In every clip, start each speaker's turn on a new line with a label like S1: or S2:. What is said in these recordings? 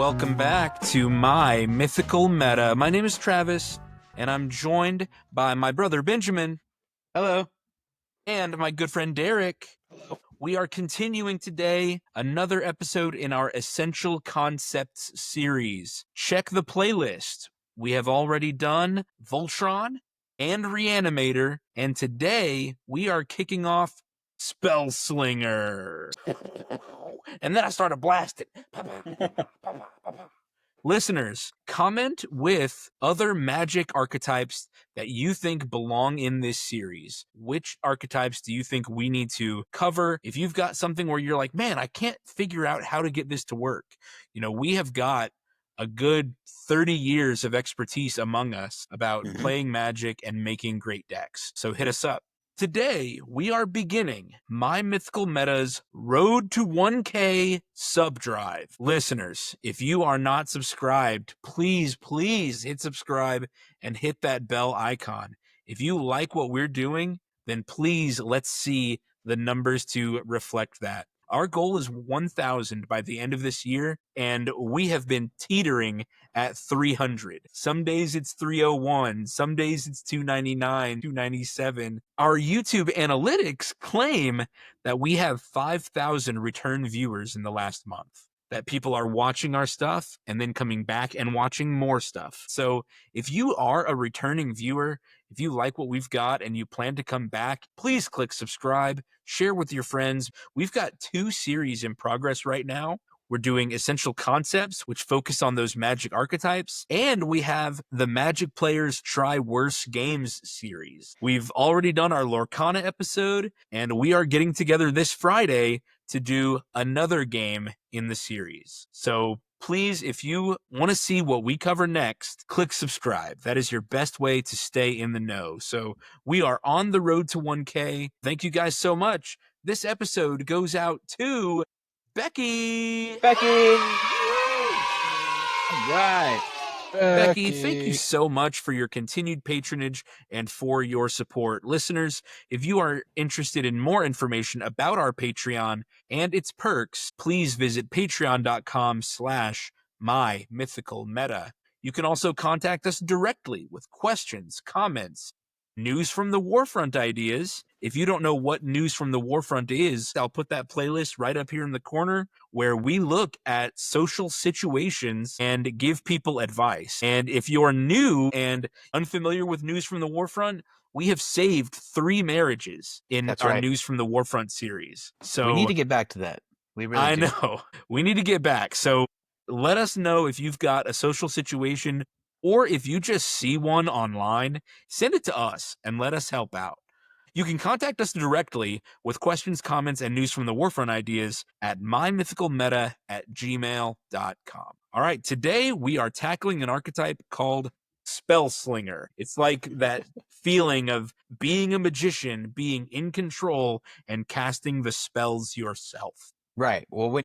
S1: welcome back to My Mythical Meta. My name is Travis, and I'm joined by my brother Benjamin.
S2: Hello.
S1: And my good friend Derek. We are continuing today another episode in our Essential Concepts series. Check the playlist. We have already done Voltron and Reanimator, and today we are kicking off Spellslinger. And then I started blasting. Listeners, comment with other magic archetypes that you think belong in this series. Which archetypes do you think we need to cover? If you've got something where you're like, man, I can't figure out how to get this to work. You know, we have got a good 30 years of expertise among us about playing Magic and making great decks. So hit us up. Today, we are beginning My Mythical Meta's Road to 1K Subdrive. Listeners, if you are not subscribed, please hit subscribe and hit that bell icon. If you like what we're doing, then please let's see the numbers to reflect that. Our goal is 1,000 by the end of this year, and we have been teetering at 300. Some days it's 301, some days it's 299, 297. Our YouTube analytics claim that we have 5,000 return viewers in the last month. That people are watching our stuff and then coming back and watching more stuff. So if you are a returning viewer, if you like what we've got and you plan to come back, please click subscribe, share with your friends. We've got 2 series in progress right now. We're doing Essential Concepts, which focus on those magic archetypes, and we have the Magic Players Try Worse Games series. We've already done our Lorcana episode, and we are getting together this Friday to do another game in the series. So please, if you want to see what we cover next, click subscribe. That is your best way to stay in the know. So we are on the road to 1K. Thank you guys so much. This episode goes out to Becky.
S2: Right.
S1: Becky, thank you so much for your continued patronage and for your support. Listeners, if you are interested in more information about our Patreon and its perks, please visit patreon.com/mymythicalmeta. You can also contact us directly with questions, comments, news from the Warfront ideas. If you don't know what News from the Warfront is, I'll put that playlist right up here in the corner where we look at social situations and give people advice. And if you're new and unfamiliar with News from the Warfront, we have saved 3 marriages in our News from the Warfront series. So
S2: we need to get back to that. We really
S1: I
S2: do.
S1: know. We need to get back. So let us know if you've got a social situation or if you just see one online, send it to us and let us help out. You can contact us directly with questions, comments, and news from the Warfront ideas at mymythicalmeta@gmail.com. All right, today we are tackling an archetype called Spellslinger. It's like that feeling of being a magician, being in control, and casting the spells yourself.
S2: Right. Well, when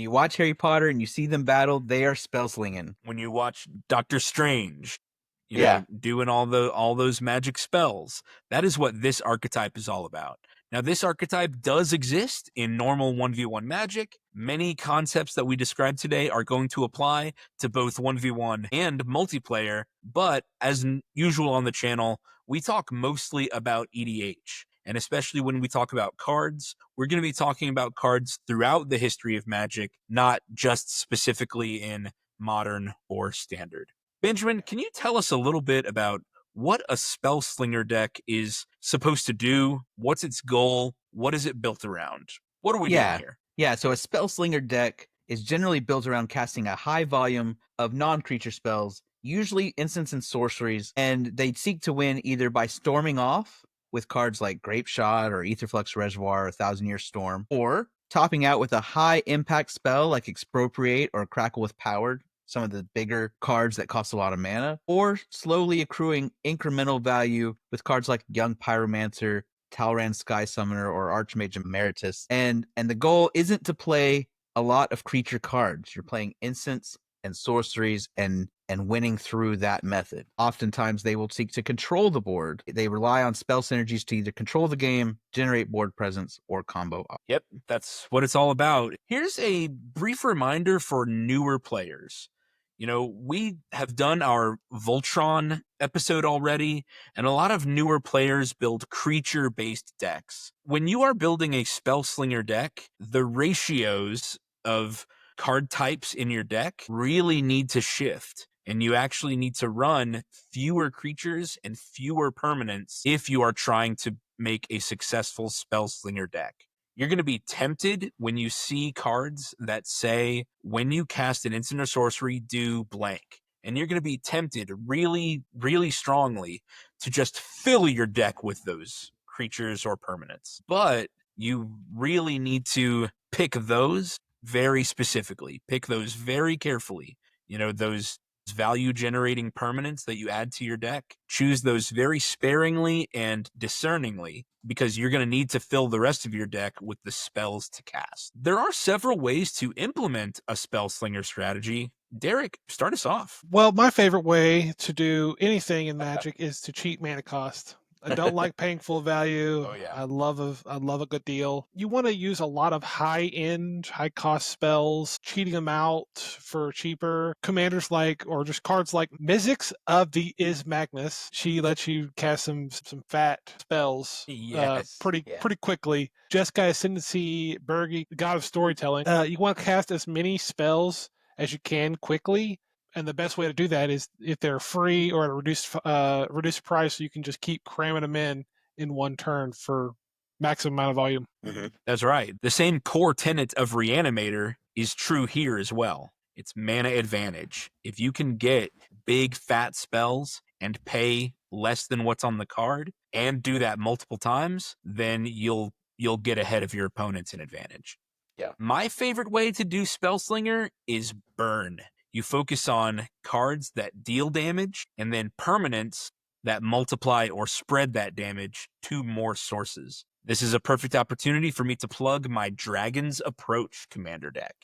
S2: you watch Harry Potter and you see them battle, they are spellslinging.
S1: When you watch Doctor Strange, you know, doing all those magic spells. That is what this archetype is all about. Now, this archetype does exist in normal 1v1 Magic. Many concepts that we described today are going to apply to both 1v1 and multiplayer, but as usual on the channel, we talk mostly about EDH. And especially when we talk about cards, we're going to be talking about cards throughout the history of Magic, not just specifically in Modern or Standard. Benjamin, can you tell us a little bit about what a Spellslinger deck is supposed to do? What's its goal? What is it built around? What are we doing here?
S2: Yeah, so a Spellslinger deck is generally built around casting a high volume of non-creature spells, usually instants and sorceries, and they seek to win either by storming off with cards like Grape Shot or Aetherflux Reservoir or Thousand Year Storm, or topping out with a high impact spell like Expropriate or Crackle with Power, some of the bigger cards that cost a lot of mana, or slowly accruing incremental value with cards like Young Pyromancer, Talran Sky Summoner, or Archmage Emeritus. And the goal isn't to play a lot of creature cards. You're playing instants and sorceries and and winning through that method. Oftentimes, they will seek to control the board. They rely on spell synergies to either control the game, generate board presence, or combo.
S1: Yep, that's what it's all about. Here's a brief reminder for newer players. We have done our Voltron episode already, and a lot of newer players build creature-based decks. When you are building a Spellslinger deck, the ratios of card types in your deck really need to shift, and you actually need to run fewer creatures and fewer permanents if you are trying to make a successful Spellslinger deck. You're going to be tempted when you see cards that say, when you cast an instant or sorcery, do blank. And you're going to be tempted really, really strongly to just fill your deck with those creatures or permanents. But you really need to pick those very specifically, pick those very carefully. Those value generating permanents that you add to your deck, choose those very sparingly and discerningly, because you're going to need to fill the rest of your deck with the spells to cast. There are several ways to implement a Spellslinger strategy. Derek, start us off.
S3: Well, my favorite way to do anything in Magic is to cheat mana cost. I don't like paying full value.
S1: Oh, yeah.
S3: I love a good deal. You want to use a lot of high-end, high-cost spells, cheating them out for cheaper. Commanders or just cards like Mizzix of the Is Magnus. She lets you cast some fat spells
S1: Yes.
S3: pretty quickly. Jeskai Ascendancy, Bergi, the God of Storytelling. You want to cast as many spells as you can quickly. And the best way to do that is if they're free or at a reduced price, so you can just keep cramming them in one turn for maximum amount of volume.
S1: Mm-hmm. That's right. The same core tenet of Reanimator is true here as well. It's mana advantage. If you can get big fat spells and pay less than what's on the card and do that multiple times, then you'll get ahead of your opponents in advantage.
S2: Yeah.
S1: My favorite way to do Spellslinger is burn. You focus on cards that deal damage and then permanents that multiply or spread that damage to more sources. This is a perfect opportunity for me to plug my Dragon's Approach commander deck.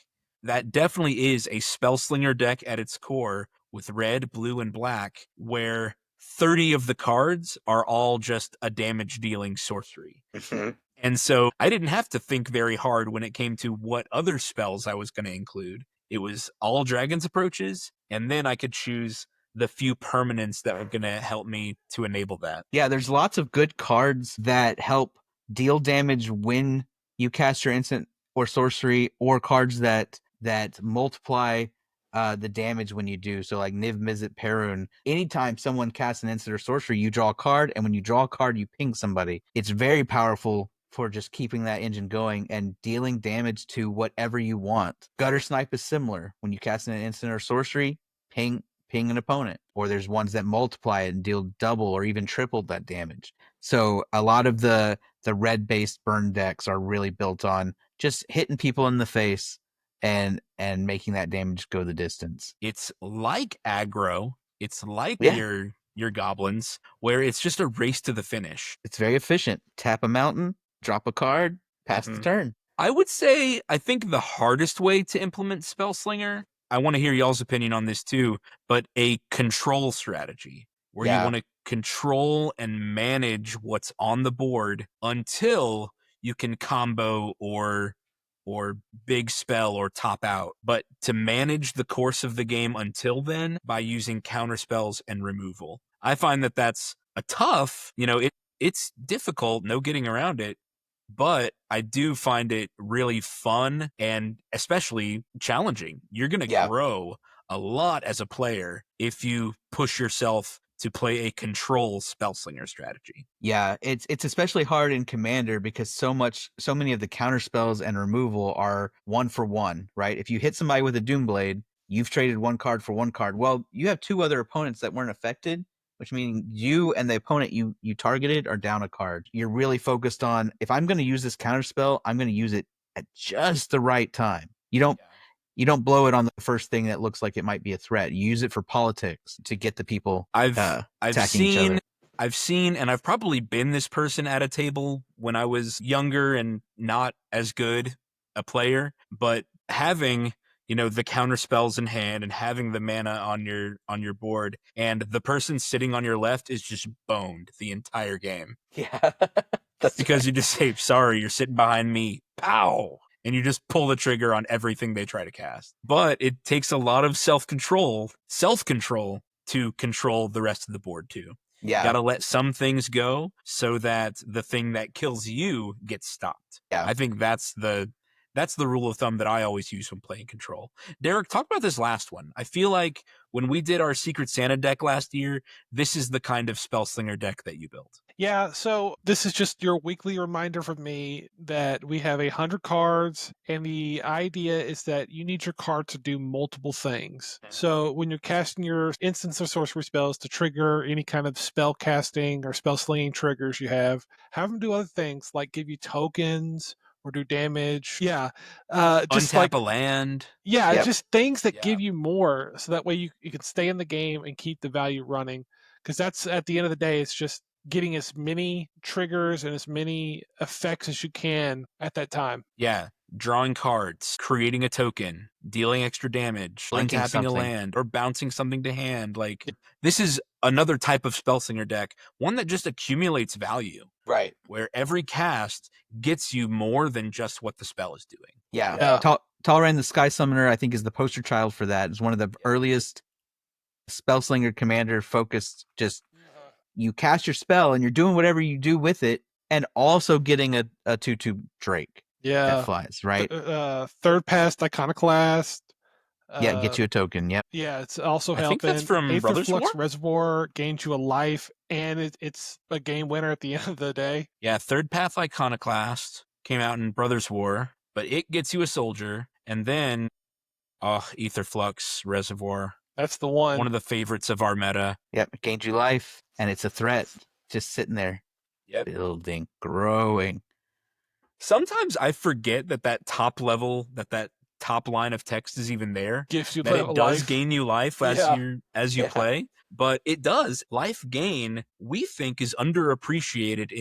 S1: That definitely is a Spellslinger deck at its core, with red, blue, and black, where 30 of the cards are all just a damage-dealing sorcery. And so I didn't have to think very hard when it came to what other spells I was going to include. It was all Dragon's Approaches, and then I could choose the few permanents that were going to help me to enable that.
S2: Yeah, there's lots of good cards that help deal damage when you cast your instant or sorcery, or cards that multiply the damage when you do. So like Niv Mizzet Perun, anytime someone casts an instant or sorcery, you draw a card, and when you draw a card, you ping somebody. It's very powerful for just keeping that engine going and dealing damage to whatever you want. Gutter Snipe is similar. When you cast an instant or sorcery, ping an opponent. Or there's ones that multiply it and deal double or even triple that damage. So a lot of the red-based burn decks are really built on just hitting people in the face and making that damage go the distance.
S1: It's like aggro. It's like your goblins, where it's just a race to the finish.
S2: It's very efficient. Tap a mountain, drop a card, pass the turn.
S1: I would say, I think the hardest way to implement Spellslinger, I want to hear y'all's opinion on this too, but a control strategy where you want to control and manage what's on the board until you can combo or big spell or top out. But to manage the course of the game until then by using counter spells and removal. I find that that's a tough, it's difficult, no getting around it. But I do find it really fun and especially challenging. You're going to grow a lot as a player if you push yourself to play a control Spellslinger strategy.
S2: Yeah, it's especially hard in Commander because so many of the counter spells and removal are 1-for-1, right? If you hit somebody with a Doomblade, you've traded one card for one card. Well, you have two other opponents that weren't affected, which means you and the opponent you targeted are down a card. You're really focused on, if I'm going to use this counter spell, I'm going to use it at just the right time. You don't blow it on the first thing that looks like it might be a threat. You use it for politics to get the people attacking each other.
S1: I've seen, and I've probably been this person at a table when I was younger and not as good a player, but having the counter spells in hand and having the mana on your board, and the person sitting on your left is just boned the entire game.
S2: Yeah. That's
S1: Because you just say, sorry, you're sitting behind me. Pow! And you just pull the trigger on everything they try to cast. But it takes a lot of self-control to control the rest of the board too.
S2: Yeah.
S1: You gotta let some things go so that the thing that kills you gets stopped.
S2: Yeah.
S1: I think that's the rule of thumb that I always use when playing control. Derek, talk about this last one. I feel like when we did our Secret Santa deck last year, this is the kind of Spellslinger deck that you built.
S3: Yeah, so this is just your weekly reminder from me that we have 100 cards, and the idea is that you need your card to do multiple things. So when you're casting your instance or sorcery spells to trigger any kind of spell casting or spell slinging triggers you have them do other things like give you tokens or do damage. Yeah, just
S1: Untap
S3: like
S1: a land.
S3: yeah,
S2: Yep.
S3: just things that
S1: Yeah.
S3: give you more, so that way you can stay in the game and keep the value running. Because that's at the end of the day, it's just getting as many triggers and as many effects as you can at that time.
S1: Yeah, drawing cards, creating a token, dealing extra damage,
S2: Blinking
S1: untapping a
S2: something.
S1: land, or bouncing something to hand. Like, this is another type of Spellslinger deck, one that just accumulates value,
S2: Right.
S1: where every cast gets you more than just what the spell is doing.
S2: Yeah.
S3: Yeah.
S2: Talran the Sky Summoner, I think, is the poster child for that. It's one of the earliest Spellslinger commander focused. Just you cast your spell and you're doing whatever you do with it, and also getting a 2/2 Drake that
S3: Yeah.
S2: flies, right?
S3: Third Past Iconoclast.
S2: Yeah, get you a token. Yep.
S3: Yeah, it's also
S1: I
S3: helping.
S1: think that's from
S3: Aether
S1: Brothers
S3: Flux
S1: War?
S3: Reservoir gains you a life, and it's a game winner at the end of the day.
S1: Yeah, Third Path Iconoclast came out in Brothers War, but it gets you a soldier, and then, Aether Flux Reservoir.
S3: That's the one.
S1: One of the favorites of our meta.
S2: Yep. It gains you life, and it's a threat just sitting there.
S1: Yep.
S2: Building, growing.
S1: Sometimes I forget that top level, that top line of text is even there.
S3: Gives you
S1: That it does
S3: life.
S1: gain you life as
S3: Yeah.
S1: you play, but it does. Life gain, we think, is underappreciated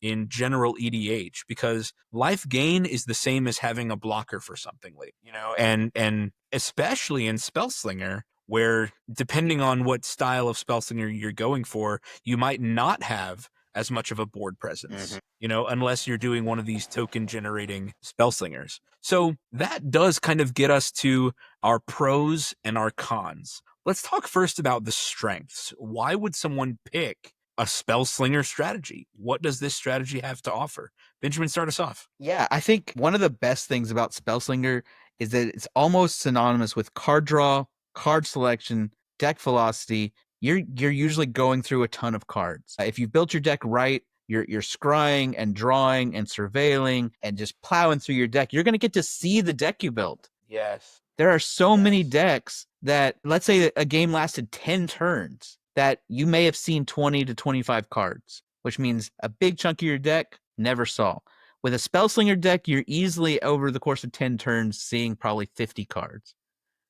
S1: in general EDH, because life gain is the same as having a blocker for something, like, and especially in Spellslinger, where depending on what style of Spellslinger you're going for, you might not have as much of a board presence, unless you're doing one of these token generating Spellslingers. So that does kind of get us to our pros and our cons. Let's talk first about the strengths. Why would someone pick a Spellslinger strategy? What does this strategy have to offer? Benjamin, start us off.
S2: Yeah, I think one of the best things about Spellslinger is that it's almost synonymous with card draw, card selection, deck velocity. You're usually going through a ton of cards. If you've built your deck right, you're scrying and drawing and surveilling and just plowing through your deck. You're going to get to see the deck you built.
S1: Yes.
S2: There are so many decks that, let's say a game lasted 10 turns, that you may have seen 20 to 25 cards, which means a big chunk of your deck never saw. With a Spellslinger deck, you're easily, over the course of 10 turns, seeing probably 50 cards.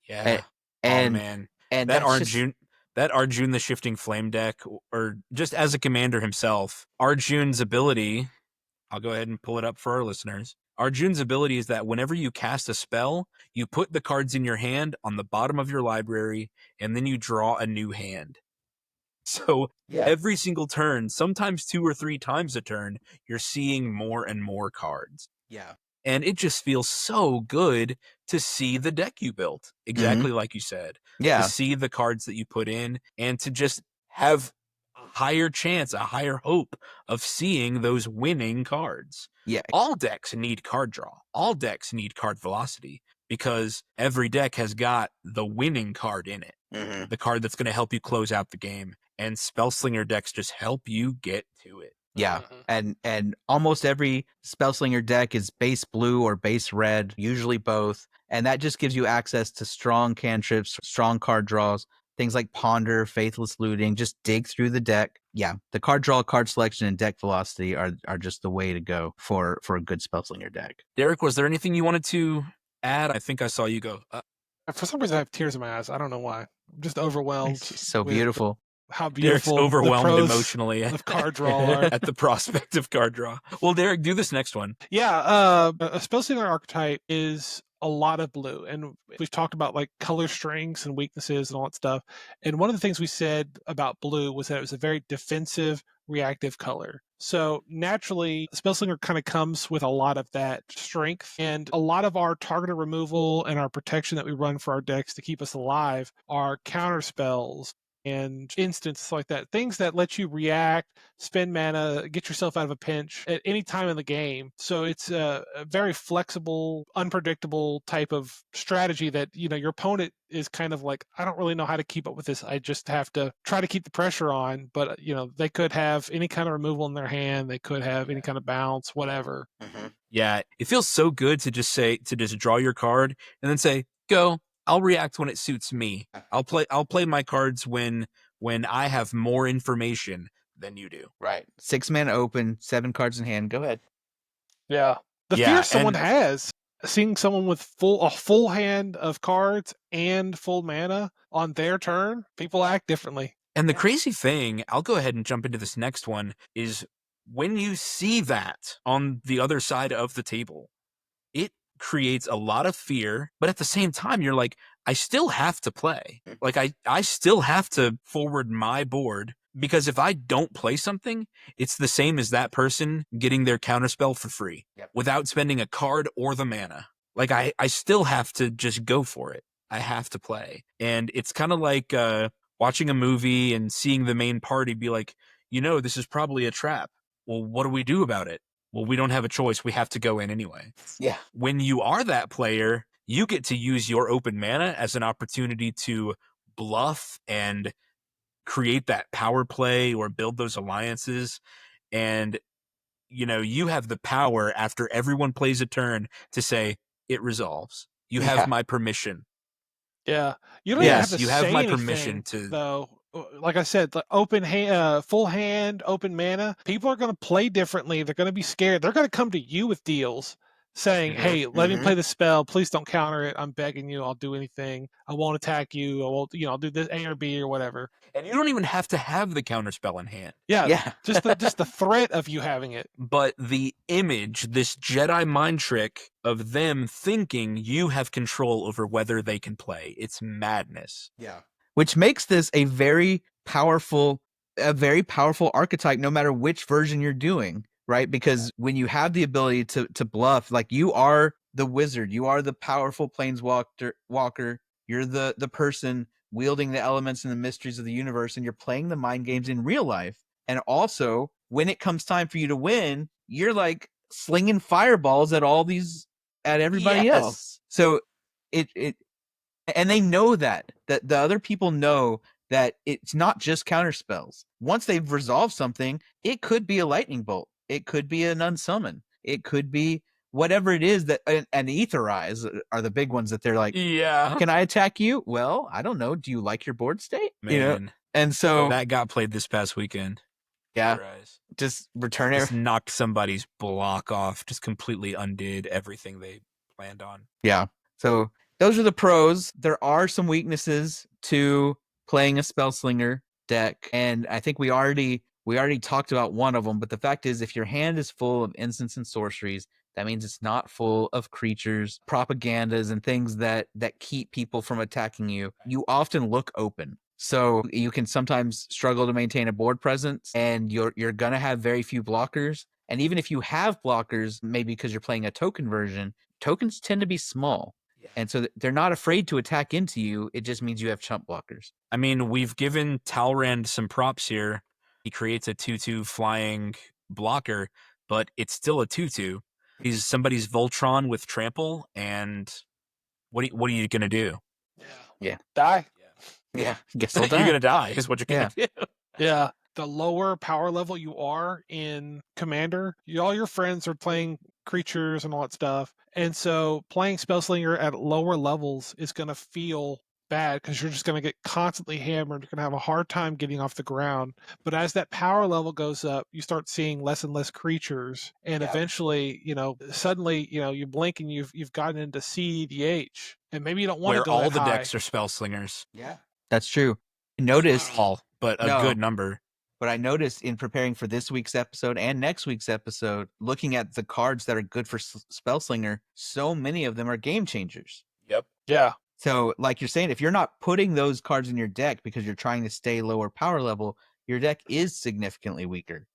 S1: Yeah.
S2: And,
S1: man.
S2: and
S1: that
S2: that's just-
S1: Arjun that Arjun the Shifting Flame deck, or just as a commander himself, Arjun's ability, I'll go ahead and pull it up for our listeners. Arjun's ability is that whenever you cast a spell, you put the cards in your hand on the bottom of your library, and then you draw a new hand. So every single turn, sometimes 2 or 3 times a turn, you're seeing more and more cards.
S2: Yeah.
S1: And it just feels so good to see the deck you built, exactly like you said.
S2: Yeah.
S1: To see the cards that you put in, and to just have a higher chance, a higher hope of seeing those winning cards.
S2: Yeah.
S1: All decks need card draw. All decks need card velocity, because every deck has got the winning card in it.
S2: Mm-hmm.
S1: The card that's going to help you close out the game. And Spellslinger decks just help you get to it.
S2: Yeah, and almost every Spellslinger deck is base blue or base red, usually both, and that just gives you access to strong cantrips, strong card draws, things like Ponder, Faithless Looting. Just dig through the deck. Yeah, the card draw, card selection, and deck velocity are just the way to go for a good Spellslinger deck.
S1: Derek, was there anything you wanted to add? I think I saw you go.
S3: For some reason, I have tears in my eyes. I don't know why. I'm just overwhelmed.
S2: It's so
S3: with
S2: beautiful.
S3: How
S1: Derek's
S3: beautiful
S1: overwhelmed
S3: the pros
S1: emotionally
S3: of card draw are.
S1: at the prospect of card draw. Well, Derek, do this next one.
S3: Yeah, a Spellslinger archetype is a lot of blue, and we've talked about like color strengths and weaknesses and all that stuff. And one of the things we said about blue was that it was a very defensive, reactive color. So naturally, Spellslinger kind of comes with a lot of that strength, and a lot of our targeted removal and our protection that we run for our decks to keep us alive are counter spells and instances like that. Things that let you react, spend mana, get yourself out of a pinch at any time in the game. So it's a very flexible, unpredictable type of strategy that, your opponent is kind of like, I don't really know how to keep up with this. I just have to try to keep the pressure on. But, they could have any kind of removal in their hand. They could have any kind of bounce, whatever.
S2: Mm-hmm.
S1: Yeah, it feels so good to just draw your card and then say, go. I'll react when it suits me. I'll play my cards when I have more information than you do.
S2: Right. 6 mana open, 7 cards in hand. Go ahead.
S3: Yeah. The fear someone has, seeing someone with a full hand of cards and full mana on their turn, people act differently.
S1: And the crazy thing, I'll go ahead and jump into this next one, is when you see that on the other side of the table, it creates a lot of fear, but at the same time, you're like, I still have to play. Like, I still have to forward my board, because if I don't play something, it's the same as that person getting their counterspell for free without spending a card or the mana. Like, I still have to just go for it. I have to play. And it's kind of like watching a movie and seeing the main party be like, this is probably a trap. Well, what do we do about it? Well, we don't have a choice. We have to go in anyway.
S2: Yeah.
S1: When you are that player, you get to use your open mana as an opportunity to bluff and create that power play or build those alliances. And, you have the power after everyone plays a turn to say, it resolves. You have my permission.
S3: Yeah. You don't even have to
S1: you
S3: say
S1: have my
S3: anything,
S1: permission to,
S3: though. Like I said, the open hand, full hand, open mana. People are going to play differently. They're going to be scared. They're going to come to you with deals saying, "Hey, let me play the spell. Please don't counter it. I'm begging you. I'll do anything. I won't attack you. I won't. I'll do this A or B or whatever."
S1: and you don't even have to have the counterspell in hand.
S3: Yeah. Just the threat of you having it.
S1: But the image, this Jedi mind trick of them thinking you have control over whether they can play, it's madness.
S2: Yeah. Which makes this a very powerful archetype, no matter which version you're doing, right? Because when you have the ability to bluff, like, you are the wizard, you are the powerful planeswalker, you're the person wielding the elements and the mysteries of the universe, and you're playing the mind games in real life. And also, when it comes time for you to win, you're like slinging fireballs at everybody else. So and they know that the other people know that it's not just counter spells. Once they've resolved something, it could be a lightning bolt, it could be an unsummon, it could be whatever it is that and etherize are the big ones that they're like, can I attack you? Well, I don't know. Do you like your board state?
S1: Man.
S2: And so
S1: that got played this past weekend.
S2: Yeah. Just return it.
S1: Just knocked somebody's block off, just completely undid everything they planned on.
S2: Yeah. So those are the pros. There are some weaknesses to playing a Spellslinger deck, and I think we already talked about one of them, but the fact is, if your hand is full of instants and sorceries, that means it's not full of creatures, propagandas, and things that keep people from attacking you. You often look open. So you can sometimes struggle to maintain a board presence, and you're going to have very few blockers. And even if you have blockers, maybe because you're playing a token version, tokens tend to be small. And so they're not afraid to attack into you. It just means you have chump blockers.
S1: I mean, we've given Talrand some props here. He creates a 2/2 flying blocker, but it's still a 2/2. He's somebody's Voltron with trample, and what are you going to do?
S2: Yeah.
S3: Die.
S2: Yeah. Guess I'll die.
S1: You're going to die is what you're going to do.
S3: Yeah. The lower power level you are in Commander, all your friends are playing creatures and all that stuff. And so playing Spellslinger at lower levels is going to feel bad because you're just going to get constantly hammered. You're going to have a hard time getting off the ground. But as that power level goes up, you start seeing less and less creatures. And eventually, suddenly, you blink and you've gotten into CEDH. And maybe you don't want to go
S1: where all
S3: that
S1: the
S3: high.
S1: decks are Spellslingers.
S2: Yeah. That's true. Notice
S1: all, but a good number.
S2: But I noticed in preparing for this week's episode and next week's episode, looking at the cards that are good for Spellslinger, so many of them are game changers.
S1: Yep.
S3: Yeah.
S2: So, like you're saying, if you're not putting those cards in your deck because you're trying to stay lower power level, your deck is significantly weaker.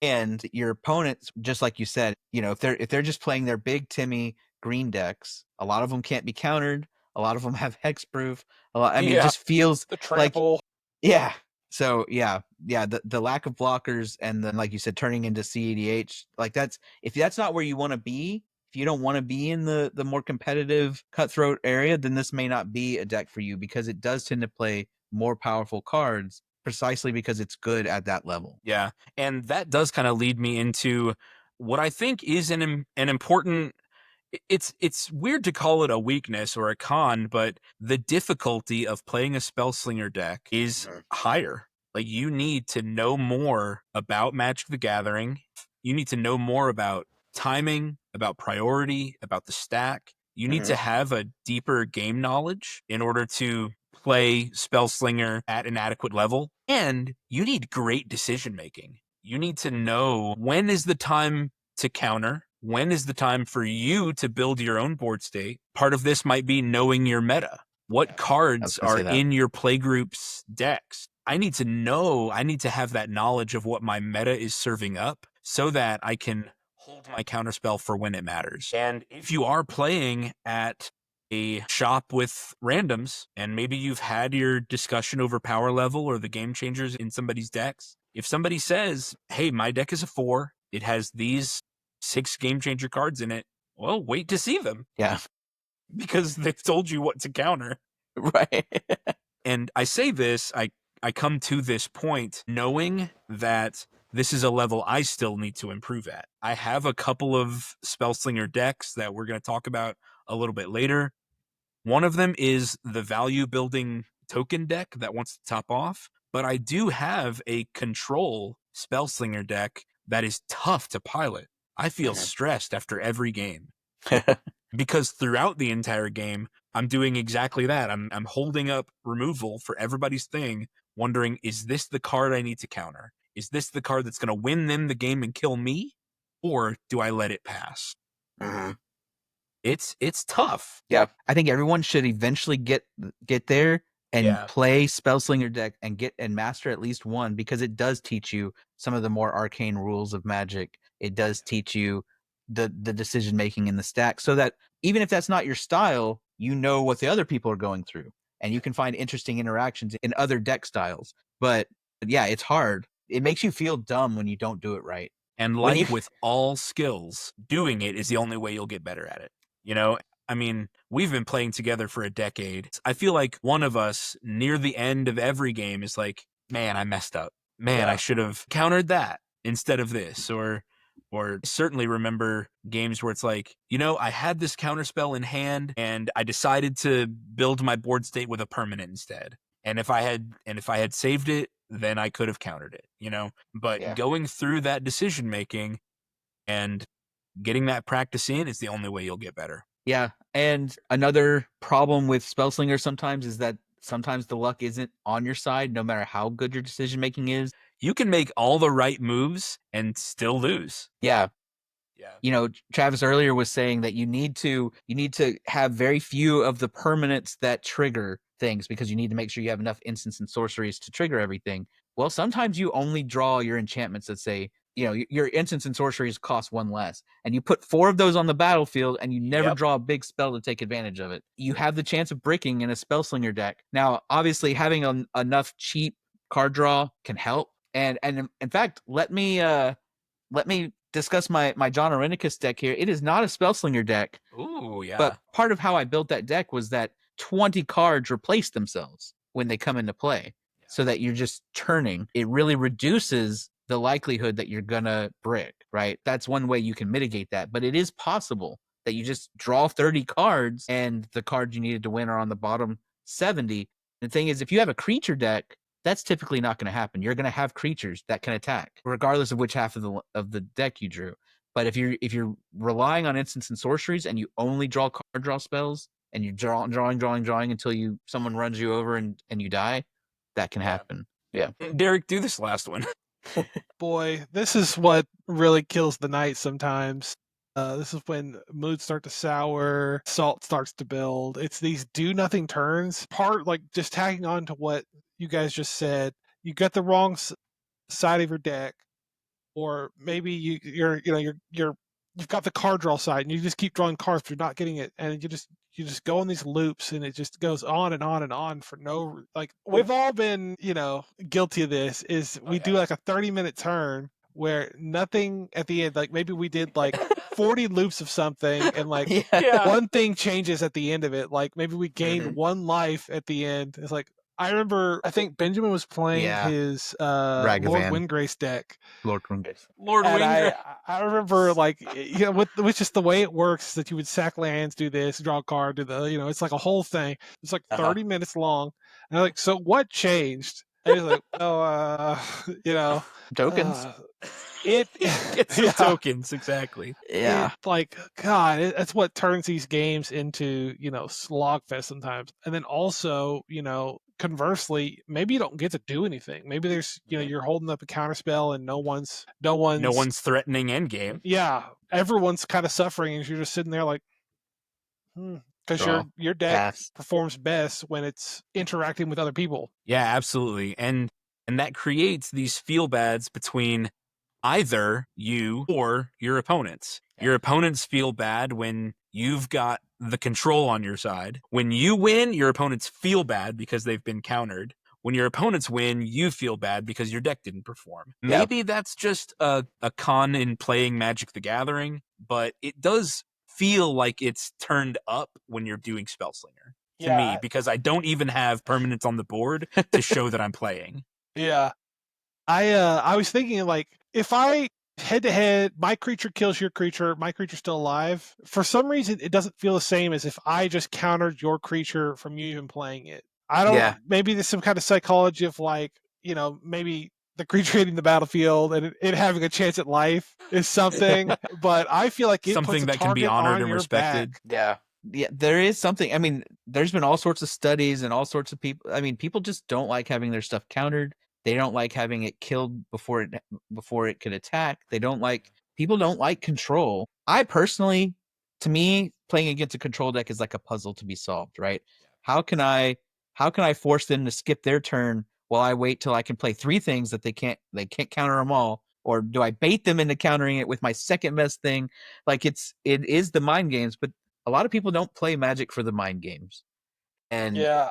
S2: And your opponents, just like you said, if they're just playing their big Timmy green decks, a lot of them can't be countered. A lot of them have hexproof. It just feels
S3: The
S2: like,
S3: trample.
S2: yeah. So the lack of blockers and then, like you said, turning into CEDH, like if that's not where you want to be, if you don't want to be in the more competitive cutthroat area, then this may not be a deck for you, because it does tend to play more powerful cards precisely because it's good at that level.
S1: Yeah. And that does kind of lead me into what I think is an important, it's weird to call it a weakness or a con, but the difficulty of playing a Spellslinger deck is higher. Like, you need to know more about Magic the Gathering. You need to know more about timing, about priority, about the stack. You need to have a deeper game knowledge in order to play Spellslinger at an adequate level. And you need great decision making. You need to know when is the time to counter. When is the time for you to build your own board state? Part of this might be knowing your meta. What cards are in your playgroup's decks? I need to know, I need to have that knowledge of what my meta is serving up so that I can hold my counterspell for when it matters. And if you are playing at a shop with randoms, and maybe you've had your discussion over power level or the game changers in somebody's decks, if somebody says, hey, my deck is a 4, it has these 6 game changer cards in it, well, wait to see them.
S2: Yeah.
S1: Because they've told you what to counter.
S2: Right.
S1: And I say this, I come to this point knowing that this is a level I still need to improve at. I have a couple of Spellslinger decks that we're going to talk about a little bit later. One of them is the value building token deck that wants to top off, but I do have a control Spellslinger deck that is tough to pilot. I feel stressed after every game. Because throughout the entire game, I'm doing exactly that. I'm holding up removal for everybody's thing, wondering, is this the card I need to counter? Is this the card that's going to win them the game and kill me? Or do I let it pass? It's tough.
S2: Yeah. I think everyone should eventually get there and play Spellslinger deck and master at least one, because it does teach you some of the more arcane rules of Magic. It does teach you the decision making in the stack, so that even if that's not your style, you know what the other people are going through, and you can find interesting interactions in other deck styles. But yeah, it's hard. It makes you feel dumb when you don't do it right.
S1: And like with all skills, doing it is the only way you'll get better at it. I mean, we've been playing together for a decade. I feel like one of us near the end of every game is like, man, I messed up. Man, I should have countered that instead of this. Or certainly remember games where it's like, I had this counterspell in hand and I decided to build my board state with a permanent instead. And if I had saved it, then I could have countered it, But going through that decision making and getting that practice in is the only way you'll get better.
S2: Yeah. And another problem with Spellslinger sometimes is that sometimes the luck isn't on your side, no matter how good your decision making is.
S1: You can make all the right moves and still lose.
S2: Yeah.
S1: Yeah.
S2: Travis earlier was saying that you need to have very few of the permanents that trigger things, because you need to make sure you have enough instants and sorceries to trigger everything. Well, sometimes you only draw your enchantments that say, your instants and sorceries cost 1 less, and you put 4 of those on the battlefield and you never draw a big spell to take advantage of it. You have the chance of bricking in a Spellslinger deck. Now, obviously, having enough cheap card draw can help. And in fact, let me discuss my John Arenicus deck here. It is not a Spellslinger deck.
S1: Ooh, yeah.
S2: But part of how I built that deck was that 20 cards replace themselves when they come into play, so that you're just turning. It really reduces the likelihood that you're gonna brick, right? That's one way you can mitigate that. But it is possible that you just draw 30 cards and the cards you needed to win are on the bottom 70. The thing is, if you have a creature deck, that's typically not going to happen. You're going to have creatures that can attack, regardless of which half of the deck you drew. But if you're relying on instants and sorceries and you only draw card draw spells and you drawing until someone runs you over and you die, that can happen.
S1: Derek, do this last one.
S3: Boy, this is what really kills the night sometimes. This is when moods start to sour, salt starts to build. It's these do nothing turns. Part like just tagging on to what you guys just said. You got the wrong side of your deck, or maybe you've got the card draw side and you just keep drawing cards but you're not getting it, and you just go in these loops and it just goes on and on and on for no, like, we've all been guilty of this. Is we do like a 30-minute turn where nothing at the end, like maybe we did like 40 loops of something and like
S1: Yeah.
S3: one thing changes at the end of it, like maybe we gained one life at the end. It's like, I remember, I think Benjamin was playing his Lord
S2: Ragavan.
S3: Windgrace deck.
S2: Lord Windgrace.
S1: Lord
S3: And
S1: Winger.
S3: I remember, like, with just the way it works, that you would sack lands, do this, draw a card, do the, it's like a whole thing. It's like 30 minutes long. And I'm like, so what changed? And he's like,
S2: Tokens.
S1: Get some tokens, exactly.
S2: Yeah.
S3: Like, God, that's what turns these games into, slogfest sometimes. And then also, conversely, maybe you don't get to do anything. Maybe there's, you're holding up a counter spell and no one's
S1: threatening endgame.
S3: Yeah, everyone's kind of suffering, and you're just sitting there like, because your deck performs best when it's interacting with other people.
S1: Yeah, absolutely. And that creates these feel bads between either you or your opponents. Your opponents feel bad when you've got the control on your side. When you win, your opponents feel bad because they've been countered. When your opponents win, you feel bad because your deck didn't perform. Maybe that's just a con in playing Magic the Gathering, but it does feel like it's turned up when you're doing Spellslinger to me, because I don't even have permanents on the board to show that I'm playing.
S3: Yeah. I was thinking, like, if I head to head, my creature kills your creature, my creature's still alive. For some reason, it doesn't feel the same as if I just countered your creature from you even playing it. I don't. Maybe there's some kind of psychology of, like, maybe the creature hitting the battlefield and it having a chance at life is something. But I feel like it
S1: something
S3: puts a
S1: that can be honored and respected.
S3: Back.
S2: Yeah, there is something. I mean, there's been all sorts of studies and all sorts of people. I mean, people just don't like having their stuff countered. They don't like having it killed before it could attack. People don't like control. I personally, to me, playing against a control deck is like a puzzle to be solved, right? How can I force them to skip their turn while I wait till I can play three things that they can't counter them all? Or do I bait them into countering it with my second best thing? Like, it is the mind games, but a lot of people don't play Magic for the mind games. And
S3: yeah,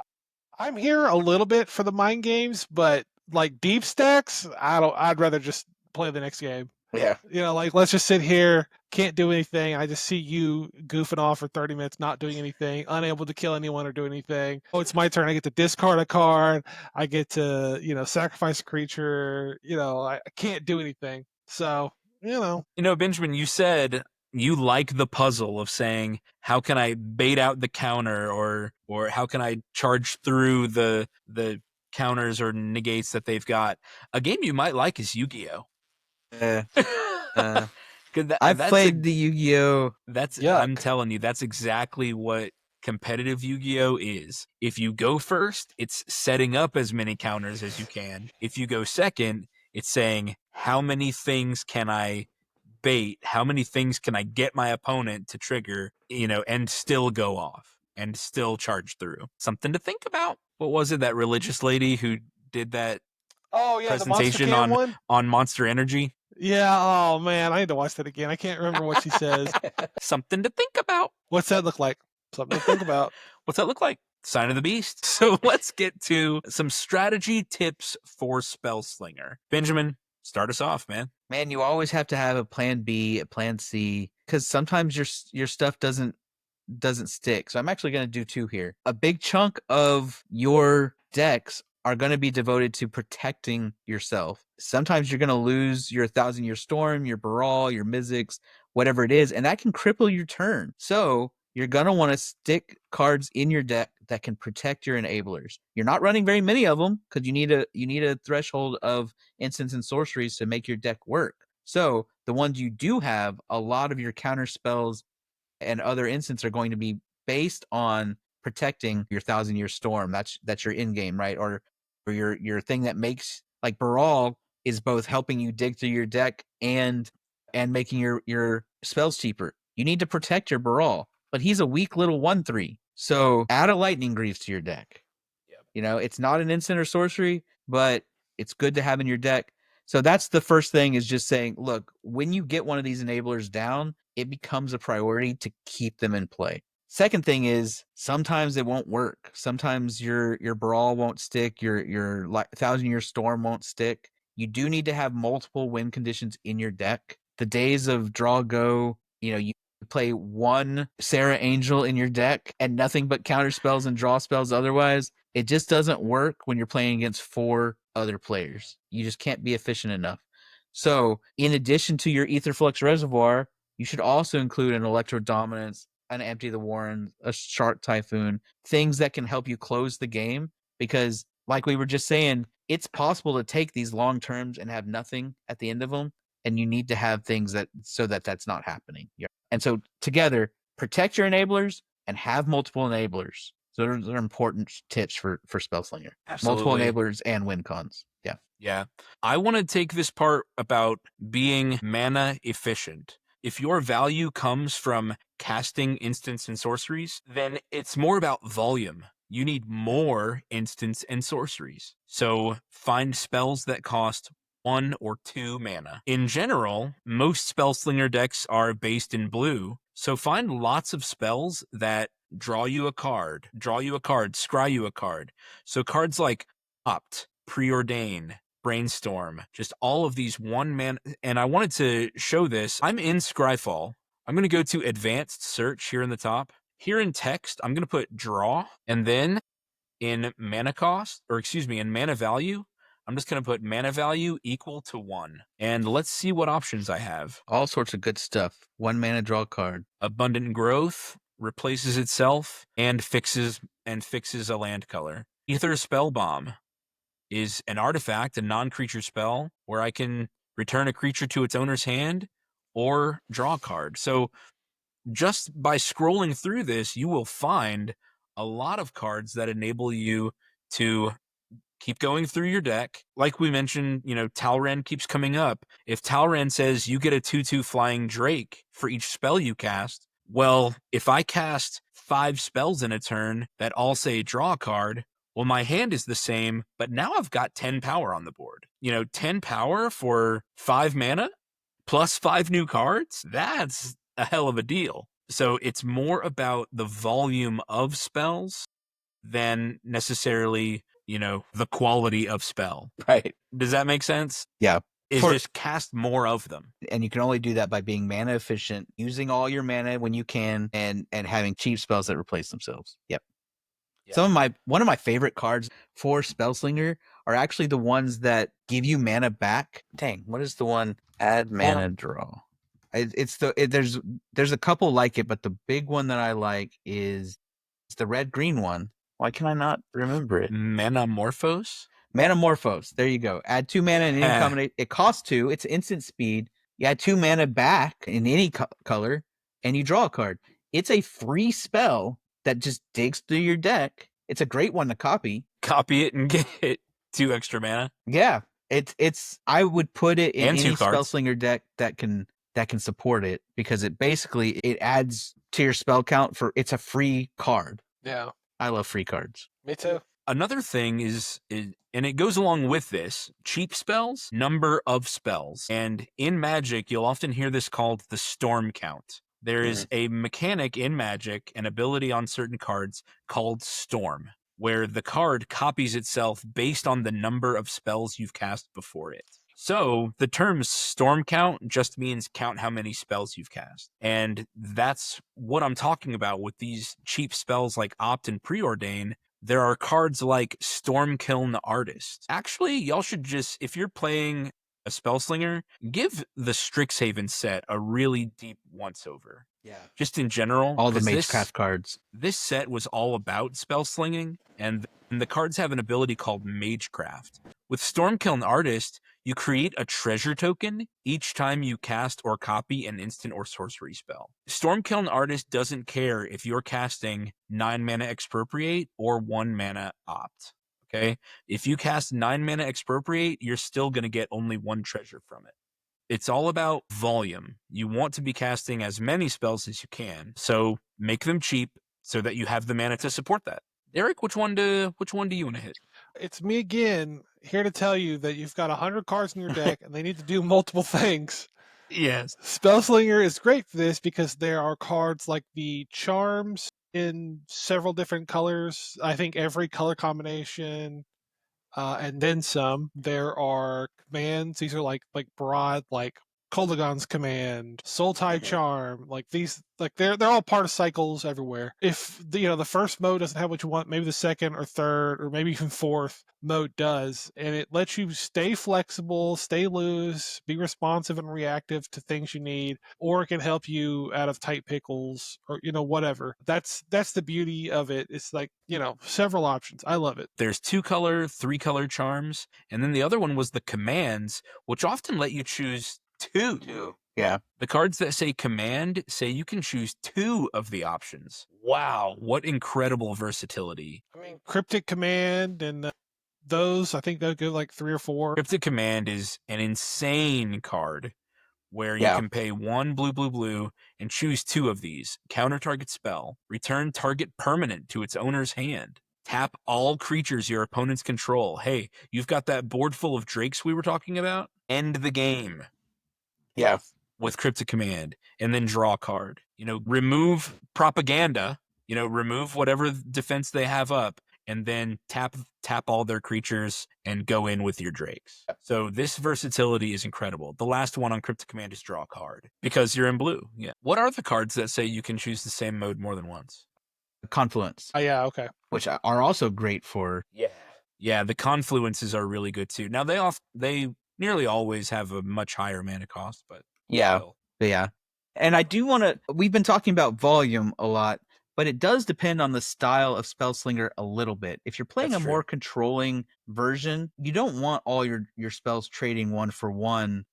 S3: I'm here a little bit for the mind games, but like deep stacks, I'd rather just play the next game.
S2: Yeah.
S3: Like, let's just sit here, can't do anything. I just see you goofing off for 30 minutes, not doing anything, unable to kill anyone or do anything. Oh, it's my turn. I get to discard a card. I get to, sacrifice a creature. I can't do anything. So,
S1: Benjamin, you said you like the puzzle of saying, how can I bait out the counter, or how can I charge through the counters or negates that they've got? A game you might like is Yu-Gi-Oh!
S2: I've played the Yu-Gi-Oh!
S1: I'm telling you, that's exactly what competitive Yu-Gi-Oh! Is. If you go first, it's setting up as many counters as you can. If you go second, it's saying, how many things can I bait? How many things can I get my opponent to trigger, and still go off and still charge through? Something to think about. What was it, that religious lady who did that presentation on Monster Energy?
S3: Yeah, oh man, I need to watch that again. I can't remember what she says.
S1: Something to think about.
S3: What's that look like? Something to think about.
S1: What's that look like? Sign of the Beast. So let's get to some strategy tips for Spellslinger. Benjamin, start us off, man.
S2: Man, you always have to have a plan B, a plan C, because sometimes your stuff doesn't stick. So I'm actually going to do two here. A big chunk of your decks are going to be devoted to protecting yourself. Sometimes you're going to lose your 1,000-Year Storm, your Baral, your Mizzix, whatever it is, and that can cripple your turn. So you're going to want to stick cards in your deck that can protect your enablers. You're not running very many of them because you need a threshold of instants and sorceries to make your deck work. So the ones you do have, a lot of your counter spells and other instants are going to be based on protecting your 1,000-Year Storm. That's your in game, right? Or or your thing that makes, like Baral is both helping you dig through your deck and making your spells cheaper. You need to protect your Baral, but he's a weak little 1/3. So add a Lightning Greaves to your deck.
S1: Yep.
S2: It's not an instant or sorcery, but it's good to have in your deck. So that's the first thing, is just saying, look, when you get one of these enablers down, it becomes a priority to keep them in play. Second thing is, sometimes it won't work. Sometimes your Brawl won't stick, your Thousand Year Storm won't stick. You do need to have multiple win conditions in your deck. The days of draw go, you play one Sarah Angel in your deck and nothing but counter spells and draw spells otherwise, it just doesn't work when you're playing against 4 other players. You just can't be efficient enough. So in addition to your Aetherflux Reservoir, you should also include an Electro Dominance, an Empty the Warren, a Shark Typhoon, things that can help you close the game. Because like we were just saying, it's possible to take these long terms and have nothing at the end of them. And you need to have things so that that's not happening. And so together, protect your enablers and have multiple enablers. So those are important tips for Spellslinger.
S1: Absolutely.
S2: Multiple enablers and win cons. Yeah.
S1: Yeah. I want to take this part about being mana efficient. If your value comes from casting instants and sorceries, then it's more about volume. You need more instants and sorceries. So find spells that cost 1 or 2 mana. In general, most Spellslinger decks are based in blue, so find lots of spells that draw you a card, scry you a card. So cards like Opt, Preordain, Brainstorm, just all of these 1 mana. And I wanted to show this. I'm in Scryfall. I'm going to go to Advanced Search here in the top. Here in text, I'm going to put Draw, and then in mana cost, in mana value, I'm just going to put mana value equal to 1. And let's see what options I have.
S2: All sorts of good stuff. 1 mana draw card.
S1: Abundant Growth replaces itself and fixes a land color. Ether Spellbomb is an artifact, a non-creature spell, where I can return a creature to its owner's hand or draw a card. So just by scrolling through this, you will find a lot of cards that enable you to keep going through your deck. Like we mentioned, Talrand keeps coming up. If Talrand says you get a 2/2 flying Drake for each spell you cast, well, if I cast 5 spells in a turn that all say draw a card, well, my hand is the same, but now I've got 10 power on the board. 10 power for 5 mana plus 5 new cards? That's a hell of a deal. So it's more about the volume of spells than necessarily, the quality of spell.
S2: Right.
S1: Does that make sense?
S2: Yeah.
S1: Just cast more of them.
S2: And you can only do that by being mana efficient, using all your mana when you can, and having cheap spells that replace themselves. Yep. Yeah. One of my favorite cards for Spellslinger are actually the ones that give you mana back. Dang, what is the one? Add mana draw. There's a couple like it, but the big one that I like is the red-green one. Why can I not remember it?
S1: Manamorphose?
S2: Manamorphose. There you go. Add 2 mana in any combination. It costs 2. It's instant speed. You add 2 mana back in any color, and you draw a card. It's a free spell that just digs through your deck. It's a great one to copy.
S1: Copy it and get it 2 extra mana.
S2: Yeah. It's I would put it in
S1: and
S2: any
S1: 2 cards.
S2: Spellslinger deck that can support it, because it adds to your spell count. It's a free card.
S3: Yeah.
S2: I love free cards.
S3: Me too.
S1: Another thing is, and it goes along with this, cheap spells, number of spells. And in Magic, you'll often hear this called the storm count. There is a mechanic in Magic, an ability on certain cards called Storm, where the card copies itself based on the number of spells you've cast before it. So the term storm count just means count how many spells you've cast. And that's what I'm talking about with these cheap spells like Opt and Preordain. There are cards like Stormkiln Artist. Actually, y'all should just, if you're playing a Spellslinger, give the Strixhaven set a really deep once-over.
S2: Yeah.
S1: Just in general.
S2: All the Magecraft cards.
S1: This set was all about spellslinging, and the cards have an ability called Magecraft. With Stormkiln Artist, you create a treasure token each time you cast or copy an instant or sorcery spell. Stormkiln Artist doesn't care if you're casting 9 mana Expropriate or 1 mana Opt. Okay. If you cast 9 mana Expropriate, you're still going to get only 1 treasure from it. It's all about volume. You want to be casting as many spells as you can, so make them cheap so that you have the mana to support that. Eric, which one do you want to hit?
S3: It's me again, here to tell you that you've got 100 cards in your deck and they need to do multiple things.
S1: Yes.
S3: Spellslinger is great for this because there are cards like the charms in several different colors. I think every color combination, and then some. There are commands. These are like broad, like Koldagon's command, Soul Tie Charm. Like these, like they're all part of cycles everywhere. If the first mode doesn't have what you want, maybe the second or third or maybe even fourth mode does, and it lets you stay flexible, stay loose, be responsive and reactive to things you need, or it can help you out of tight pickles or whatever. That's the beauty of it. It's like several options. I love it.
S1: There's 2-color, 3-color charms, and then the other one was the commands, which often let you choose 2.
S2: Yeah.
S1: The cards that say command say you can choose 2 of the options. Wow, what incredible versatility.
S3: I mean, Cryptic Command and those, I think they'll go like 3 or 4.
S1: Cryptic Command is an insane card where you can pay 1 blue and choose 2 of these. Counter target spell, return target permanent to its owner's hand, tap all creatures your opponents control. Hey, you've got that board full of drakes we were talking about? End the game.
S2: Yeah.
S1: With Cryptic Command, and then draw a card. Remove propaganda, remove whatever defense they have up, and then tap all their creatures and go in with your drakes. So this versatility is incredible. The last one on Cryptic Command is draw a card, because you're in blue. Yeah. What are the cards that say you can choose the same mode more than once?
S2: Confluence.
S3: Oh, yeah, okay.
S2: Which are also great for...
S1: Yeah, the confluences are really good too. Now, they nearly always have a much higher mana cost, but...
S2: Yeah.
S1: still.
S2: Yeah. And I do want to... We've been talking about volume a lot, but it does depend on the style of Spellslinger a little bit. If you're playing
S1: That's
S2: a
S1: true.
S2: more controlling version, you don't want all your spells trading 1 for 1.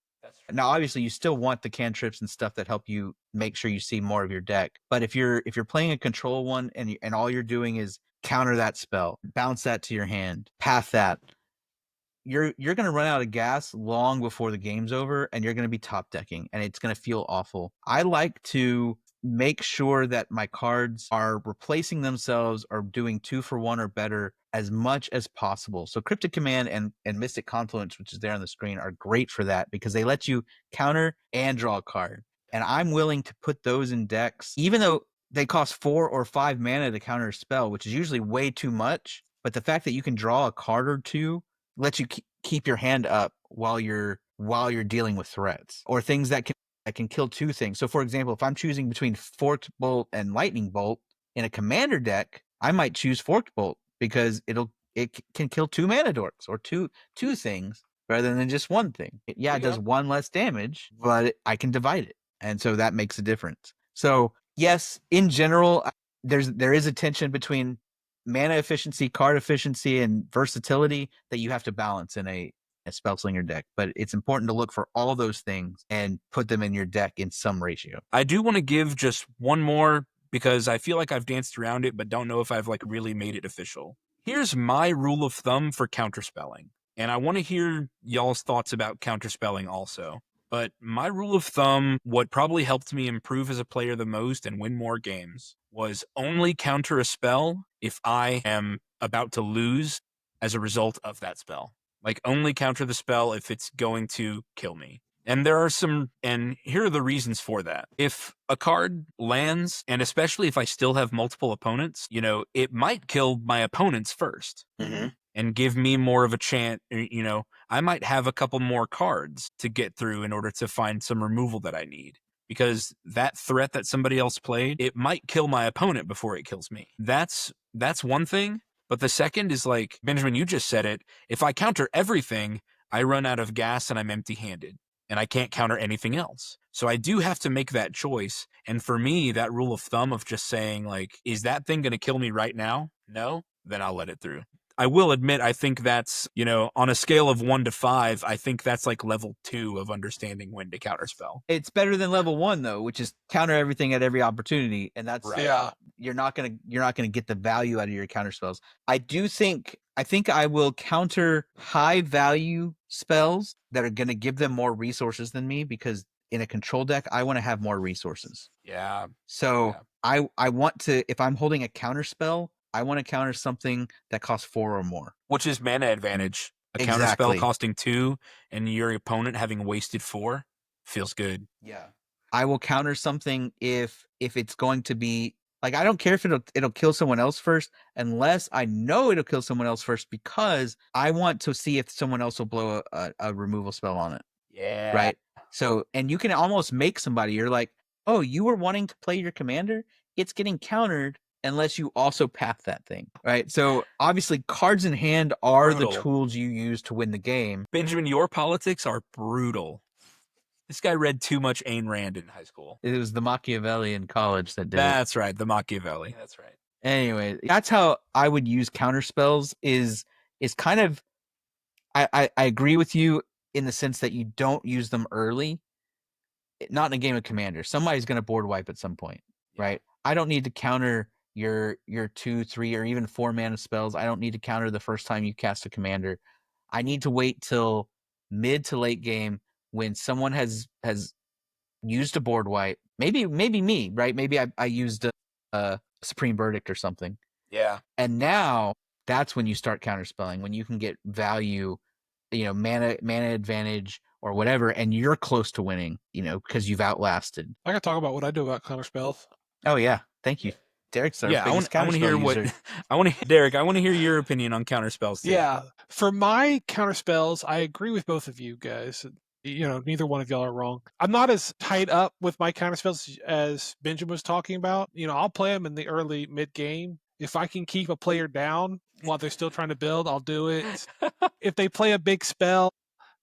S2: Now, obviously, you still want the cantrips and stuff that help you make sure you see more of your deck. But if you're playing a control one and all you're doing is counter that spell, bounce that to your hand, path that, you're going to run out of gas long before the game's over, and you're going to be top decking, and it's going to feel awful. I like to make sure that my cards are replacing themselves or doing 2 for 1 or better as much as possible. So Cryptic Command and Mystic Confluence, which is there on the screen, are great for that because they let you counter and draw a card. And I'm willing to put those in decks, even though they cost 4 or 5 mana to counter a spell, which is usually way too much. But the fact that you can draw a card or 2 lets you keep your hand up while you're dealing with threats or things that can kill 2 things. So, for example, if I'm choosing between Forked Bolt and Lightning Bolt in a commander deck, I might choose Forked Bolt because it can kill 2 mana dorks or two things rather than just 1 thing. It does 1 less damage, but I can divide it, and so that makes a difference. So, yes, in general, there is a tension between mana efficiency, card efficiency, and versatility that you have to balance in a Spellslinger deck, but it's important to look for all those things and put them in your deck in some ratio.
S1: I do want to give just one more because I feel like I've danced around it, but don't know if I've really made it official. Here's my rule of thumb for counterspelling, and I want to hear y'all's thoughts about counterspelling also. But my rule of thumb, what probably helped me improve as a player the most and win more games, was only counter a spell if I am about to lose as a result of that spell. Only counter the spell if it's going to kill me. And here are the reasons for that. If a card lands, and especially if I still have multiple opponents, it might kill my opponents first.
S2: Mm-hmm.
S1: And give me more of a chance, I might have a couple more cards to get through in order to find some removal that I need. Because that threat that somebody else played, it might kill my opponent before it kills me. That's one thing. But the second is Benjamin, you just said it. If I counter everything, I run out of gas and I'm empty-handed. And I can't counter anything else. So I do have to make that choice. And for me, that rule of thumb of just saying, is that thing going to kill me right now? No? Then I'll let it through. I will admit, I think that's, on a scale of 1 to 5, I think that's like level 2 of understanding when to counterspell.
S2: It's better than level 1 though, which is counter everything at every opportunity, and that's
S1: Right.
S3: Yeah.
S2: you're not gonna get the value out of your counter spells. I think I will counter high value spells that are gonna give them more resources than me, because in a control deck, I want to have more resources.
S1: Yeah.
S2: So
S1: Yeah.
S2: I want to, if I'm holding a counter spell, I want to counter something that costs 4 or more.
S1: Which is mana advantage. A
S2: Exactly.
S1: counterspell costing 2 and your opponent having wasted 4 feels good.
S2: Yeah. I will counter something if it's going to be like, I don't care if it'll kill someone else first, unless I know it'll kill someone else first, because I want to see if someone else will blow a removal spell on it.
S1: Yeah.
S2: Right. So, and you can almost make somebody, you're like, oh, you were wanting to play your commander? It's getting countered unless you also path that thing. Right. So obviously cards in hand are
S1: Brutal.
S2: the tools you use to win the game.
S1: Benjamin, your politics are brutal. This guy read too much Ayn Rand in high school.
S2: It was the Machiavelli in college that did it.
S1: That's right. The Machiavelli. That's right.
S2: Anyway, that's how I would use counter spells, is kind of, I agree with you in the sense that you don't use them early. Not in a game of Commander. Somebody's going to board wipe at some point, right? I don't need to counter your 2, 3, or even 4 mana spells. I don't need to counter the first time you cast a Commander. I need to wait till mid to late game when someone has used a board wipe. Maybe me, right? Maybe I used a Supreme Verdict or something.
S1: Yeah.
S2: And now that's when you start counterspelling, when you can get value, mana advantage or whatever, and you're close to winning, because you've outlasted.
S3: I can talk about what I do about counter spells.
S2: Oh yeah, thank you, Derek.
S1: Yeah, I want to hear Derek. I want to hear your opinion on counterspells too.
S3: Yeah, for my counter spells, I agree with both of you guys. Neither one of y'all are wrong. I'm not as tied up with my counter spells as Benjamin was talking about. I'll play them in the early mid game. If I can keep a player down while they're still trying to build, I'll do it. If they play a big spell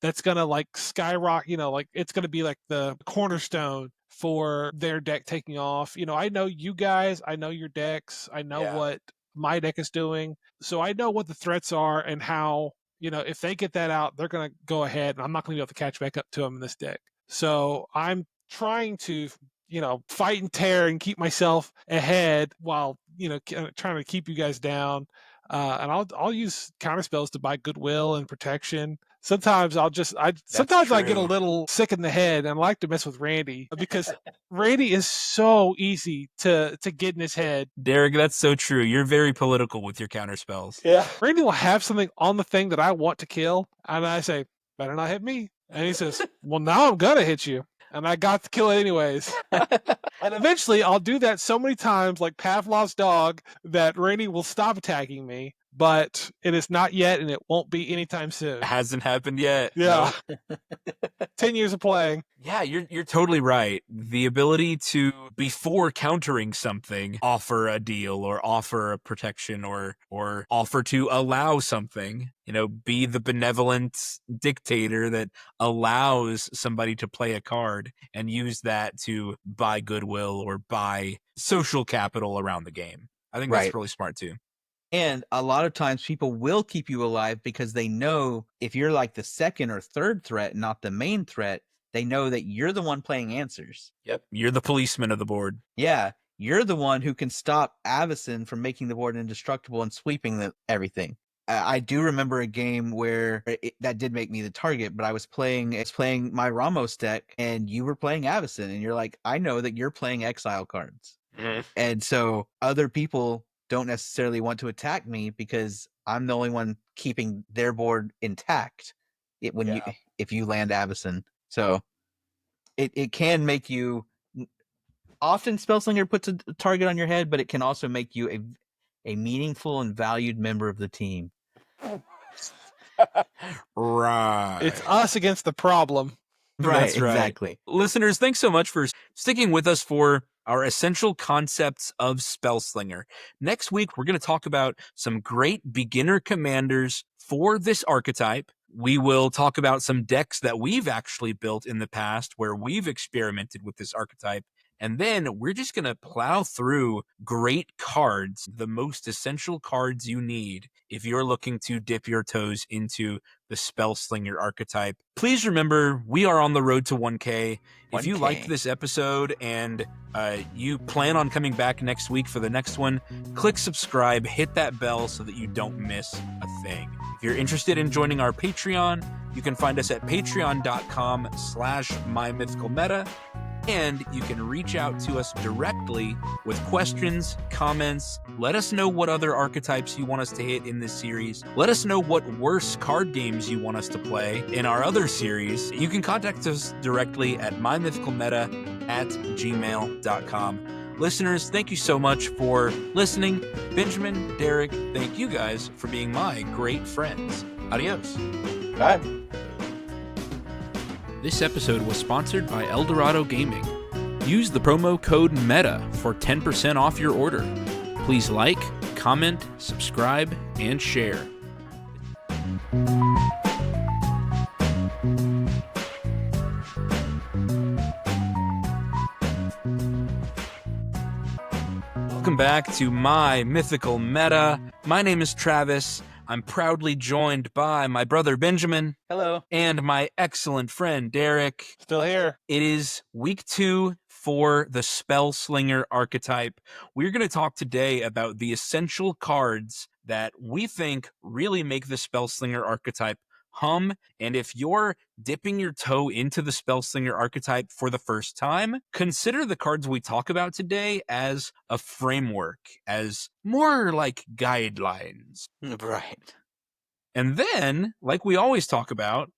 S3: that's gonna like skyrocket, it's gonna be like the cornerstone for their deck taking off. I know you guys, I know your decks, I know what my deck is doing, so I know what the threats are and how, if they get that out, they're gonna go ahead, and I'm not gonna be able to catch back up to them in this deck. So I'm trying to fight and tear and keep myself ahead while trying to keep you guys down. And I'll use counter spells to buy goodwill and protection. Sometimes I get a little sick in the head, and I like to mess with Randy because Randy is so easy to get in his head.
S1: Derek, that's so true. You're very political with your counter spells.
S3: Yeah. Randy will have something on the thing that I want to kill, and I say, better not hit me. And he says, well, now I'm gonna hit you. And I got to kill it anyways. And eventually I'll do that so many times, like Pavlov's dog, that Randy will stop attacking me. But it is not yet, and it won't be anytime soon.
S1: It hasn't happened yet.
S3: Yeah. 10 years of playing.
S1: Yeah, you're totally right. The ability to, before countering something, offer a deal or offer a protection or offer to allow something, be the benevolent dictator that allows somebody to play a card and use that to buy goodwill or buy social capital around the game. I think that's really smart too.
S2: And a lot of times people will keep you alive because they know if you're like the second or third threat, not the main threat, they know that you're the one playing answers.
S1: Yep. You're the policeman of the board.
S2: Yeah. You're the one who can stop Avacyn from making the board indestructible and sweeping everything. I do remember a game where that did make me the target, but I was playing my Ramos deck and you were playing Avacyn, and you're like, I know that you're playing exile cards. Mm-hmm. And so other people don't necessarily want to attack me because I'm the only one keeping their board intact if you land Avacyn. So it can make you, often Spellslinger puts a target on your head, but it can also make you a meaningful and valued member of the team.
S1: Right.
S3: It's us against the problem.
S2: Right,
S1: That's right.
S2: Exactly.
S1: Listeners, thanks so much for sticking with us for our essential concepts of Spellslinger. Next week, we're going to talk about some great beginner commanders for this archetype. We will talk about some decks that we've actually built in the past where we've experimented with this archetype And then we're just going to plow through great cards, the most essential cards you need if you're looking to dip your toes into the Spellslinger archetype. Please remember, we are on the road to 1K. If you
S2: 1K.
S1: liked this episode and you plan on coming back next week for the next one, click subscribe, hit that bell so that you don't miss a thing. If you're interested in joining our Patreon, you can find us at patreon.com/mymythicalmeta. And you can reach out to us directly with questions, comments. Let us know what other archetypes you want us to hit in this series. Let us know what worse card games you want us to play in our other series. You can contact us directly at mymythicalmeta@gmail.com. Listeners, thank you so much for listening. Benjamin, Derek, thank you guys for being my great friends. Adios.
S2: Bye.
S1: This episode was sponsored by Eldorado Gaming. Use the promo code META for 10% off your order. Please like, comment, subscribe, and share. Welcome back to My Mythical Meta. My name is Travis. I'm proudly joined by my brother Benjamin.
S2: Hello.
S1: And my excellent friend Derek.
S3: Still here.
S1: It is week 2 for the Spellslinger archetype. We're going to talk today about the essential cards that we think really make the Spellslinger archetype hum. And if you're dipping your toe into the Spellslinger archetype for the first time, consider the cards we talk about today as a framework, as more like guidelines.
S2: Right.
S1: And then, like we always talk about,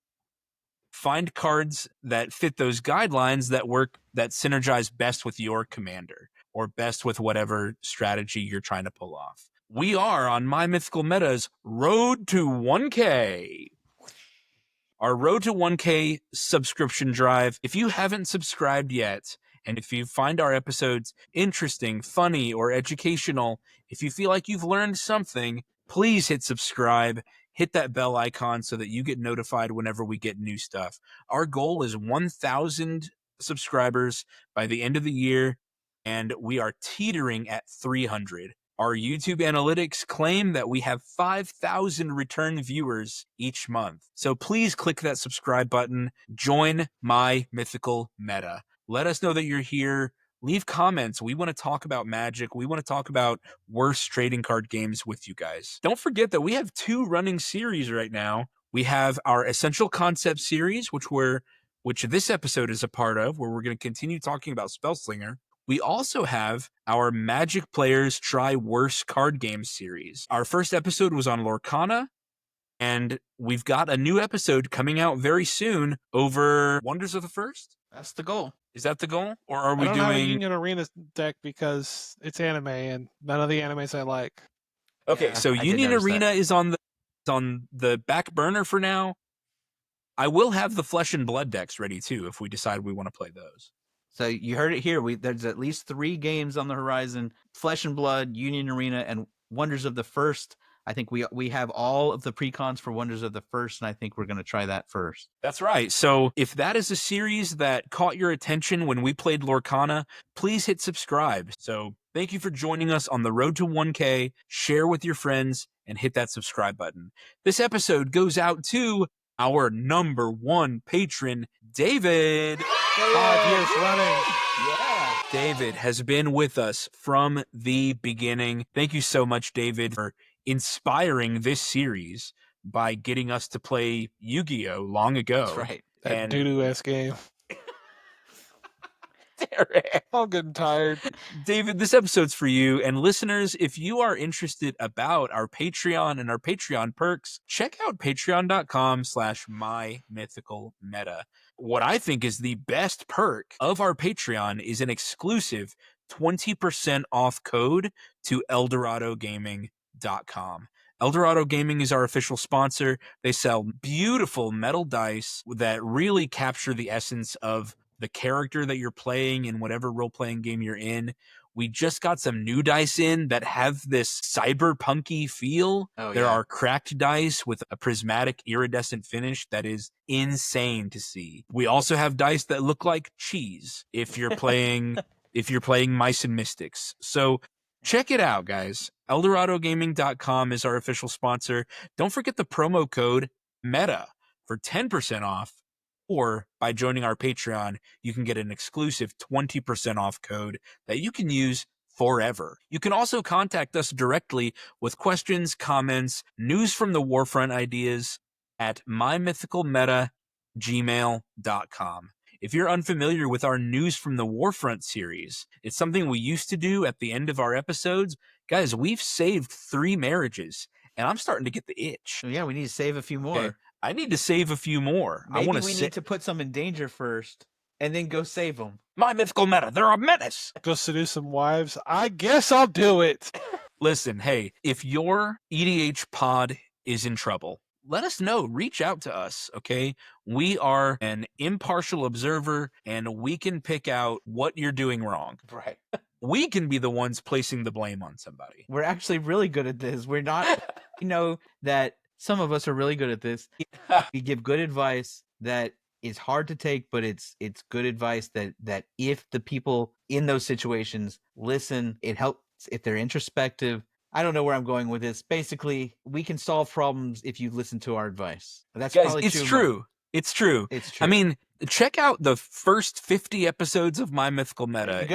S1: find cards that fit those guidelines that work, that synergize best with your commander or best with whatever strategy you're trying to pull off. We are on My Mythical Meta's Road to 1K. Our Road to 1K subscription drive. If you haven't subscribed yet, and if you find our episodes interesting, funny, or educational, if you feel like you've learned something, please hit subscribe. Hit that bell icon so that you get notified whenever we get new stuff. Our goal is 1,000 subscribers by the end of the year, and we are teetering at 300. Our YouTube analytics claim that we have 5,000 return viewers each month. So please click that subscribe button. Join My Mythical Meta. Let us know that you're here. Leave comments. We want to talk about Magic. We want to talk about worst trading card games with you guys. Don't forget that we have 2 running series right now. We have our Essential Concept series, which this episode is a part of, where we're going to continue talking about Spellslinger. We also have our Magic Players Try Worse Card Games series. Our first episode was on Lorcana, and we've got a new episode coming out very soon over Wonders of the First.
S2: That's the goal.
S1: Is that the goal? Or are we
S3: I don't have a
S1: doing...
S3: Union Arena deck because it's anime and none of the animes I like.
S1: Okay,
S2: Yeah,
S1: so
S2: I did
S1: Union
S2: notice
S1: Arena
S2: that.
S1: is on the back burner for now. I will have the Flesh and Blood decks ready too if we decide we want to play those.
S2: So you heard it here. There's at least 3 games on the horizon: Flesh and Blood, Union Arena, and Wonders of the First. I think we have all of the precons for Wonders of the First, and I think we're going to try that first.
S1: That's right. So if that is a series that caught your attention when we played Lorcana, please hit subscribe. So thank you for joining us on the road to 1K. Share with your friends and hit that subscribe button. This episode goes out to our number 1 patron, David.
S3: 5 years running.
S1: Yeah. David has been with us from the beginning. Thank you so much, David, for inspiring this series by getting us to play Yu-Gi-Oh! Long ago.
S2: That's right.
S3: That doo-doo ass game.
S1: Derek.
S3: I'm getting tired.
S1: David, this episode's for you. And listeners, if you are interested about our Patreon and our Patreon perks, check out patreon.com/mymythicalmeta. What I think is the best perk of our Patreon is an exclusive 20% off code to eldoradogaming.com. Eldorado Gaming is our official sponsor. They sell beautiful metal dice that really capture the essence of the character that you're playing in whatever role-playing game you're in. We just got some new dice in that have this cyberpunky feel. There are cracked dice with a prismatic iridescent finish that is insane to see. We also have dice that look like cheese if you're playing if you're playing Mice and Mystics. So check it out, guys. ElDoradoGaming.com is our official sponsor. Don't forget the promo code META for 10% off. Or by joining our Patreon, you can get an exclusive 20% off code that you can use forever. You can also contact us directly with questions, comments, news from the Warfront ideas at mymythicalmeta@gmail.com. If you're unfamiliar with our News from the Warfront series, it's something we used to do at the end of our episodes. Guys, we've saved 3 marriages, and I'm starting to get the itch.
S2: So yeah, we need to save a few more.
S1: Okay, I need to save a few more.
S2: Maybe we need to put some in danger first and then go save them.
S1: My Mythical Meta, they're a menace.
S3: Go seduce some wives. I guess I'll do it.
S1: Listen, hey, if your EDH pod is in trouble, let us know. Reach out to us, okay? We are an impartial observer, and we can pick out what you're doing wrong.
S2: Right.
S1: We can be the ones placing the blame on somebody.
S2: We're actually really good at this. We're not, you know, that some of us are really good at this. We give good advice that is hard to take, but it's good advice that if the people in those situations listen, it helps if they're introspective. I don't know where I'm going with this. Basically, we can solve problems if you listen to our advice. That's
S1: Guys,
S2: probably
S1: it's true. It's true.
S2: It's true.
S1: I mean, check out the first 50 episodes of My Mythical Meta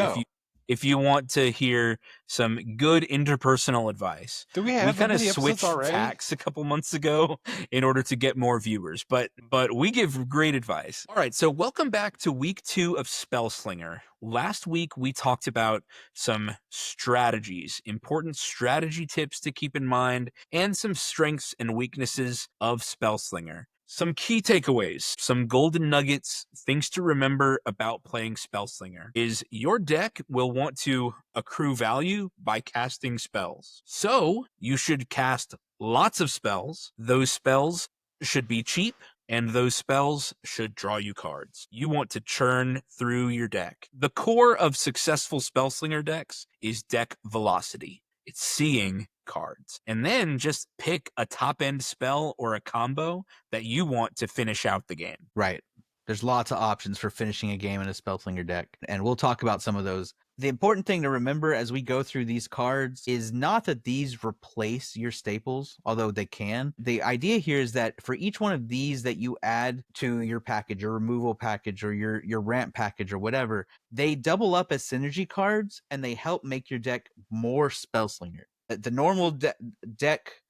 S1: if you want to hear some good interpersonal advice.
S3: Do we have
S1: kind of
S3: many episodes
S1: switched
S3: already?
S1: tacks a couple months ago in order to get more viewers, but we give great advice. All right, so welcome back to week 2 of Spellslinger. Last week we talked about some strategies, important strategy tips to keep in mind, and some strengths and weaknesses of Spellslinger. Some key takeaways, some golden nuggets, things to remember about playing Spellslinger is your deck will want to accrue value by casting spells. So you should cast lots of spells. Those spells should be cheap, and those spells should draw you cards. You want to churn through your deck. The core of successful Spellslinger decks is deck velocity. It's seeing cards. And then just pick a top-end spell or a combo that you want to finish out the game.
S2: Right. There's lots of options for finishing a game in a Spellslinger deck, and we'll talk about some of those. The important thing to remember as we go through these cards is not that these replace your staples, although they can. The idea here is that for each one of these that you add to your package, your removal package, or your ramp package, or whatever, they double up as synergy cards, and they help make your deck more Spellslinger. The normal deck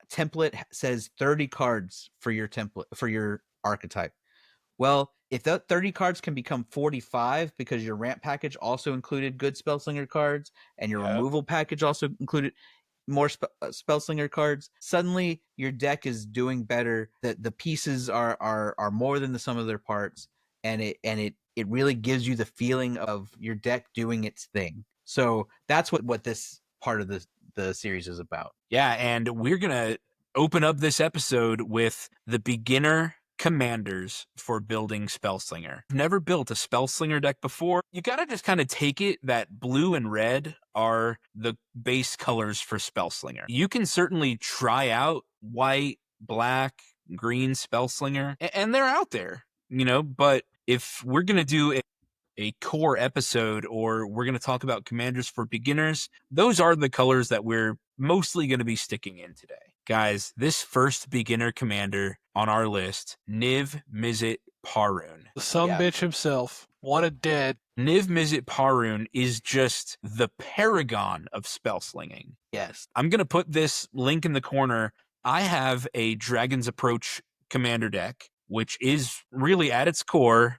S2: template says 30 cards for your template, for your archetype. Well, if that 30 cards can become 45 because your ramp package also included good Spellslinger cards and your removal package also included more Spellslinger cards, suddenly your deck is doing better. The pieces are more than the sum of their parts, and it really gives you the feeling of your deck doing its thing. So that's what this part of the series is about.
S1: Yeah, and we're gonna open up this episode with the beginner commanders for building Spellslinger. I've never built a Spellslinger deck before. You gotta just kind of take it that blue and red are the base colors for Spellslinger. You can certainly try out white, black, green Spellslinger, and they're out there, but if we're gonna do a core episode, or we're going to talk about commanders for beginners, those are the colors that we're mostly going to be sticking in today. Guys, this first beginner commander on our list, Niv Mizzet Parun.
S3: The bitch himself, wanted dead.
S1: Niv Mizzet Parun is just the paragon of spellslinging.
S2: Yes.
S1: I'm going to put this link in the corner. I have a Dragon's Approach commander deck, which is really at its core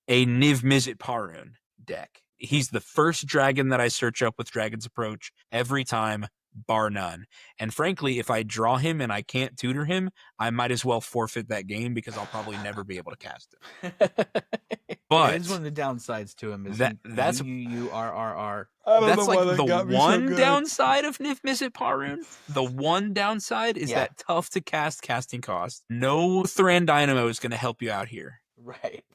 S1: a Niv Mizzet Parun deck. He's the first dragon that I search up with Dragon's Approach every time, bar none. And frankly, if I draw him and I can't tutor him, I might as well forfeit that game because I'll probably never be able to cast him. But
S2: that is one of the downsides to him. Is
S1: that's
S2: UURRR.
S1: That's like the one downside of Niv Mizzet Parun. The one downside is that tough to cast casting cost. No Thran Dynamo is going to help you out here.
S2: Right.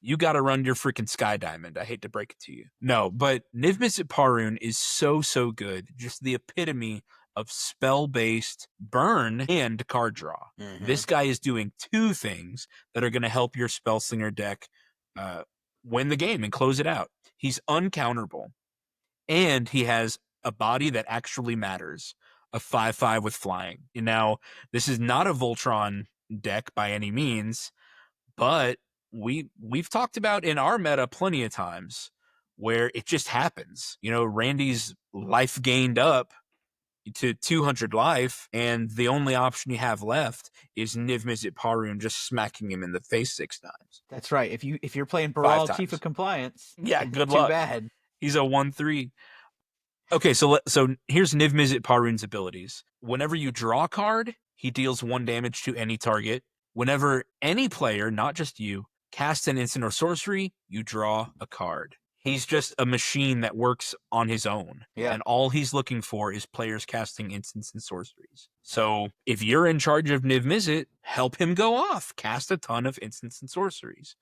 S1: You got to run your freaking Sky Diamond. I hate to break it to you. No, but Niv Mizzet Parun is so good. Just the epitome of spell-based burn and card draw. Mm-hmm. This guy is doing two things that are going to help your Spellslinger deck win the game and close it out. He's uncounterable. And he has a body that actually matters, a 5/5 with flying. Now, this is not a Voltron deck by any means, but we've talked about in our meta plenty of times where it just happens. Randy's life gained up to 200 life, and the only option you have left is Niv Mizzet Parun just smacking him in the face 6 times.
S2: That's right. If you're playing
S1: 5
S2: Baral,
S1: times.
S2: Chief of Compliance,
S1: Yeah, good
S2: too
S1: luck.
S2: bad.
S1: He's a 1/3. Okay, so here's Niv Mizzet Parun's abilities. Whenever you draw a card, he deals 1 damage to any target. Whenever any player, not just you, casts an instant or sorcery, you draw a card. He's just a machine that works on his own.
S2: Yeah.
S1: And all he's looking for is players casting instants and sorceries. So if you're in charge of Niv Mizzet, help him go off. Cast a ton of instants and sorceries.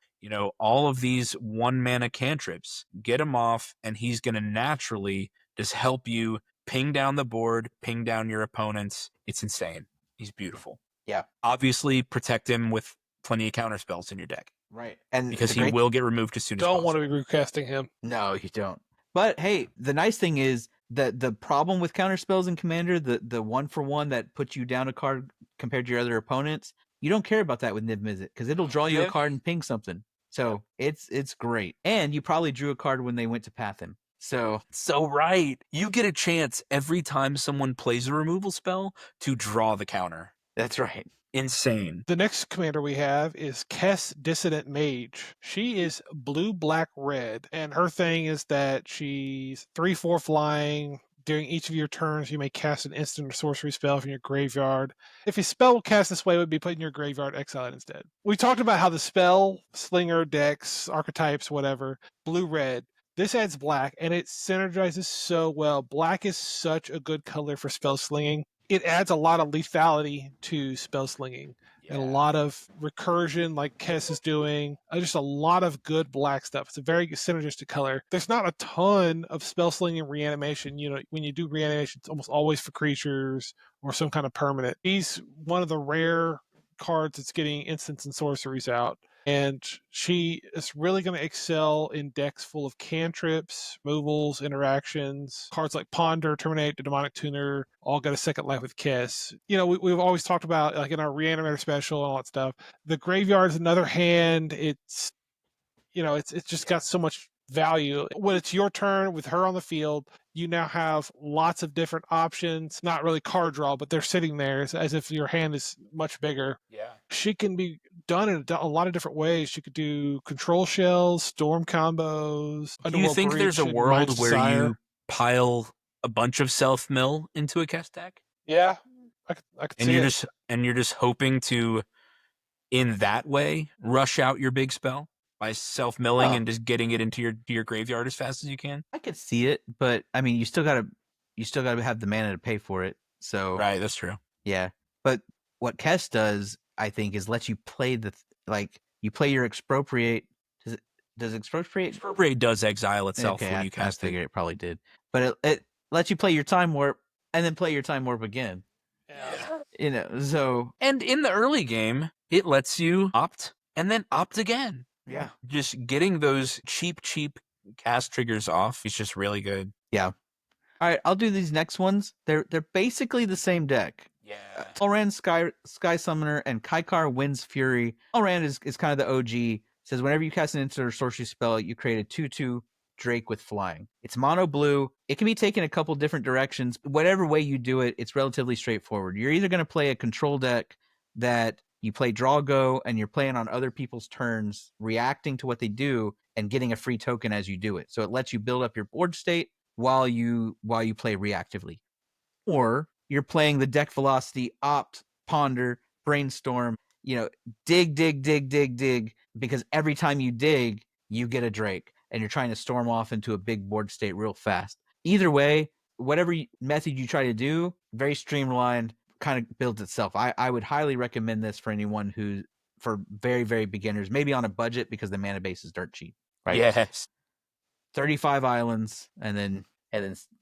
S1: All of these 1-mana cantrips, get him off, and he's going to naturally just help you ping down the board, ping down your opponents. It's insane. He's beautiful.
S2: Yeah.
S1: Obviously, protect him with plenty of counter spells in your deck.
S2: Right. And
S1: because he will get removed as soon as
S3: Don't
S1: possible.
S3: want to be recasting him.
S2: No, you don't. But hey, the nice thing is that the problem with counter spells in Commander, the 1-for-1 that puts you down a card compared to your other opponents, you don't care about that with Niv Mizzet because it'll draw you a card and ping something. So it's great. And you probably drew a card when they went to path him. So
S1: right. You get a chance every time someone plays a removal spell to draw the counter.
S2: That's right.
S1: Insane.
S3: The next commander we have is Kess Dissident Mage. She is blue, black, red, and her thing is that she's 3/4 flying. During each of your turns, you may cast an instant or sorcery spell from your graveyard. If a spell cast this way, it would be put in your graveyard, exile it instead. We talked about how the spell, slinger, decks, archetypes, whatever, blue-red. This adds black, and it synergizes so well. Black is such a good color for spell slinging. It adds a lot of lethality to spell slinging and a lot of recursion like Kess is doing. Just a lot of good black stuff. It's a very synergistic color. There's not a ton of spell slinging reanimation. When you do reanimation, it's almost always for creatures or some kind of permanent. He's one of the rare cards that's getting instants and sorceries out. And she is really going to excel in decks full of cantrips, removals, interactions. Cards like Ponder, Terminate, the Demonic Tuner all got a second life with Kiss. We've always talked about, like in our Reanimator special and all that stuff. The graveyard is another hand. It's just got so much value. When it's your turn with her on the field, you now have lots of different options. Not really card draw, but they're sitting there as if your hand is much bigger.
S1: Yeah.
S3: She can be done in a lot of different ways. She could do control shells, storm combos.
S1: Do you think there's a world where you pile a bunch of self-mill into a cast deck?
S3: Yeah, I could see it.
S1: And you're just hoping to, in that way, rush out your big spell by self-milling and just getting it into your graveyard as fast as you can?
S2: I could see it, but I mean, you still gotta have the mana to pay for it. So
S1: right, that's true.
S2: Yeah, but what Kess does, I think, is let you play you play your expropriate. Does expropriate?
S1: Expropriate does exile itself when you cast
S2: it. I figured it probably did, but it lets you play your time warp and then play your time warp again.
S3: Yeah.
S1: And in the early game, it lets you opt and then opt again.
S2: Yeah.
S1: Just getting those cheap cast triggers off is just really good.
S2: Yeah. All right, I'll do these next ones. They're basically the same deck.
S1: Yeah.
S2: Elrond Sky Summoner and Kaikar Wind's Fury. Elrond is kind of the OG. Says whenever you cast an instant or sorcery spell, you create a 2/2 Drake with flying. It's mono blue. It can be taken a couple different directions. Whatever way you do it, it's relatively straightforward. You're either going to play a control deck that you play draw go and you're playing on other people's turns, reacting to what they do and getting a free token as you do it. So it lets you build up your board state while you play reactively. Or you're playing the deck velocity, opt, ponder, brainstorm, dig, because every time you dig, you get a Drake and you're trying to storm off into a big board state real fast. Either way, whatever method you try to do, very streamlined, kind of builds itself. I would highly recommend this for anyone for very, very beginners, maybe on a budget because the mana base is dirt cheap. Right?
S1: Yes.
S2: 35 islands and then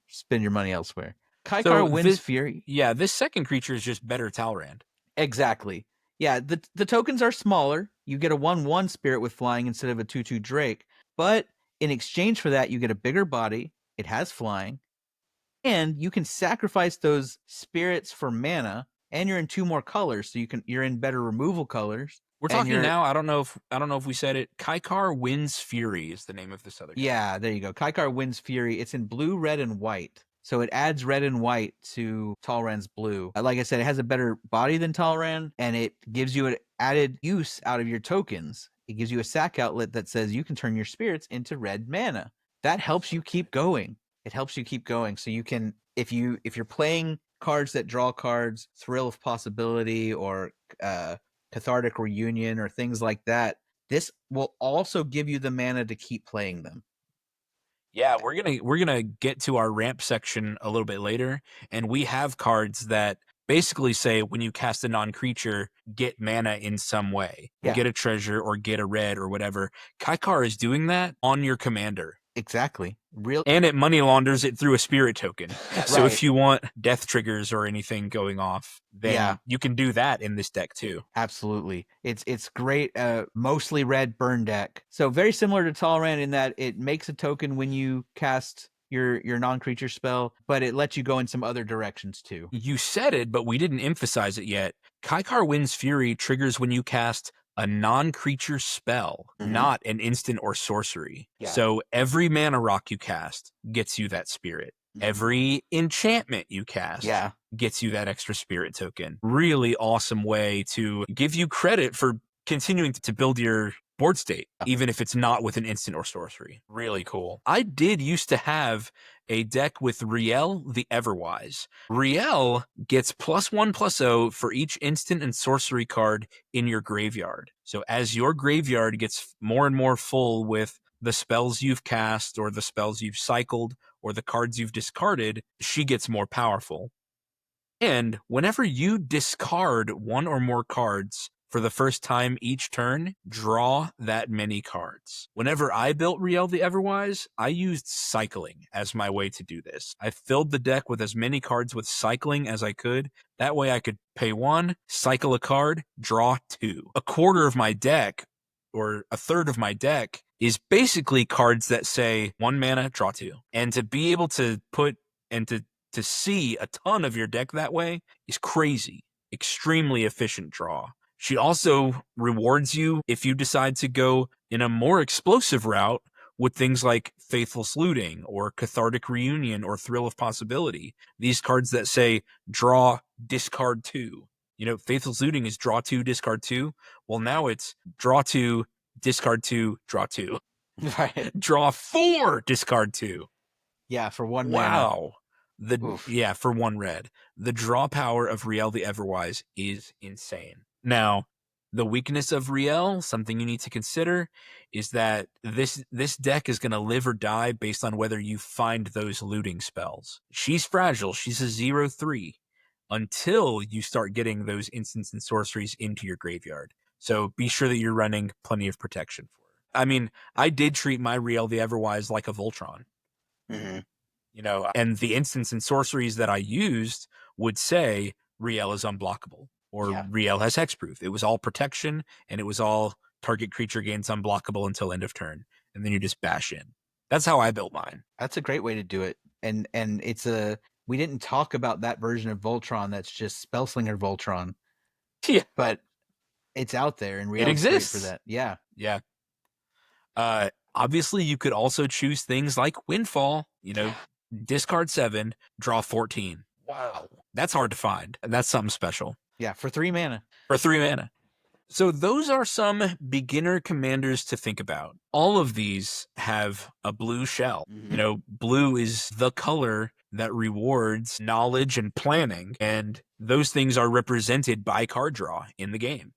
S2: spend your money elsewhere. Kaikar Wind's Fury.
S1: Yeah, this second creature is just better Talrand.
S2: Exactly. Yeah, the tokens are smaller. You get a 1/1 spirit with flying instead of a 2/2 Drake. But in exchange for that, you get a bigger body, It has flying. And you can sacrifice those spirits for mana, and you're in 2 more colors, so you're in better removal colors.
S1: We're
S2: and
S1: talking now. I don't know if we said it. Kaikar Wins Fury is the name of this other deck.
S2: Yeah, there you go. Kaikar Wins Fury. It's in blue, red, and white. So it adds red and white to Talran's blue. Like I said, it has a better body than Talran, and it gives you an added use out of your tokens. It gives you a sack outlet that says you can turn your spirits into red mana. That helps you keep going. It helps you keep going. So you can, if you're playing cards that draw cards, Thrill of Possibility or Cathartic Reunion or things like that, this will also give you the mana to keep playing them.
S1: Yeah, we're gonna get to our ramp section a little bit later, and we have cards that basically say when you cast a non-creature, get mana in some way.
S2: Yeah.
S1: Get a treasure or get a red or whatever. Kaikar is doing that on your commander.
S2: Exactly.
S1: And it money launders it through a spirit token. So
S2: Right.
S1: if you want death triggers or anything going off, then
S2: Yeah.
S1: you can do that in this deck too.
S2: Absolutely. It's great. Mostly red burn deck. So very similar to Talran in that it makes a token when you cast your non-creature spell, but it lets you go in some other directions too.
S1: You said it, but we didn't emphasize it yet. Kaikar Wins Fury triggers when you cast a non-creature spell, not an instant or sorcery.
S2: Yeah.
S1: So every mana rock you cast gets you that spirit. Every enchantment you cast gets you that extra spirit token. Really awesome way to give you credit for continuing to build your board state, even if it's not with an instant or sorcery. Really cool. I did used to have a deck with Riel the Everwise. Riel gets +1/+0 for each instant and sorcery card in your graveyard. So as your graveyard gets more and more full with the spells you've cast or the spells you've cycled or the cards you've discarded, she gets more powerful. And whenever you discard one or more cards for the first time each turn, draw that many cards. Whenever I built Riel the Everwise, I used cycling as my way to do this. I filled the deck with as many cards with cycling as I could. That way I could pay 1, cycle a card, draw 2. A quarter of my deck, or a third of my deck, is basically cards that say 1 mana, draw 2. And to be able to put and to see a ton of your deck that way is crazy. Extremely efficient draw. She also rewards you if you decide to go in a more explosive route with things like Faithless Looting or Cathartic Reunion or Thrill of Possibility. These cards that say draw, discard 2. You know, Faithless Looting is draw 2, discard 2. Well, now it's draw 2, discard 2, draw 2.
S2: Right.
S1: Draw 4, discard 2.
S2: Yeah, for 1 mana.
S1: Wow. For 1 red. The draw power of Riel the Everwise is insane. Now, the weakness of Riel, something you need to consider, is that this deck is going to live or die based on whether you find those looting spells. She's fragile. She's a 0/3 until you start getting those instants and sorceries into your graveyard. So be sure that you're running plenty of protection for her. I mean, I did treat my Riel the Everwise like a Voltron. You know, and the instants and sorceries that I used would say Riel is unblockable or Riel has hexproof. It was all protection and it was all target creature gains unblockable until end of turn. And then you just bash in. That's how I built mine.
S2: That's a great way to do it. And it's we didn't talk about that version of Voltron that's just Spellslinger Voltron.
S1: Yeah.
S2: But it's out there and Riel's
S1: it exists
S2: great for that. Yeah.
S1: Yeah. Obviously you could also choose things like Windfall, you know, discard 7, draw 14. Wow. That's hard to find. That's something special.
S2: Yeah, for 3 mana.
S1: For 3 mana. So those are some beginner commanders to think about. All of these have a blue shell. You know, blue is the color that rewards knowledge and planning, and those things are represented by card draw in the game.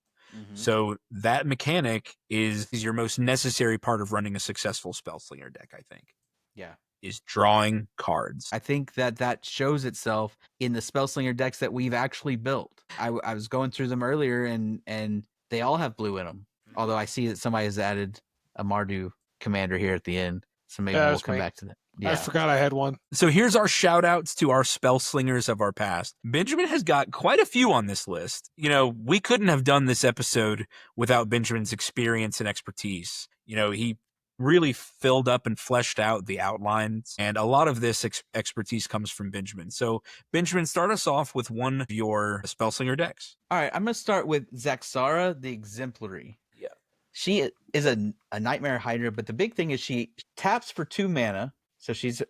S1: So that mechanic is your most necessary part of running a successful Spellslinger deck, I think.
S2: Yeah.
S1: Is drawing cards.
S2: I think that shows itself in the Spellslinger decks that we've actually built. I was going through them earlier, and they all have blue in them. Although I see that somebody has added a Mardu commander here at the end, so maybe we'll come back to that. Yeah.
S3: I forgot I had one.
S1: So here's our shout outs to our Spellslingers of our past. Benjamin has got quite a few on this list. You know, we couldn't have done this episode without Benjamin's experience and expertise. You know, he really filled up and fleshed out the outlines. And a lot of this expertise comes from Benjamin. So, Benjamin, start us off with one of your Spellslinger decks.
S2: All right, I'm going to start with Zaxara the Exemplary.
S1: Yeah.
S2: She is a Nightmare Hydra, but the big thing is she taps for 2 mana, so she's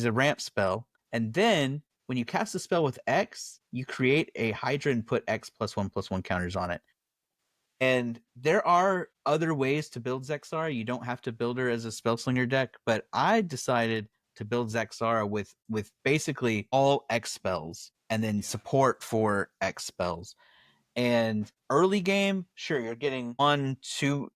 S2: a ramp spell. And then when you cast a spell with X, you create a Hydra and put X +1/+1 counters on it. And there are other ways to build Zaxara. You don't have to build her as a Spellslinger deck, but I decided to build Zaxara with basically all X spells and then support for X spells. And early game, sure, you're getting 1, 2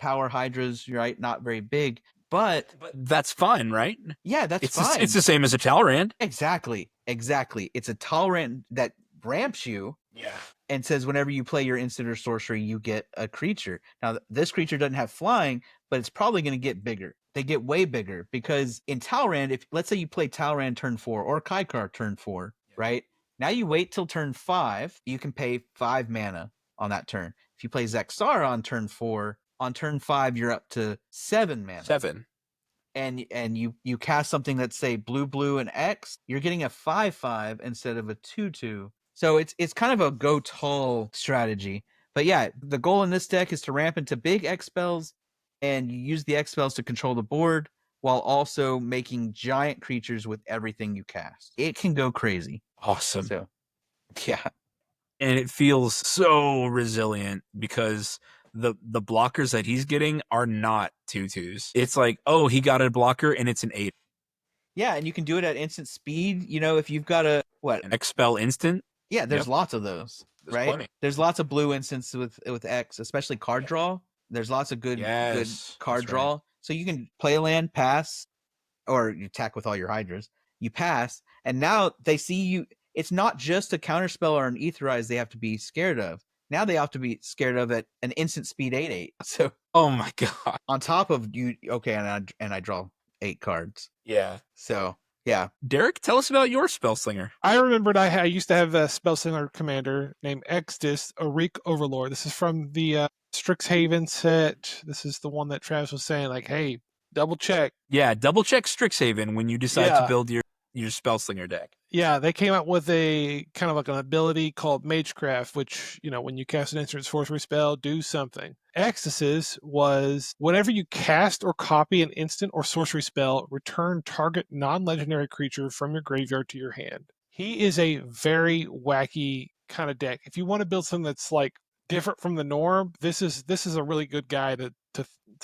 S2: power Hydras, right? Not very big, but
S1: that's fine, right?
S2: Yeah, that's fine.
S1: It's the same as a Talrand.
S2: Exactly. It's a Talrand that ramps you.
S1: Yeah.
S2: And says whenever you play your instant or sorcery, you get a creature. Now, this creature doesn't have flying, but it's probably going to get bigger. They get way bigger because in Talrand, if let's say you play Talrand turn 4 or Kaikar turn 4, right? Now you wait till turn 5, you can pay 5 mana on that turn. If you play Zaxara on turn 4, on turn 5, you're up to 7 mana.
S1: 7.
S2: And you cast something that's say blue and X, you're getting a 5/5 instead of a 2/2. So it's kind of a go tall strategy. But yeah, the goal in this deck is to ramp into big X spells, and you use the X spells to control the board while also making giant creatures with everything you cast. It can go crazy.
S1: Awesome.
S2: So, yeah.
S1: And it feels so resilient because the blockers that he's getting are not 2/2s. It's like, oh, he got a blocker and it's an 8.
S2: Yeah, and you can do it at instant speed. You know, if you've got an
S1: Expel instant.
S2: Yeah, there's lots of those, right?
S1: Plenty.
S2: There's lots of blue instants with X, especially card draw. There's lots of good card draw. Right. So you can play a land, pass, or you attack with all your Hydras. You pass, and now they see you. It's not just a counterspell or an Aetherize they have to be scared of. Now they have to be scared of at an instant speed 8/8. So,
S1: oh my god!
S2: On top of you, okay, and I draw 8 cards.
S1: Yeah.
S2: So. Yeah.
S1: Derek, tell us about your Spellslinger.
S3: I remembered I used to have a Spellslinger commander named Exodus, a Reek Overlord. This is from the Strixhaven set. This is the one that Travis was saying, like, hey, double check.
S1: Yeah, double check Strixhaven when you decide to build your Spellslinger deck.
S3: Yeah, they came out with a kind of like an ability called Magecraft, which, you know, when you cast an instant sorcery spell, do something. Exodus was whenever you cast or copy an instant or sorcery spell, return target non-legendary creature from your graveyard to your hand. He is a very wacky kind of deck. If you want to build something that's like different from the norm, this is a really good guy to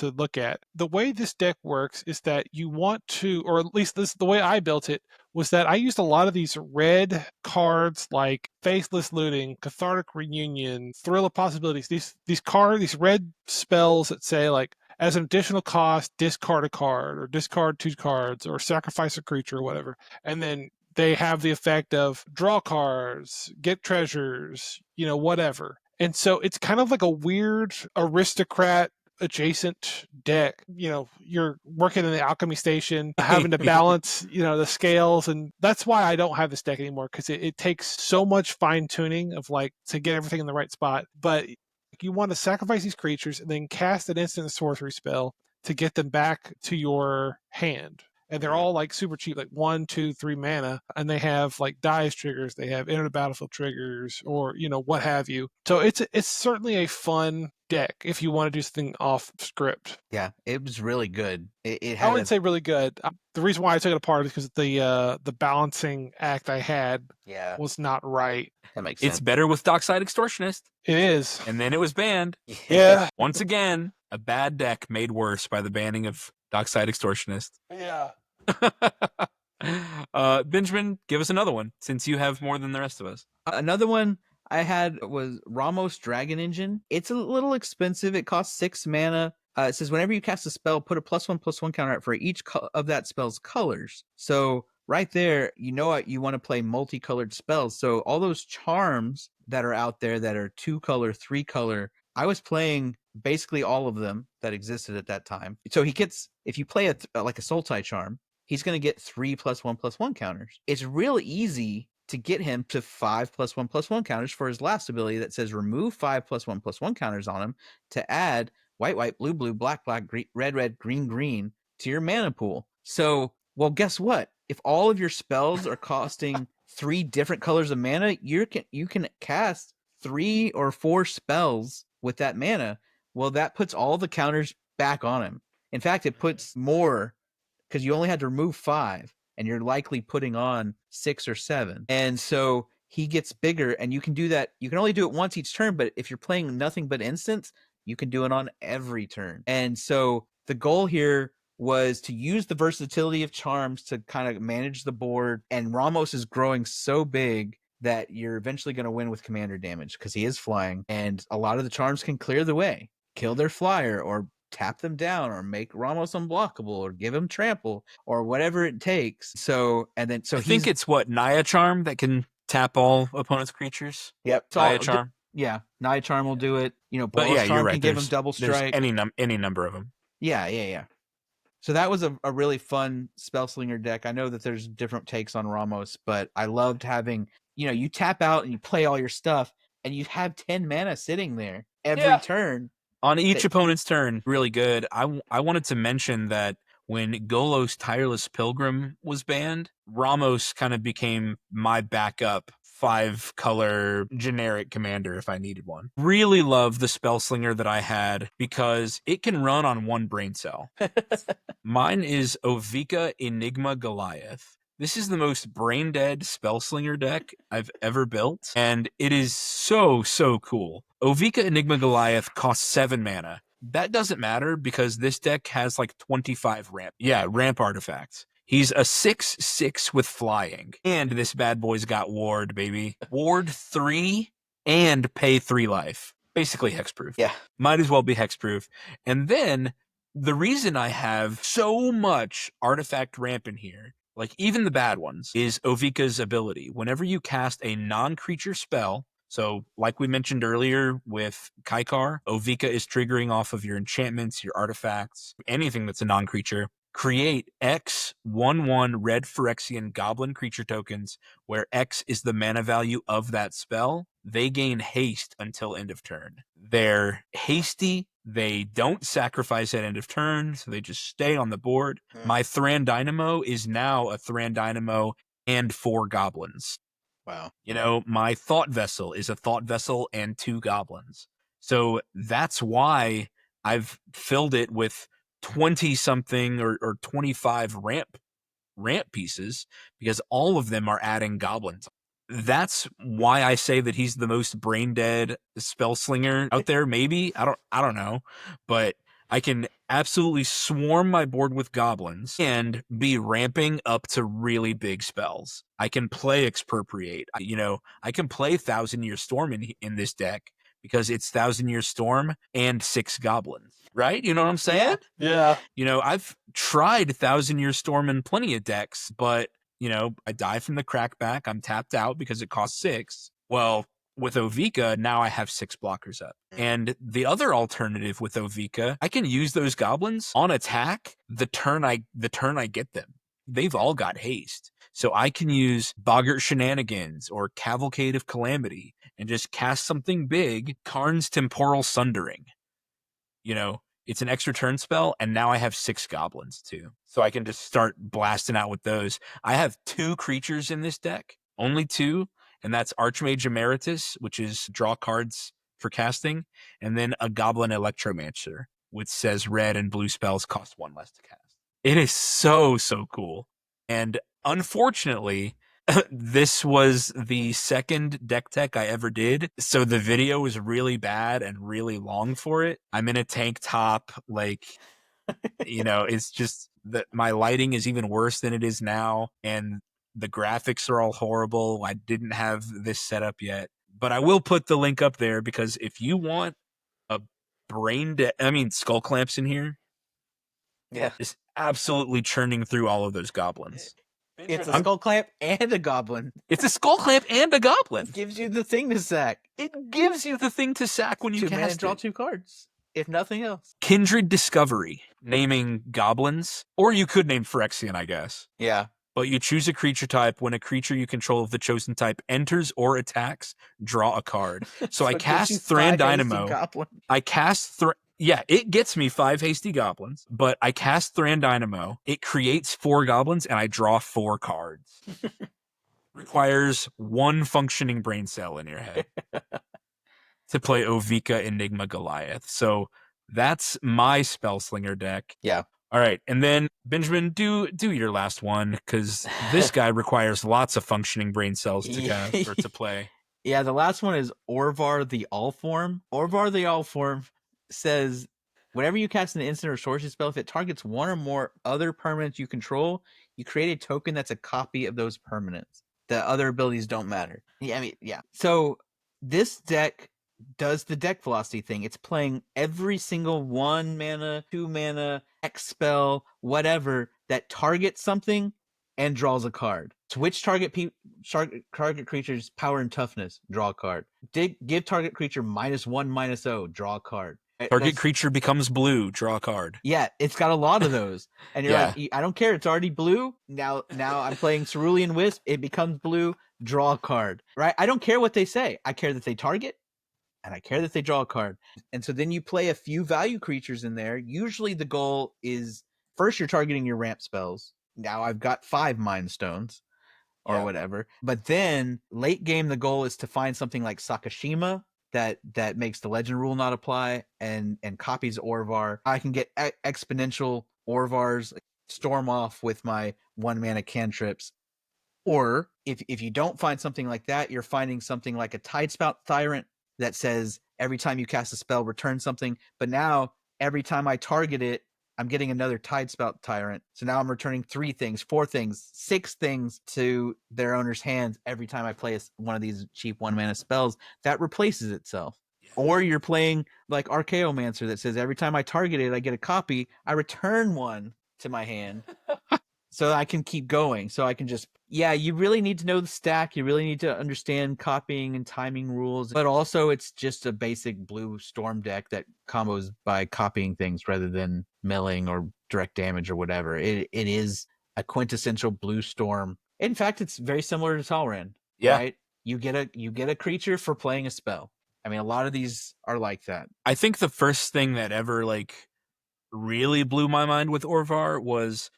S3: look at. The way this deck works is that you want to, or at least the way I built it, was that I used a lot of these red cards like Faithless Looting, Cathartic Reunion, Thrill of Possibilities. These red spells that say like, as an additional cost, discard a card, or discard 2 cards, or sacrifice a creature, or whatever. And then they have the effect of draw cards, get treasures, you know, whatever. And so it's kind of like a weird aristocrat adjacent deck. You know, you're working in the alchemy station, having to balance, you know, the scales. And that's why I don't have this deck anymore, because it takes so much fine tuning of like to get everything in the right spot. But you want to sacrifice these creatures and then cast an instant sorcery spell to get them back to your hand. And they're all like super cheap, like 1, 2, 3 mana. And they have like dice triggers, they have enter the battlefield triggers, or, you know, what have you. So it's certainly a fun deck if you want to do something off script.
S2: Yeah, it was really good. It
S3: I wouldn't say really good. The reason why I took it apart is because the balancing act I had was not right.
S2: That makes sense.
S1: It's better with Dockside Extortionist.
S3: It is.
S1: And then it was banned.
S3: Yeah.
S1: Once again, a bad deck made worse by the banning of Dockside Extortionist.
S3: Yeah.
S1: Benjamin, give us another one, since you have more than the rest of us.
S2: Another one I had was Ramos Dragon Engine. It's a little expensive. It costs 6 mana. It says whenever you cast a spell, put a +1/+1 counter out for each of that spell's colors. So right there, you know what, you want to play multicolored spells. So all those charms that are out there that are 2 color, 3 color, I was playing basically all of them that existed at that time. So he gets, if you play like a Sultai charm, he's going to get 3 +1/+1 counters. It's real easy to get him to 5 +1/+1 counters for his last ability that says remove 5 +1/+1 counters on him to add white, blue, blue, black, green, red, green to your mana pool. So, well, guess what? If all of your spells are costing 3 different colors of mana, you can cast 3 or 4 spells with that mana. Well, that puts all the counters back on him. In fact, it puts more because you only had to remove 5, and you're likely putting on 6 or 7. And so he gets bigger, and you can do that. You can only do it once each turn, but if you're playing nothing but instants, you can do it on every turn. And so the goal here was to use the versatility of charms to kind of manage the board. And Ramos is growing so big that you're eventually going to win with commander damage because he is flying. And a lot of the charms can clear the way, kill their flyer, or tap them down, or make Ramos unblockable, or give him trample, or whatever it takes. So
S1: I think it's what, Naya Charm that can tap all opponent's creatures?
S2: Yep.
S1: Naya Charm?
S2: Yeah, Naya Charm will do it.
S1: But
S2: Boros
S1: yeah,
S2: Charm
S1: you're right.
S2: can give him double
S1: There's
S2: strike.
S1: any number of them.
S2: Yeah. So that was a really fun Spellslinger deck. I know that there's different takes on Ramos, but I loved having, you tap out and you play all your stuff, and you have 10 mana sitting there every turn.
S1: On each opponent's turn, really good. I wanted to mention that when Golos Tireless Pilgrim was banned, Ramos kind of became my backup 5-color generic commander if I needed one. Really love the Spellslinger that I had because it can run on 1 brain cell. Mine is Ovika Enigma Goliath. This is the most brain-dead Spellslinger deck I've ever built, and it is so cool. Ovika Enigma Goliath costs 7 mana. That doesn't matter because this deck has like 25 ramp. Yeah, ramp artifacts. He's a 6/6 with flying. And this bad boy's got ward, baby. Ward 3 and pay 3 life. Basically hexproof.
S2: Yeah.
S1: Might as well be hexproof. And then the reason I have so much artifact ramp in here, like even the bad ones, is Ovika's ability. Whenever you cast a non-creature spell, so like we mentioned earlier with Kaikar, Ovika is triggering off of your enchantments, your artifacts, anything that's a non-creature. Create X 1/1 red Phyrexian goblin creature tokens where X is the mana value of that spell. They gain haste until end of turn. They're hasty. They don't sacrifice at end of turn, so they just stay on the board. My Thran Dynamo is now a Thran Dynamo and 4 goblins.
S2: Wow.
S1: My Thought Vessel is a Thought Vessel and 2 goblins. So that's why I've filled it with 20 something or 25 ramp pieces, because all of them are adding goblins. That's why I say that he's the most brain dead Spellslinger out there. Maybe I don't know, but I can absolutely swarm my board with goblins and be ramping up to really big spells. I can play Expropriate. I can play Thousand Year Storm in this deck because it's Thousand Year Storm and 6 goblins. Right? You know what I'm saying?
S3: Yeah.
S1: I've tried Thousand Year Storm in plenty of decks, but, I die from the crackback. I'm tapped out because it costs 6. Well, with Ovika, now I have 6 blockers up. And the other alternative with Ovika, I can use those goblins on attack the turn I get them. They've all got haste. So I can use Boggart Shenanigans or Cavalcade of Calamity and just cast something big, Karn's Temporal Sundering. It's an extra turn spell, and now I have 6 goblins too. So I can just start blasting out with those. I have 2 creatures in this deck, only 2, and that's Archmage Emeritus, which is draw cards for casting, and then a Goblin Electromancer, which says red and blue spells cost 1 less to cast. It is so cool. And unfortunately, this was the second deck tech I ever did, so the video was really bad and really long for it. I'm in a tank top, it's just that my lighting is even worse than it is now, and the graphics are all horrible. I didn't have this set up yet, but I will put the link up there because if you want a Skull Clamps in here.
S2: Yeah.
S1: Is absolutely churning through all of those goblins.
S2: It's a Skull Clamp and a goblin.
S1: It's a Skull Clamp and a goblin.
S2: It gives you the thing to sack.
S1: It gives you the thing to sack when you cast
S2: draw
S1: it.
S2: 2 cards, if nothing else.
S1: Kindred Discovery, naming goblins, or you could name Phyrexian, I guess.
S2: Yeah.
S1: But you choose a creature type. When a creature you control of the chosen type enters or attacks, draw a card. So I cast Thran Dynamo. I cast Yeah, it gets me 5 hasty goblins, but I cast Thran Dynamo. It creates 4 goblins, and I draw 4 cards. Requires 1 functioning brain cell in your head to play Ovika Enigma Goliath. So that's my Spellslinger deck.
S2: Yeah.
S1: All right, and then Benjamin, do your last one, because this guy requires lots of functioning brain cells to cast or to play.
S2: Yeah, the last one is Orvar the Allform. Orvar the Allform says, whenever you cast an instant or sorcery spell, if it targets one or more other permanents you control, you create a token that's a copy of those permanents. The other abilities don't matter. Yeah, I mean, yeah. So this deck does the deck velocity thing. It's playing every single 1 mana, 2 mana, X spell, whatever that targets something and draws a card. Switch target creature's power and toughness, draw a card. Give target creature -1/-0, draw a card.
S1: Target creature becomes blue, draw a card.
S2: Yeah, it's got a lot of those. And you're
S1: Yeah.
S2: like, I don't care, it's already blue. Now I'm playing Cerulean Wisp, it becomes blue, draw a card. Right? I don't care what they say. I care that they target, and I care that they draw a card. And so then you play a few value creatures in there. Usually the goal is, first you're targeting your ramp spells. Now I've got 5 Mind Stones or whatever. But then late game, the goal is to find something like Sakashima that makes the legend rule not apply and copies Orvar. I can get exponential Orvars, storm off with my 1 mana cantrips. Or if you don't find something like that, you're finding something like a Tidespout Tyrant that says every time you cast a spell, return something. But now every time I target it, I'm getting another Tidespout Tyrant. So now I'm returning 3 things, 4 things, 6 things to their owner's hands every time I play one of these cheap 1 mana spells that replaces itself. Or you're playing like Archaeomancer that says every time I target it, I get a copy. I return 1 to my hand. So I can keep going. So I can just, you really need to know the stack. You really need to understand copying and timing rules. But also it's just a basic blue storm deck that combos by copying things rather than milling or direct damage or whatever. It is a quintessential blue storm. In fact, it's very similar to Talrand.
S1: Yeah.
S2: Right? You get a creature for playing a spell. I mean, a lot of these are like that.
S1: I think the first thing that ever really blew my mind with Orvar was,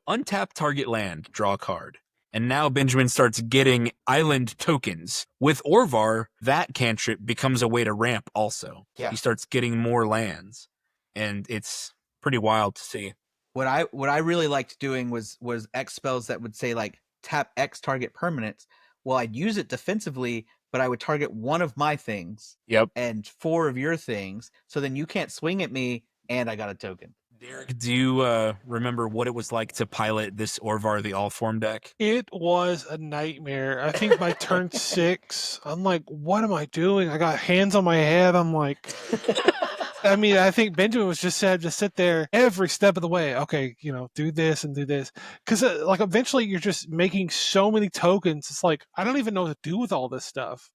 S1: untap target land, draw a card. And now Benjamin starts getting island tokens. With Orvar, that cantrip becomes a way to ramp also.
S2: Yeah.
S1: He starts getting more lands. And it's pretty wild to see.
S2: What I really liked doing was X spells that would say like tap X target permanents. Well, I'd use it defensively, but I would target 1 of my things.
S1: Yep.
S2: And 4 of your things. So then you can't swing at me, and I got a token.
S1: Derek, do you remember what it was like to pilot this Orvar the Allform deck?
S3: It was a nightmare. I think by turn 6, I'm like, what am I doing? I got hands on my head. I'm like, I mean, I think Benjamin was just said to sit there every step of the way. Okay, do this and do this. Because eventually you're just making so many tokens. It's like, I don't even know what to do with all this stuff.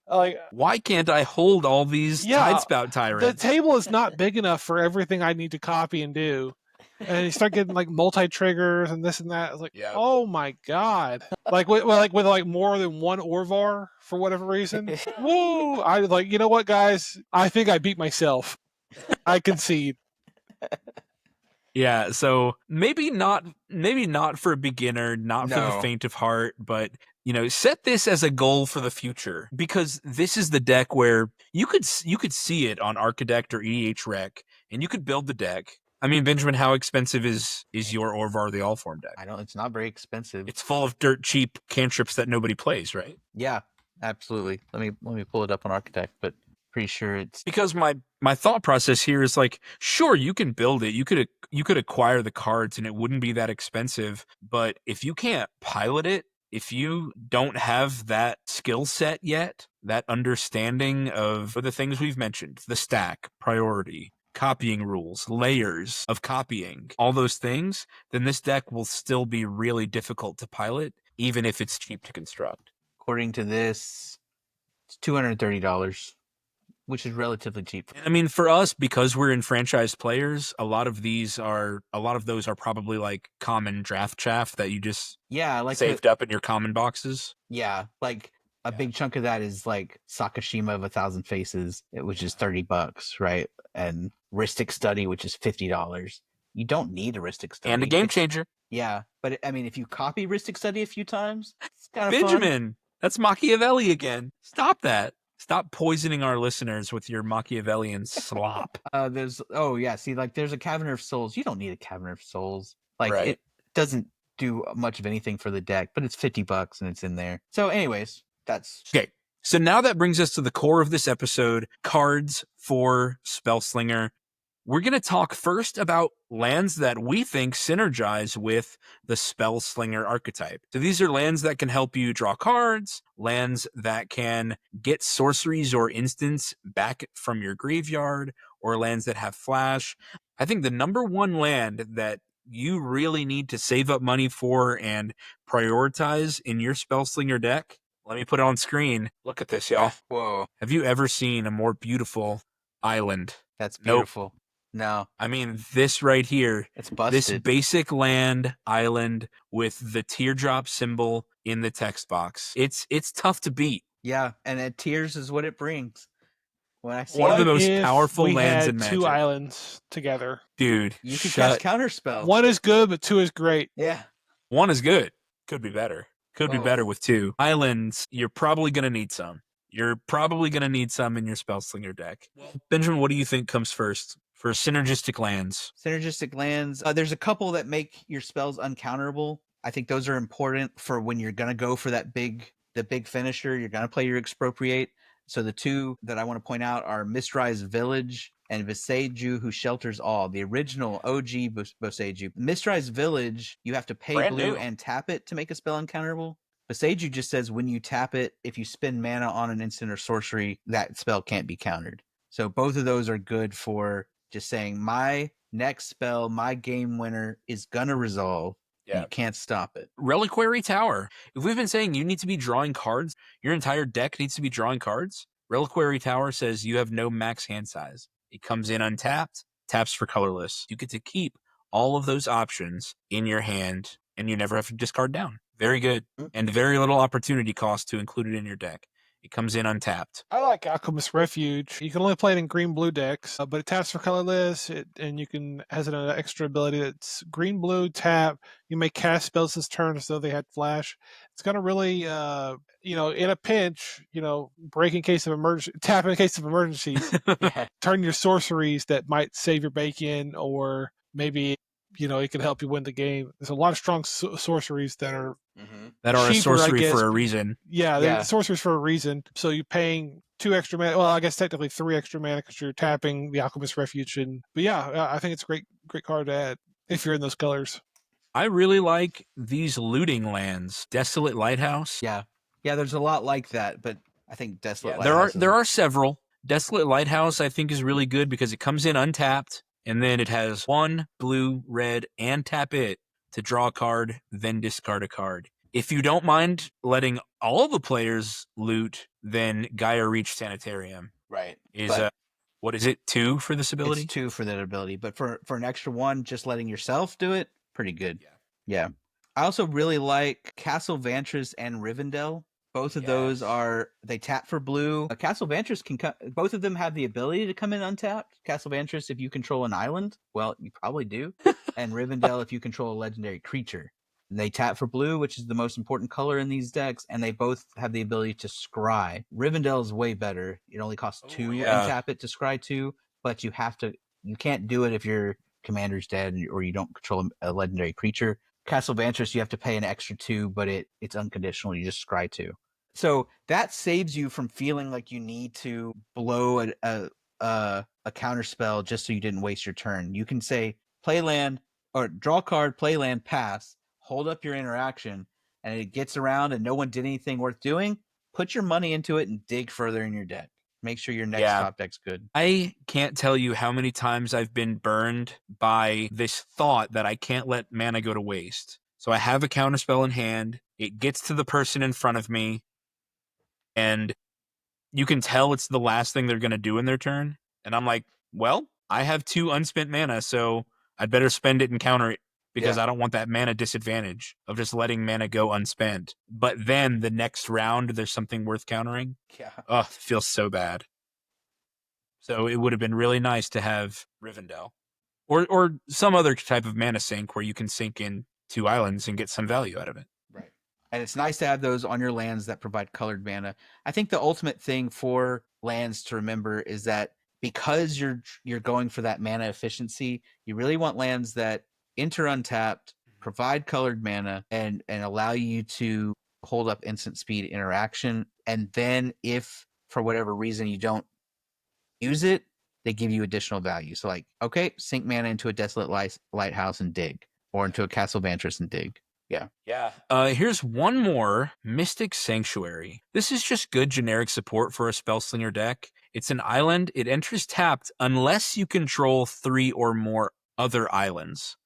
S3: Like,
S1: why can't I hold all these Tidespout Tyrants?
S3: The table is not big enough for everything I need to copy and do. And you start getting like multi-triggers and this and that. It's like, oh my god! Like with more than 1 Orvar for whatever reason. Woo! I you know what, guys? I think I beat myself. I concede.
S1: Yeah, so maybe not for a beginner, not for the faint of heart, but set this as a goal for the future, because this is the deck where you could see it on Architect or EDH Rec, and you could build the deck. I mean, Benjamin, how expensive is your Orvar the Allform deck?
S2: It's not very expensive.
S1: It's full of dirt cheap cantrips that nobody plays, right?
S2: Yeah, absolutely. Let me pull it up on Architect, but pretty sure it's
S1: because my thought process here is like, sure, you can build it, you could acquire the cards and it wouldn't be that expensive, but if you can't pilot it, if you don't have that skill set yet, that understanding of the things we've mentioned, the stack, priority, copying rules, layers of copying, all those things, then this deck will still be really difficult to pilot, even if it's cheap to construct.
S2: According to this, it's $230. Which is relatively cheap.
S1: I mean, for us, because we're enfranchised players, a lot of those are probably like common draft chaff that you just saved up in your common boxes.
S2: Yeah, like a big chunk of that is like Sakashima of 1,000 Faces, which is $30, right? And Ristic Study, which is $50. You don't need a Ristic Study.
S1: And a game changer.
S2: Yeah, but I mean, if you copy Ristic Study a few times, it's kind of
S1: Benjamin, that's Machiavelli again. Stop that. Stop poisoning our listeners with your Machiavellian slop.
S2: There's see, like there's a Cavern of Souls. You don't need a Cavern of Souls. Like
S1: Right.
S2: it doesn't do much of anything for the deck, but it's $50 and it's in there. So, anyways, that's
S1: okay. So now that brings us to the core of this episode: cards for Spellslinger. We're going to talk first about lands that we think synergize with the Spellslinger archetype. So these are lands that can help you draw cards, lands that can get sorceries or instants back from your graveyard, or lands that have flash. I think the number one land that you really need to save up money for and prioritize in your Spellslinger deck, let me put it on screen. Look at this, y'all.
S2: Whoa.
S1: Have you ever seen a more beautiful island?
S2: That's
S1: Nope.
S2: beautiful. No.
S1: I mean, this right here.
S2: It's busted.
S1: This basic land island with the teardrop symbol in the text box. It's tough to beat.
S2: Yeah, and tears is what it brings. When I see
S1: One of the
S3: What
S1: most
S3: if
S1: powerful
S3: we
S1: lands
S3: had
S1: in
S3: two
S1: Magic.
S3: islands together?
S1: Dude,
S2: you can cast counter spells.
S3: One is good, but two is great.
S2: Yeah.
S1: One is good. Could be better. Could be
S2: Both.
S1: better with two. Islands, you're probably going to need some. You're probably going to need some in your Spellslinger deck. Benjamin, what do you think comes first for synergistic lands?
S2: Synergistic lands. There's a couple that make your spells uncounterable. I think those are important for when you're going to go for the big finisher. You're going to play your Expropriate. So the two that I want to point out are Mistrise Village and Viseiju, who shelters all. The original OG Viseiju. Mistrise Village, you have to pay
S1: Brand
S2: blue
S1: new.
S2: and tap it to make a spell uncounterable. Viseiju just says when you tap it, if you spend mana on an instant or sorcery, that spell can't be countered. So both of those are good for just saying my next spell, my game winner is gonna resolve.
S1: Yeah.
S2: You can't stop it.
S1: Reliquary Tower. If we've been saying you need to be drawing cards, your entire deck needs to be drawing cards. Reliquary Tower says you have no max hand size. It comes in untapped, taps for colorless. You get to keep all of those options in your hand, and you never have to discard down. Very good. And very little opportunity cost to include it in your deck. It comes in untapped.
S3: I like Alchemist Refuge. You can only play it in green-blue decks, but it taps for colorless, and you can has an extra ability that's green-blue tap. You may cast spells this turn as though they had flash. It's gonna really, in a pinch, break in case of emergency, tap in case of emergencies.
S2: Yeah.
S3: Turn your sorceries that might save your bacon, or maybe it can help you win the game. There's a lot of strong sorceries that are
S1: That are
S3: cheaper,
S1: a
S3: I
S1: sorcery
S3: guess.
S1: for a reason.
S3: Yeah,
S2: Yeah.
S3: they're sorceries for a reason. So you're paying 2 extra mana. Well, I guess technically 3 extra mana because you're tapping the Alchemist Refuge. But yeah, I think it's a great card to add if you're in those colors.
S1: I really like these looting lands. Desolate Lighthouse.
S2: Yeah. There's a lot like that, but I think Desolate
S1: There
S2: Lighthouse
S1: are several. Desolate Lighthouse I think is really good because it comes in untapped, and then it has 1 blue, red, and tap it to draw a card, then discard a card. If you don't mind letting all the players loot, then Gaia Reach Sanitarium
S2: right
S1: is
S2: but
S1: what is it, 2 for this ability?
S2: it's 2 for that ability, but for an extra 1, just letting yourself do it, pretty good. Yeah. I also really like Castle Vantress and Rivendell. Both of those they tap for blue. Castle Vantress both of them have the ability to come in untapped. Castle Vantress, if you control an island, well, you probably do. And Rivendell, if you control a legendary creature. They tap for blue, which is the most important color in these decks, and they both have the ability to scry. Rivendell is way better. It only costs 2 and tap it to scry 2, but you can't do it if your commander's dead or you don't control a legendary creature. Castle Vantress, you have to pay an extra 2, but it's unconditional. You just scry 2. So that saves you from feeling like you need to blow a counter spell just so you didn't waste your turn. You can say play land or draw card, play land, pass, hold up your interaction, and it gets around and no one did anything worth doing. Put your money into it and dig further in your deck. Make sure your next top deck's good.
S1: I can't tell you how many times I've been burned by this thought that I can't let mana go to waste. So I have a counterspell in hand. It gets to the person in front of me, and you can tell it's the last thing they're going to do in their turn. And I'm like, well, I have 2 unspent mana, so I'd better spend it and counter it because
S2: Yeah.
S1: I don't want that mana disadvantage of just letting mana go unspent. But then the next round, there's something worth countering.
S2: Yeah.
S1: Oh, it feels so bad. So it would have been really nice to have Rivendell. Or some other type of mana sink where you can sink in 2 islands and get some value out of it.
S2: Right. And it's nice to have those on your lands that provide colored mana. I think the ultimate thing for lands to remember is that because you're going for that mana efficiency, you really want lands that enter untapped, provide colored mana, and allow you to hold up instant speed interaction. And then if for whatever reason you don't use it, they give you additional value. So like, okay, sink mana into a Desolate Lighthouse and dig, or into a Castle Vantress and dig. Yeah.
S1: Here's one more, Mystic Sanctuary. This is just good generic support for a Spellslinger deck. It's an island. It enters tapped unless you control 3 or more other islands.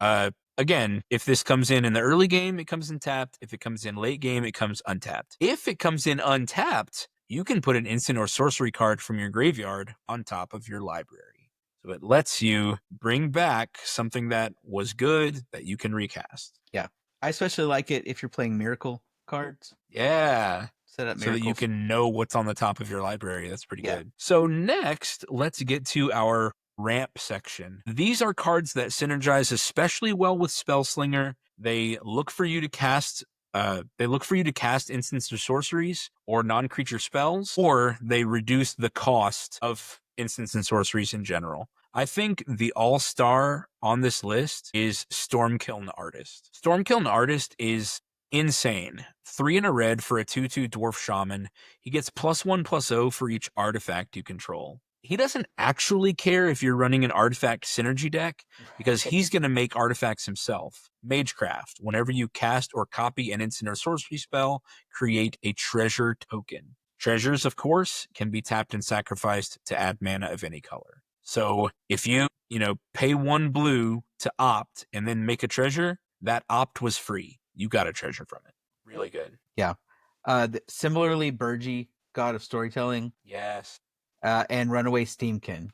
S1: Again, if this comes in the early game, it comes in tapped. If it comes in late game, it comes untapped. If it comes in untapped, you can put an instant or sorcery card from your graveyard on top of your library. So it lets you bring back something that was good that you can recast.
S2: Yeah. I especially like it if you're playing miracle cards.
S1: Yeah.
S2: Set up
S1: So that you
S2: miracles.
S1: can know what's on the top of your library. That's pretty
S2: Yeah.
S1: good. So next, let's get to our ramp section. These are cards that synergize especially well with Spellslinger. They look for you to cast instants or sorceries or non-creature spells, or they reduce the cost of instants and sorceries in general. I think the all-star on this list is Stormkiln Artist. Stormkiln Artist is insane. 3 and a red for a 2/2 dwarf shaman. He gets +1/+0 for each artifact you control. He doesn't actually care if you're running an artifact synergy deck because he's going to make artifacts himself. Magecraft. Whenever you cast or copy an instant or sorcery spell, create a treasure token. Treasures, of course, can be tapped and sacrificed to add mana of any color. So if you pay 1 blue to opt and then make a treasure, that opt was free. You got a treasure from it. Really good.
S2: Yeah. Similarly, Burgi, God of Storytelling,
S1: Yes.
S2: and Runaway Steamkin.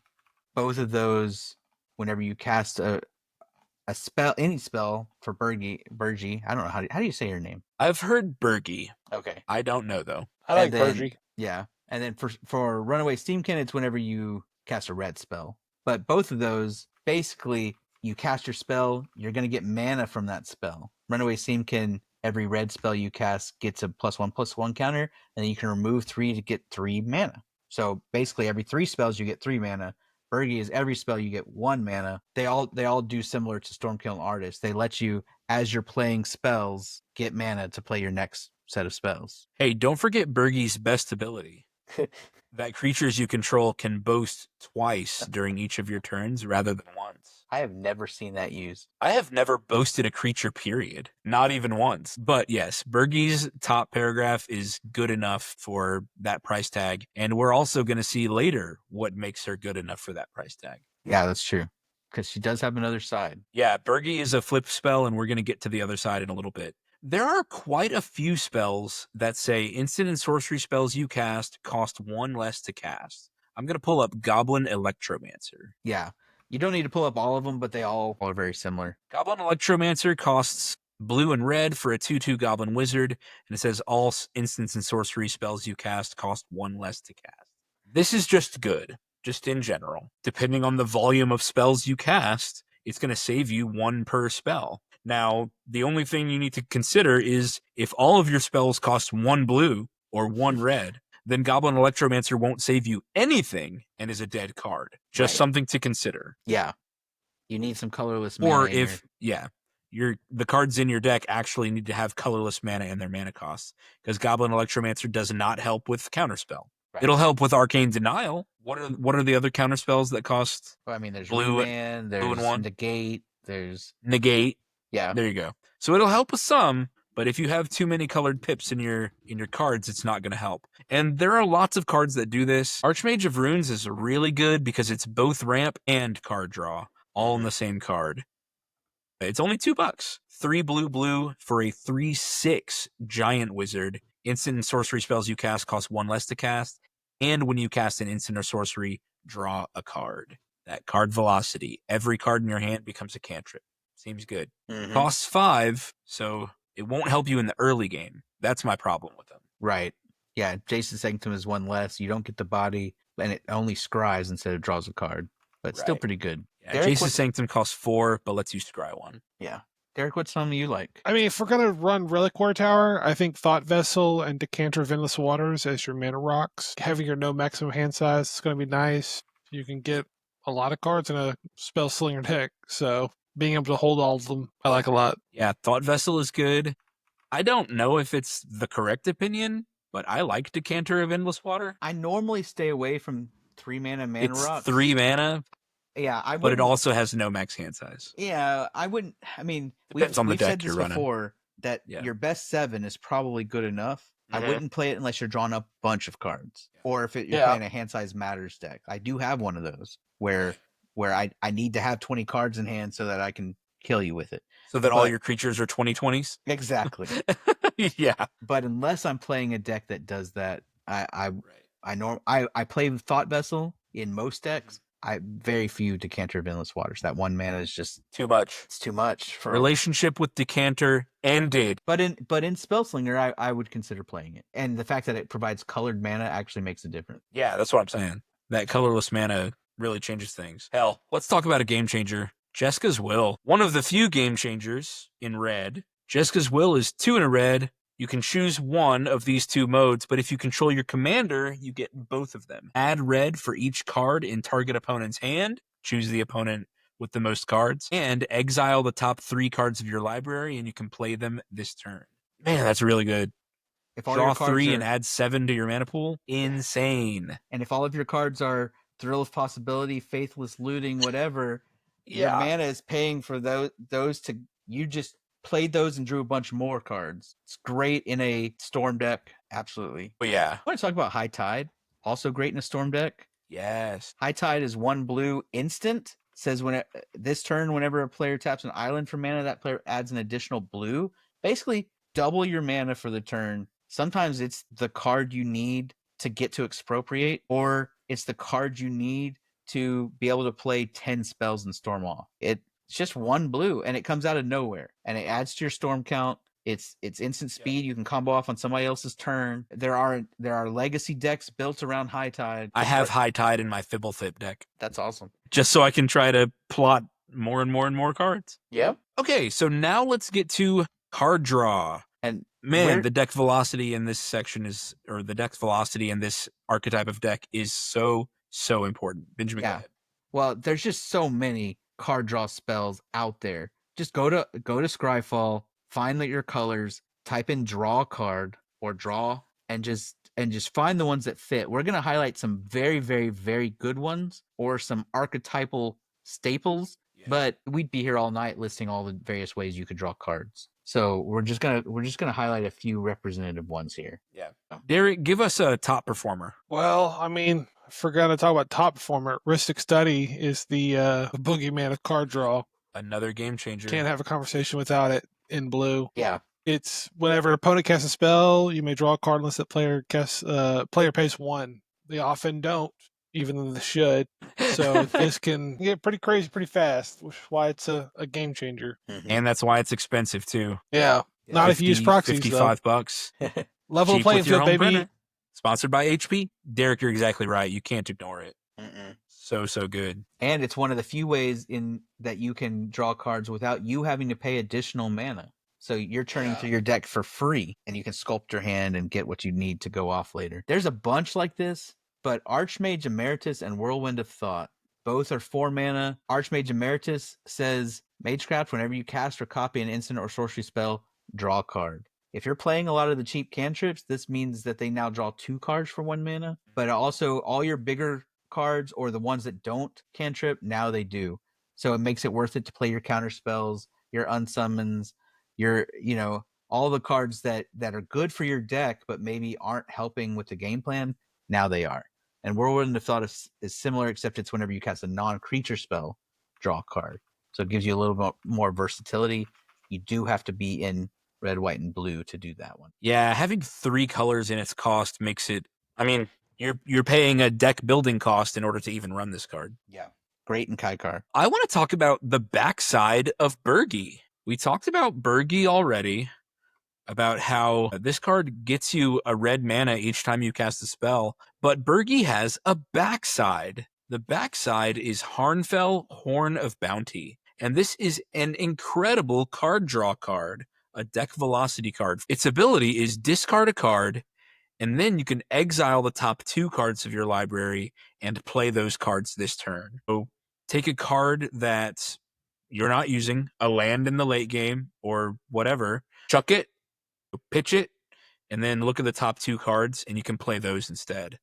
S2: Both of those, whenever you cast a spell, any spell for Burgi, I don't know how do you say your name?
S1: I've heard Bergie.
S2: Okay.
S1: I don't know though.
S3: I like
S2: And then-
S3: Pergy.
S2: Yeah. And then for Runaway Steamkin, it's whenever you cast a red spell. But both of those, basically, you cast your spell, you're going to get mana from that spell. Runaway Steamkin, every red spell you cast gets a +1/+1 counter, and then you can remove 3 to get 3 mana. So basically, every 3 spells you get 3 mana. Bergie is every spell you get 1 mana. They all do similar to Stormkiln Artist. They let you, as you're playing spells, get mana to play your next set of spells.
S1: Hey, don't forget Bergie's best ability. That creatures you control can boast twice during each of your turns rather than once.
S2: I have never seen that used.
S1: I have never boasted a creature, period. Not even once. But yes, Bergie's top paragraph is good enough for that price tag. And we're also going to see later what makes her good enough for that price tag.
S2: Yeah, that's true. Because she does have another side.
S1: Yeah, Bergie is a flip spell, and we're going to get to the other side in a little bit. There are quite a few spells that say instant and sorcery spells you cast cost 1 less to cast. I'm going to pull up Goblin Electromancer.
S2: Yeah. You don't need to pull up all of them, but they all are very similar.
S1: Goblin Electromancer costs blue and red for a 2/2 Goblin Wizard, and it says all instants and sorcery spells you cast cost 1 less to cast. This is just good, just in general. Depending on the volume of spells you cast, it's going to save you 1 per spell. Now, the only thing you need to consider is if all of your spells cost 1 blue or 1 red, then Goblin Electromancer won't save you anything and is a dead card. Just
S2: Right.
S1: something to consider.
S2: Yeah. You need some colorless mana.
S1: Or
S2: in
S1: if, the cards in your deck actually need to have colorless mana in their mana costs, because Goblin Electromancer does not help with counterspell.
S2: Right.
S1: It'll help with Arcane Denial. What are the other counterspells that cost
S2: Well, I mean, there's
S1: blue
S2: Remand, there's
S1: and 1?
S2: Negate, there's...
S1: Negate?
S2: Yeah.
S1: There you go. So it'll help with some, but if you have too many colored pips in your cards, it's not going to help. And there are lots of cards that do this. Archmage of Runes is really good because it's both ramp and card draw, all in the same card. It's only $2. 3 blue for a 3/6 giant wizard. Instant and sorcery spells you cast cost 1 less to cast. And when you cast an instant or sorcery, draw a card. That card velocity. Every card in your hand becomes a cantrip. Seems good.
S2: Mhm.
S1: Costs 5, so it won't help you in the early game. That's my problem with them.
S2: Right. Yeah, Jason Sanctum is one less. You don't get the body, and it only scries instead of draws a card. But it's still
S1: Right.
S2: pretty good.
S1: Yeah,
S2: Derek,
S1: Jason
S2: what-
S1: Sanctum costs 4, but lets you scry 1.
S2: Yeah. Derek, what's something you like?
S3: I mean, if we're gonna run Reliquary Tower, I think Thought Vessel and Decanter of Endless Waters as your mana rocks. Having your no maximum hand size is gonna be nice. You can get a lot of cards in a Spellslinger deck, so being able to hold all of them, I like a lot.
S1: Yeah, Thought Vessel is good. I don't know if it's the correct opinion, but I like Decanter of Endless Water.
S2: I normally stay away from 3-mana mana
S1: It's
S2: rocks.
S1: 3 mana,
S2: Yeah, I
S1: but it
S2: wouldn't.
S1: also has no max hand size.
S2: Yeah, I wouldn't. I mean,
S1: Depends on the
S2: we've
S1: deck
S2: said this
S1: you're running.
S2: before that
S1: Yeah.
S2: your best 7 is probably good enough. I
S1: Mhm.
S2: wouldn't play it unless you're drawing up a bunch of cards, or if you're
S3: Yeah.
S2: playing a hand size matters deck. I do have one of those where I need to have 20 cards in hand so that I can kill you with it.
S1: So that all
S2: But-
S1: your creatures are 20/20s?
S2: Exactly.
S1: Yeah.
S2: But unless I'm playing a deck that does that, I
S1: Right.
S2: play Thought Vessel in most decks. I very few Decanter of Endless Waters. That 1 mana is just
S1: Too much.
S2: it's too much for
S1: Relationship with Decanter ended.
S2: But in Spellslinger, I would consider playing it, and the fact that it provides colored mana actually makes a difference.
S1: Yeah, that's what I'm saying. That colorless mana really changes things. Hell, let's talk about a game changer. Jeska's Will. One of the few game changers in red. Jeska's Will is 2 in a red. You can choose one of these 2 modes, but if you control your commander, you get both of them. Add red for each card in target opponent's hand. Choose the opponent with the most cards. And exile the top 3 cards of your library, and you can play them this turn. Man, that's really good.
S2: If all
S1: Draw
S2: your cards
S1: 3
S2: are,
S1: and add 7 to your mana pool. Insane.
S2: and if all of your cards are Thrill of Possibility, Faithless Looting, whatever, your mana is paying for those to you just played those and drew a bunch more cards. It's great in a Storm deck, absolutely.
S1: But yeah.
S2: I want to talk about High Tide, also great in a Storm deck.
S1: Yes.
S2: High Tide is 1 blue instant. Says this turn, whenever a player taps an island for mana, that player adds an additional blue. Basically, double your mana for the turn. Sometimes it's the card you need to get to expropriate, or it's the card you need to be able to play 10 spells and storm off. It's just 1 blue, and it comes out of nowhere, and it adds to your storm count. It's instant speed. You can combo off on somebody else's turn. There are legacy decks built around High Tide.
S1: I have High Tide in my Fibblethip deck,
S2: That's awesome.
S1: just so I can try to plot more and more and more cards.
S2: Yep.
S1: Okay, so now let's get to card draw.
S2: And
S1: Man, the deck velocity in this archetype of deck is so important. Benjamin, go
S2: Yeah.
S1: ahead.
S2: Well, there's just so many card draw spells out there. Just go to Scryfall, find your colors, type in draw card or draw, and just find the ones that fit. We're gonna highlight some very, very, very good ones or some archetypal staples,
S1: Yeah.
S2: but we'd be here all night listing all the various ways you could draw cards. So we're just gonna highlight a few representative ones here.
S1: Yeah. Derek, give us a top performer.
S3: Well, I mean, I forgot to talk about top performer. Ristic Study is the boogeyman of card draw.
S1: Another game changer.
S3: Can't have a conversation without it in blue.
S2: Yeah.
S3: It's whenever an opponent casts a spell, you may draw a card unless that player pays 1. They often don't, even though they should. So this can get pretty crazy pretty fast, which is why it's a game changer.
S1: And that's why it's expensive too.
S3: Yeah. Not if you use proxies,
S1: $55.
S3: Level the
S1: Cheap
S3: playing
S1: with your
S3: field,
S1: own
S3: baby.
S1: printer. Sponsored by HP. Derek, you're exactly right. You can't ignore it.
S2: Mm-mm.
S1: So good.
S2: And it's one of the few ways in that you can draw cards without you having to pay additional mana. So you're turning through your deck for free, and you can sculpt your hand and get what you need to go off later. There's a bunch like this, but Archmage Emeritus and Whirlwind of Thought, both are 4 mana. Archmage Emeritus says, Magecraft, whenever you cast or copy an instant or sorcery spell, draw a card. If you're playing a lot of the cheap cantrips, this means that they now draw 2 cards for 1 mana, but also all your bigger cards or the ones that don't cantrip, now they do. So it makes it worth it to play your counter spells, your unsummons, your, all the cards that are good for your deck, but maybe aren't helping with the game plan. Now they are. And Whirlwind of Thought is similar, except it's whenever you cast a non-creature spell, draw a card. So it gives you a little bit more versatility. You do have to be in red, white, and blue to do that one.
S1: Yeah, having 3 colors in its cost makes it. I mean, you're paying a deck building cost in order to even run this card.
S2: Yeah. Great in Kaikar.
S1: I want to talk about the backside of Bergie. We talked about Bergie already, about how this card gets you a red mana each time you cast a spell, but Bergie has a backside. The backside is Harnfell, Horn of Bounty, and this is an incredible card draw card, a deck velocity card. Its ability is discard a card, and then you can exile the top 2 cards of your library and play those cards this turn. So take a card that you're not using, a land in the late game or whatever, chuck it, pitch it, and then look at the top 2 cards, and you can play those instead.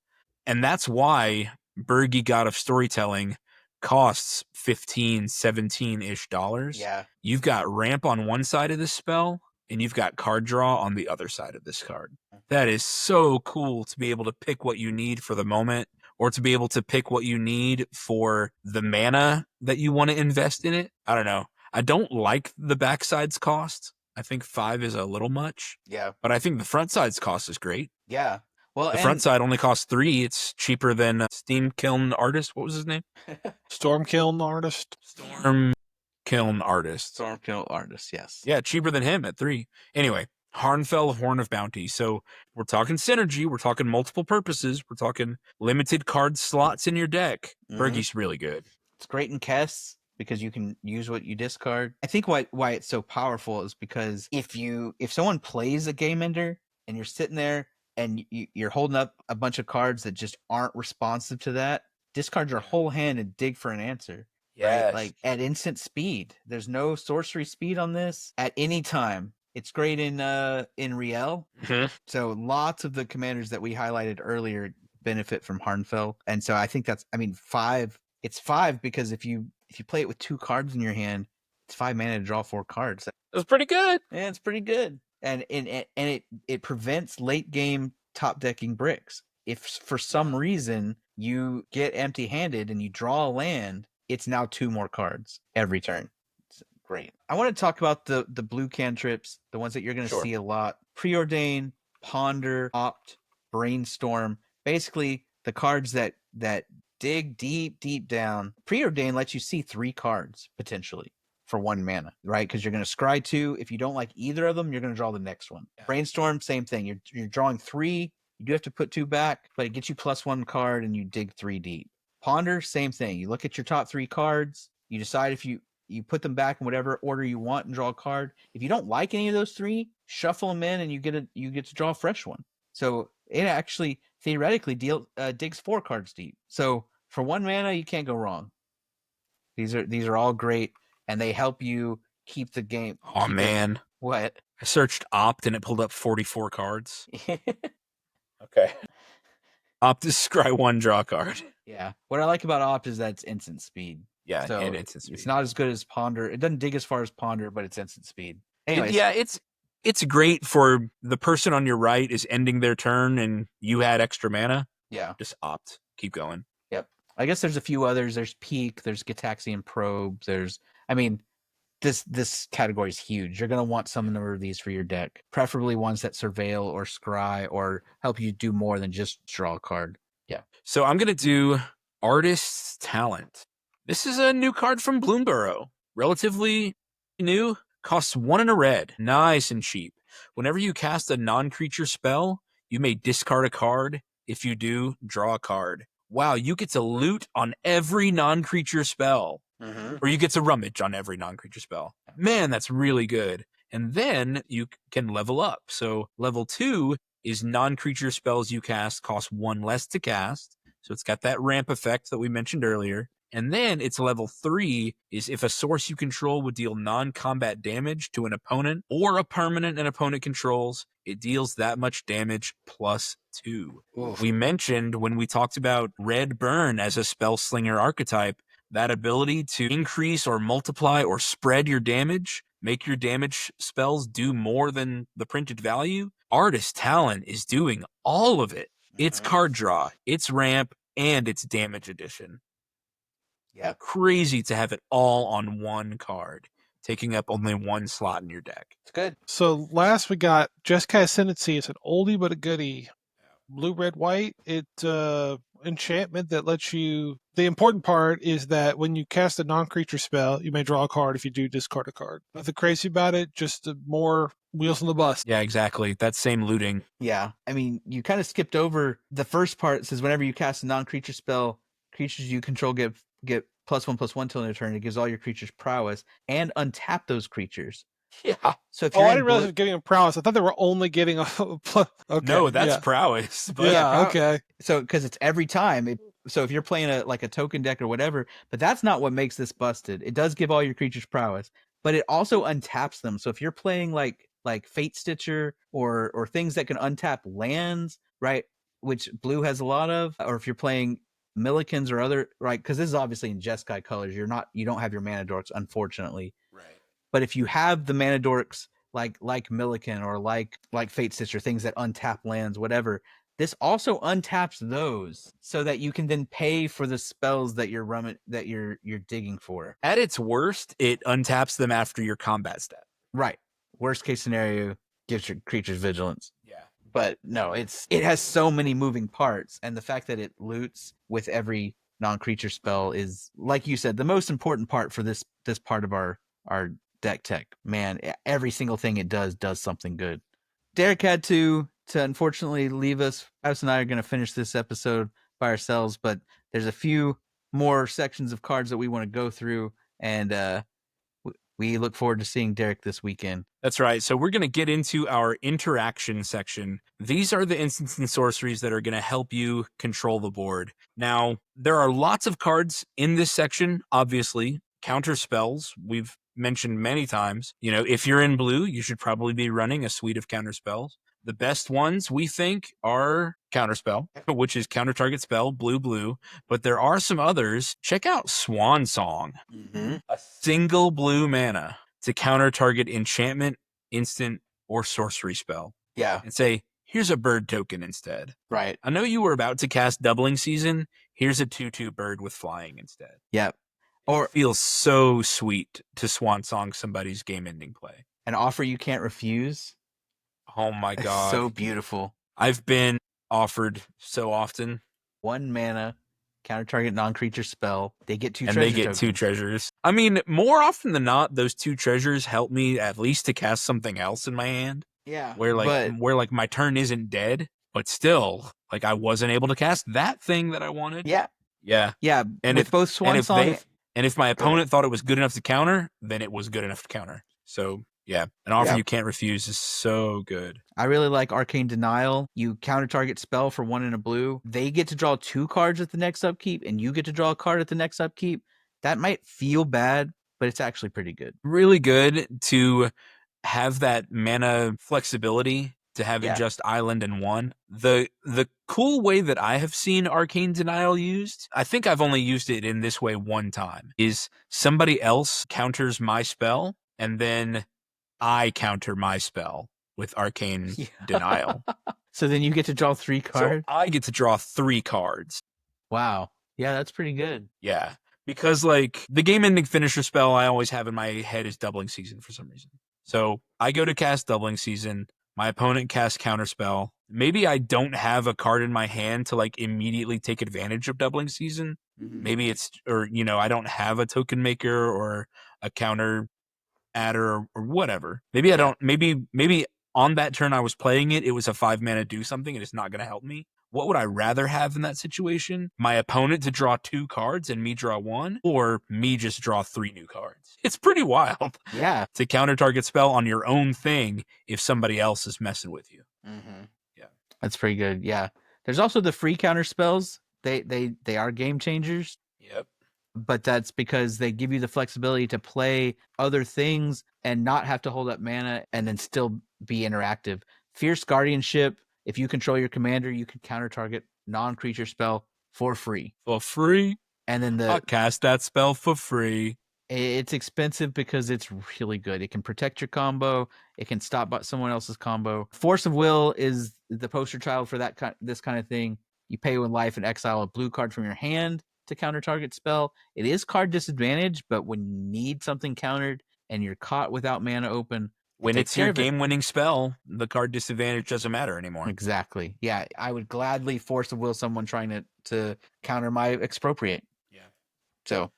S1: And that's why Bergie God of Storytelling costs $15, $17-ish dollars.
S2: Yeah.
S1: You've got ramp on one side of this spell, and you've got card draw on the other side of this card. That is so cool to be able to pick what you need for the moment, or to be able to pick what you need for the mana that you want to invest in it. I don't know. I don't like the backside's cost. I think 5 is a little much.
S2: Yeah.
S1: But I think the front side's cost is great.
S2: Yeah. Well,
S1: The front side only costs 3. It's cheaper than Steam Kiln Artist. What was his name?
S3: Stormkiln Artist.
S1: Storm Kiln Artist.
S2: Stormkill Artist, yes.
S1: Yeah, cheaper than him at 3. Anyway, Harnfell, Horn of Bounty. So we're talking synergy. We're talking multiple purposes. We're talking limited card slots in your deck. Bergie's really good.
S2: It's great in Kess because you can use what you discard. I think why it's so powerful is because if someone plays a game ender and you're sitting there and you're holding up a bunch of cards that just aren't responsive to that, discard your whole hand and dig for an answer.
S1: Yes.
S2: Right? Like at instant speed. There's no sorcery speed on this at any time. It's great in Riel. So lots of the commanders that we highlighted earlier benefit from Harnfell. And so I think 5. It's 5 because if you play it with 2 cards in your hand, it's 5 mana to draw 4 cards.
S1: That's pretty good.
S2: Yeah, it's pretty good. And it prevents late game top decking bricks. If for some reason you get empty handed and you draw a land, it's now 2 more cards every turn. It's great. I want to talk about the blue cantrips, the ones that you're going to see a lot. Preordain, Ponder, Opt, Brainstorm. Basically, the cards that dig deep down. Preordain lets you see 3 cards potentially for 1 mana, right? Because you're going to scry 2. If you don't like either of them, you're going to draw the next one. Yeah. Brainstorm, same thing. You're drawing 3. You do have to put 2 back, but it gets you +1 card and you dig 3 deep. Ponder, same thing. You look at your top 3 cards. You decide if you put them back in whatever order you want and draw a card. If you don't like any of those 3, shuffle them in and you get to draw a fresh one. So it actually theoretically digs 4 cards deep. So for 1 mana, you can't go wrong. These are all great, and they help you keep the game.
S1: Oh man,
S2: what?
S1: I searched Opt and it pulled up 44 cards. Okay. Opt is scry 1, draw a card.
S2: Yeah. What I like about Opt is that it's instant speed.
S1: Yeah,
S2: so
S1: and instant speed.
S2: It's not as good as Ponder. It doesn't dig as far as Ponder, but it's instant speed. Anyways.
S1: Yeah, it's great for the person on your right is ending their turn and you had extra mana.
S2: Yeah.
S1: Just Opt. Keep going.
S2: Yep. I guess there's a few others. There's Peak. There's Gitaxian Probe. This category is huge. You're going to want some number of these for your deck, preferably ones that surveil or scry or help you do more than just draw a card. Yeah.
S1: So I'm going to do Artist's Talent. This is a new card from Bloomburrow. Relatively new. Costs 1 and a red. Nice and cheap. Whenever you cast a non-creature spell, you may discard a card. If you do, draw a card. Wow, you get to loot on every non-creature spell. Or you get to rummage on every non-creature spell. Man, that's really good. And then you can level up. So level 2 is non-creature spells you cast cost 1 less to cast. So it's got that ramp effect that we mentioned earlier. And then it's level 3 is if a source you control would deal non-combat damage to an opponent or a permanent an opponent controls, it deals that much damage +2. Oof. We mentioned when we talked about Red Burn as a Spellslinger archetype, that ability to increase or multiply or spread your damage, make your damage spells do more than the printed value. Artist Talent is doing all of it. It's card draw, it's ramp, and it's damage addition.
S2: Yeah.
S1: Crazy to have it all on 1 card, taking up only 1 slot in your deck.
S2: It's good.
S3: So last we got Jeskai Ascendancy. It's an oldie but a goodie. Blue, red, white. It enchantment that lets you. The important part is that when you cast a non-creature spell, you may draw a card. If you do, discard a card. Nothing crazy about it. Just more wheels on the bus.
S1: Yeah, exactly. That same looting.
S2: Yeah. I mean, you kind of skipped over the first part. It says whenever you cast a non-creature spell, creatures you control get +1/+1 till their turn. It gives all your creatures prowess and untap those creatures.
S1: Yeah.
S2: So if
S3: Oh,
S2: you're
S3: I
S2: in
S3: didn't realize
S2: blue-
S3: it was getting a prowess. I thought they were only getting a. Okay.
S1: No, that's
S3: yeah.
S1: prowess. But
S3: Yeah. Okay.
S2: so because it's every time. So if you're playing a token deck or whatever, but that's not what makes this busted. It does give all your creatures prowess, but it also untaps them. So if you're playing like Fate Stitcher or things that can untap lands, right? Which blue has a lot of, or if you're playing Millikens or other, right? Because this is obviously in Jeskai colors. You don't have your mana dorks, unfortunately.
S1: right.
S2: But if you have the mana dorks like Milliken or like Fate Stitcher, things that untap lands, whatever, this also untaps those so that you can then pay for the spells that you're digging for.
S1: At its worst, it untaps them after your combat step.
S2: Right. Worst case scenario, gives your creatures vigilance.
S1: Yeah.
S2: But no, it has so many moving parts, and the fact that it loots with every non-creature spell is, like you said, the most important part for this part of our deck tech. Man, every single thing it does something good. Derek had to unfortunately leave us. Travis and I are going to finish this episode by ourselves, but there's a few more sections of cards that we want to go through, and we look forward to seeing Derek this weekend.
S1: That's right. So we're going to get into our interaction section. These are the instants and sorceries that are going to help you control the board. Now, there are lots of cards in this section, obviously. Counter spells, we've mentioned many times. You know, if you're in blue, you should probably be running a suite of counter spells. The best ones, we think, are Counterspell, which is counter target spell, blue, but there are some others. Check out Swan Song, a single blue mana to counter target enchantment, instant, or sorcery spell.
S2: Yeah.
S1: And say, here's a bird token instead.
S2: Right.
S1: I know you were about to cast Doubling Season. Here's a 2/2 bird with flying instead.
S2: Yep. Or
S1: it feels so sweet to Swan Song somebody's game-ending play.
S2: An offer you can't refuse.
S1: Oh my god.
S2: So beautiful.
S1: I've been offered so often.
S2: 1 mana, counter target non-creature spell. They get 2
S1: and
S2: treasure
S1: they get
S2: tokens.
S1: 2 treasures. I mean, more often than not, those 2 treasures help me at least to cast something else in my hand.
S2: Yeah.
S1: Where my turn isn't dead, but still, like I wasn't able to cast that thing that I wanted.
S2: Yeah.
S1: Yeah.
S2: Yeah.
S1: And
S2: with both Swan Song.
S1: And if my opponent thought it was good enough to counter, then it was good enough to counter. So yeah, an offer you can't refuse is so good.
S2: I really like Arcane Denial. You counter target spell for 1 in a blue. They get to draw 2 cards at the next upkeep, and you get to draw a card at the next upkeep. That might feel bad, but it's actually pretty good.
S1: Really good to have that mana flexibility to have it just island and 1. The cool way that I have seen Arcane Denial used, I think I've only used it in this way 1 time, is somebody else counters my spell, and then I counter my spell with Arcane Denial.
S2: So then you get to draw 3 cards?
S1: So I get to draw 3 cards.
S2: Wow. Yeah, that's pretty good.
S1: Yeah. Because, like, the game-ending finisher spell I always have in my head is Doubling Season for some reason. So I go to cast Doubling Season. My opponent casts Counterspell. Maybe I don't have a card in my hand to, like, immediately take advantage of Doubling Season. Mm-hmm. Maybe it's, or, you know, I don't have a token maker or a counter adder or whatever. Maybe I don't, maybe on that turn I was playing it, it was a 5 mana do something and it's not going to help me. What would I rather have in that situation? My opponent to draw 2 cards and me draw 1, or me just draw 3 new cards? It's pretty wild.
S2: Yeah.
S1: To counter target spell on your own thing if somebody else is messing with you.
S2: Mm-hmm. Yeah. That's pretty good. Yeah. There's also the free counter spells. They are game changers.
S1: Yep.
S2: But that's because they give you the flexibility to play other things and not have to hold up mana and then still be interactive. Fierce Guardianship. If you control your commander, you can counter target non-creature spell for free.
S1: For free?
S2: And then
S1: I'll cast that spell for free.
S2: It's expensive because it's really good. It can protect your combo. It can stop someone else's combo. Force of Will is the poster child for this kind of thing. You pay 1 life and exile a blue card from your hand to counter target spell. It is card disadvantage, but when you need something countered and you're caught without mana open,
S1: When
S2: takes
S1: it's your
S2: care of it.
S1: game-winning spell, the card disadvantage doesn't matter anymore.
S2: Exactly. Yeah, I would gladly force of will someone trying to counter my expropriate.
S1: Yeah.
S2: So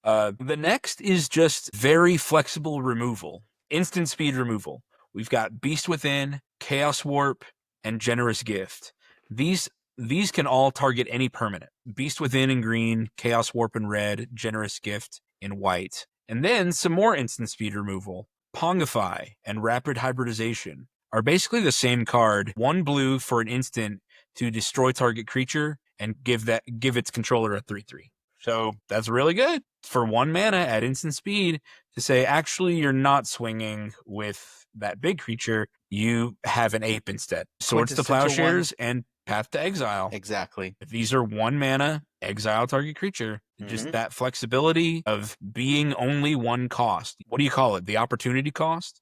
S1: the next is just very flexible removal, instant speed removal. We've got Beast Within, Chaos Warp, and Generous Gift. These can all target any permanent. Beast Within in green, Chaos Warp in red, Generous Gift in white. And then some more instant speed removal. Pongify and Rapid Hybridization are basically the same card. 1 blue for an instant to destroy target creature and give its controller a 3/3. So that's really good for 1 mana at instant speed to say, actually, you're not swinging with that big creature. You have an ape instead. Swords to
S2: Quintessential
S1: Plowshares and Path to Exile.
S2: exactly.
S1: If these are 1 mana, exile target creature. Just that flexibility of being only 1 cost. What do you call it? The opportunity cost?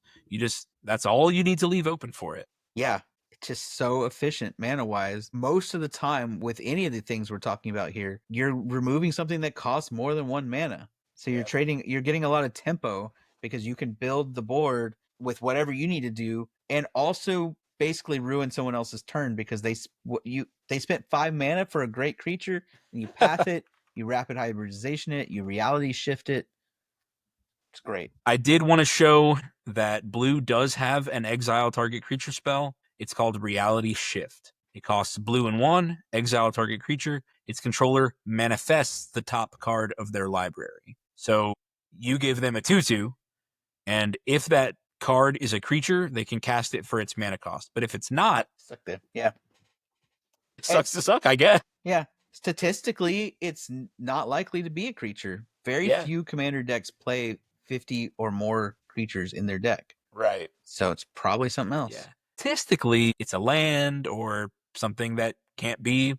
S1: That's all you need to leave open for it.
S2: Yeah. It's just so efficient mana wise. Most of the time with any of the things we're talking about here, you're removing something that costs more than 1 mana. So you're getting a lot of tempo because you can build the board with whatever you need to do and also basically ruin someone else's turn because they spent 5 mana for a great creature and you path it, you rapid hybridization it, you reality shift it. It's great.
S1: I did want to show that blue does have an exile target creature spell. It's called Reality Shift. It costs blue and 1, exile target creature. Its controller manifests the top card of their library. So you give them a 2/2, and if that card is a creature, they can cast it for its mana cost. But if it's not,
S2: Suck them. Yeah.
S1: it sucks to suck, I guess.
S2: Yeah. Statistically, it's not likely to be a creature. Very few commander decks play 50 or more creatures in their deck.
S1: Right.
S2: So it's probably something else.
S1: Yeah. Statistically, it's a land or something that can't be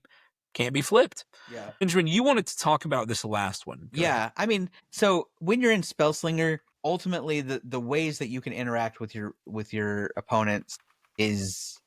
S1: flipped.
S2: Yeah.
S1: Benjamin, you wanted to talk about this last one. Go ahead.
S2: I mean, so when you're in Spellslinger, ultimately the ways that you can interact with your opponents is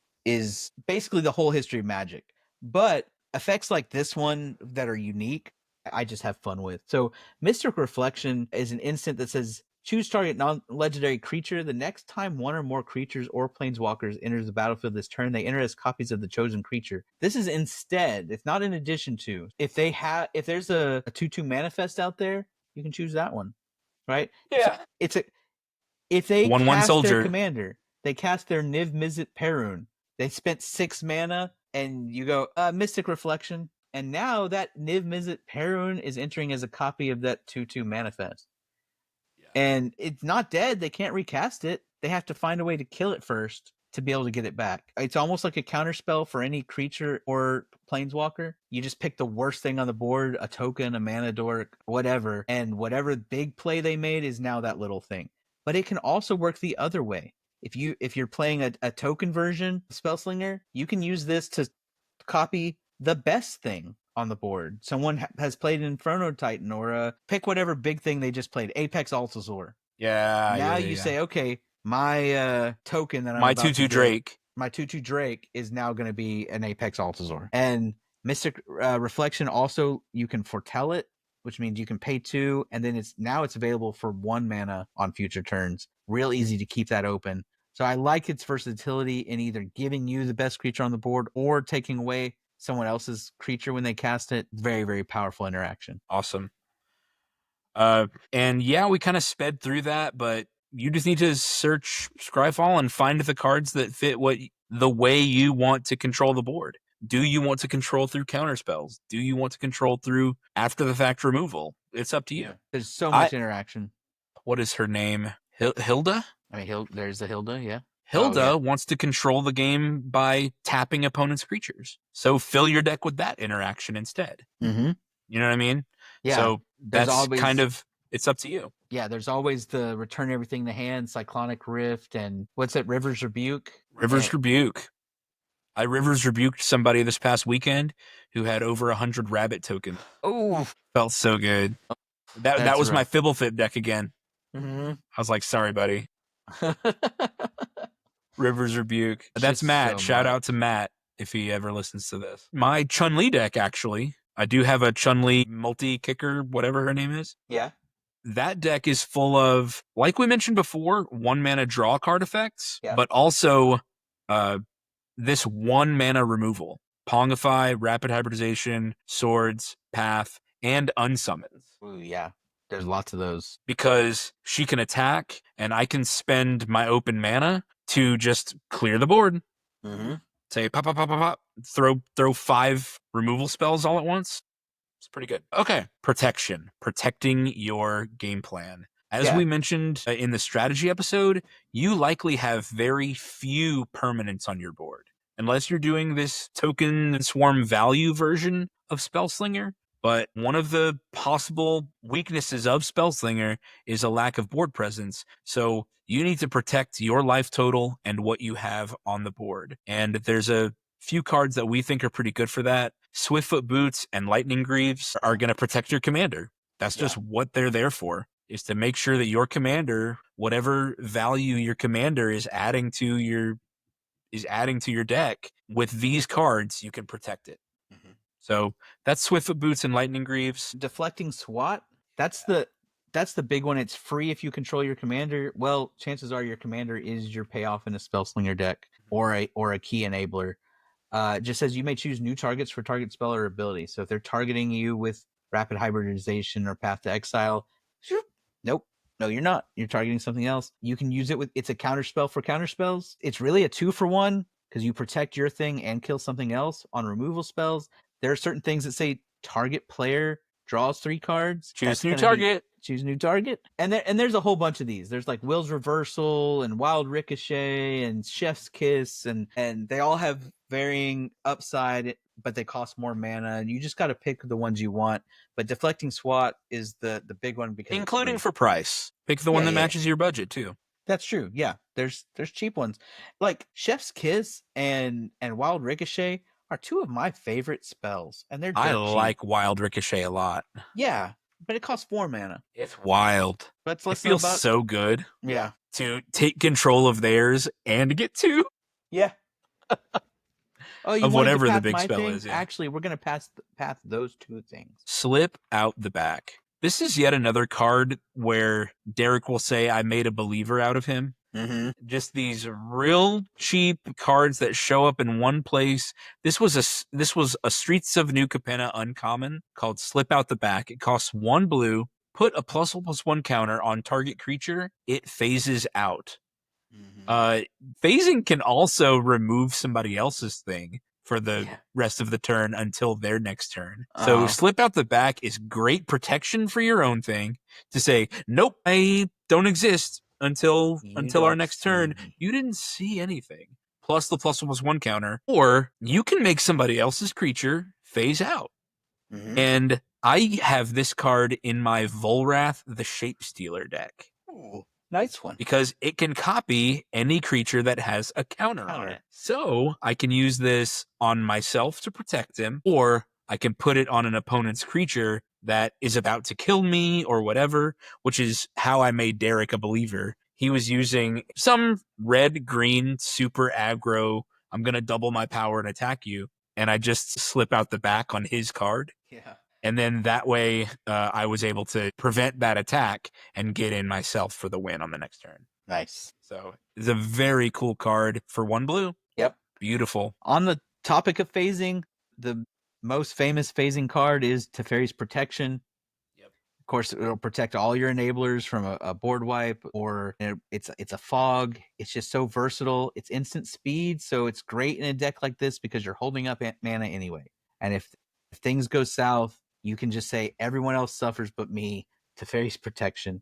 S2: basically the whole history of Magic. But effects like this one that are unique, I just have fun with. So Mystic Reflection is an instant that says choose target non-legendary creature. The next time 1 or more creatures or planeswalkers enters the battlefield this turn, they enter as copies of the chosen creature. This is instead, it's not in addition to. If there's a 2/2 manifest out there, you can choose that one. Right?
S1: Yeah.
S2: So if they
S1: 1/1
S2: cast
S1: soldier.
S2: their commander, they cast their Niv Mizzet Perun. They spent 6 mana, and you go, Mystic Reflection. And now that Niv Mizzet Perun is entering as a copy of that 2/2 manifest. And it's not dead. They can't recast it. They have to find a way to kill it first to be able to get it back. It's almost like a counterspell for any creature or planeswalker. You just pick the worst thing on the board, a token, a mana dork, whatever, and whatever big play they made is now that little thing. But it can also work the other way. If you're playing a token version of Spellslinger, you can use this to copy the best thing on the board. Someone has played Inferno Titan or pick whatever big thing they just played, Apex Altazor.
S1: Yeah.
S2: Now you say, okay, my token that I'm
S1: my
S2: about
S1: 2/2
S2: to
S1: Drake.
S2: my 2/2 Drake is now going to be an Apex Altazor. And Mystic Reflection also, you can foretell it, which means you can pay 2, and then it's available for 1 mana on future turns. Real easy to keep that open. So I like its versatility in either giving you the best creature on the board or taking away someone else's creature when they cast it. Very, very powerful interaction.
S1: Awesome. And yeah, we kind of sped through that, but you just need to search Scryfall and find the cards that fit the way you want to control the board. Do you want to control through counterspells? Do you want to control through after the fact removal? It's up to you.
S2: There's so much interaction.
S1: What is her name? Hilda?
S2: I mean, there's the Hilda, yeah.
S1: Hilda wants to control the game by tapping opponent's creatures. So fill your deck with that interaction instead.
S2: Mm-hmm.
S1: You know what I mean?
S2: Yeah.
S1: So that's
S2: always,
S1: kind of, it's up to you.
S2: Yeah, there's always the return everything to hand, Cyclonic Rift, and what's it, River's Rebuke?
S1: Rebuke. I Rivers Rebuked somebody this past weekend who had over 100 rabbit tokens.
S2: Oh,
S1: felt so good. That was
S2: rough.
S1: my Fibblefib deck again.
S2: Mm-hmm.
S1: I was like, sorry, buddy. Rivers Rebuke. That's
S2: Just
S1: Matt.
S2: so
S1: Shout
S2: much.
S1: out to Matt if he ever listens to this. My Chun-Li deck, actually. I do have a Chun-Li multi-kicker, whatever her name is.
S2: Yeah.
S1: that deck is full of, like we mentioned before, 1-mana draw card effects,
S2: Yeah.
S1: but also this 1-mana removal. Pongify, Rapid Hybridization, Swords, Path, and Unsummons.
S2: Ooh, yeah. There's lots of those.
S1: Because she can attack, and I can spend my open mana to just clear the board.
S2: Mm-hmm.
S1: Say pop, pop, pop, pop, pop. Throw 5 removal spells all at once. It's pretty good. Okay. Protection. Protecting your game plan. As we mentioned in the strategy episode, you likely have very few permanents on your board. Unless you're doing this token swarm value version of Spellslinger. But one of the possible weaknesses of Spellslinger is a lack of board presence. So you need to protect your life total and what you have on the board. And there's a few cards that we think are pretty good for that. Swiftfoot Boots and Lightning Greaves are going to protect your commander. That's just what they're there for, is to make sure that your commander, whatever value your commander is adding to your deck, with these cards, you can protect it. Mm-hmm. So that's Swiftfoot Boots and Lightning Greaves.
S2: Deflecting SWAT, that's the big one. It's free if you control your commander. Well, chances are your commander is your payoff in a Spellslinger deck or a key enabler. It just says you may choose new targets for target spell or ability. So if they're targeting you with Rapid Hybridization or Path to Exile, nope. No, you're not. You're targeting something else. You can use it with, it's a counterspell for counterspells. It's really a 2-for-1 because you protect your thing and kill something else on removal spells. There are certain things that say target player draws 3 cards.
S1: Choose new target.
S2: Choose new target. And there's a whole bunch of these. There's like Will's Reversal and Wild Ricochet and Chef's Kiss, and they all have varying upside, but they cost more mana, and you just got to pick the ones you want. But Deflecting SWAT is the big one, because
S1: including for price. Pick the one that matches your budget too.
S2: That's true. Yeah, there's cheap ones like Chef's Kiss and Wild Ricochet are 2 of my favorite spells, and they're
S1: I
S2: cheap.
S1: like Wild Ricochet a lot.
S2: Yeah, but it costs 4 mana.
S1: It's wild.
S2: But
S1: it feels so good.
S2: Yeah,
S1: to take control of theirs and get 2.
S2: Yeah. Oh, you
S1: of whatever the big spell
S2: thing?
S1: is. Yeah.
S2: Actually, we're gonna path those 2 things.
S1: Slip out the back. This is yet another card where Derek will say, "I made a believer out of him."
S2: Mm-hmm.
S1: Just these real cheap cards that show up in one place. This was a Streets of New Capenna uncommon called Slip Out the Back. It costs 1 blue. Put a +1/+1 counter on target creature. It phases out. Mm-hmm. Phasing can also remove somebody else's thing for the rest of the turn until their next turn. So Slip Out the Back is great protection for your own thing to say, nope, I don't exist until our next turn. You didn't see anything. Plus the +1/+1 counter. Or you can make somebody else's creature phase out. Mm-hmm. And I have this card in my Volrath the Shapestealer deck.
S2: Ooh. Nice one.
S1: Because it can copy any creature that has a counter on it. So I can use this on myself to protect him, or I can put it on an opponent's creature that is about to kill me or whatever, which is how I made Derek a believer. He was using some red-green super aggro, I'm going to double my power and attack you, and I just slip out the back on his card.
S2: Yeah.
S1: And then that way, I was able to prevent that attack and get in myself for the win on the next turn.
S2: Nice.
S1: So it's a very cool card for 1 blue.
S2: Yep.
S1: Beautiful.
S2: On the topic of phasing, the most famous phasing card is Teferi's Protection. Yep. Of course, it'll protect all your enablers from a board wipe, or it's a fog. It's just so versatile. It's instant speed, so it's great in a deck like this because you're holding up mana anyway. And if things go south, you can just say, everyone else suffers but me, Teferi's Protection.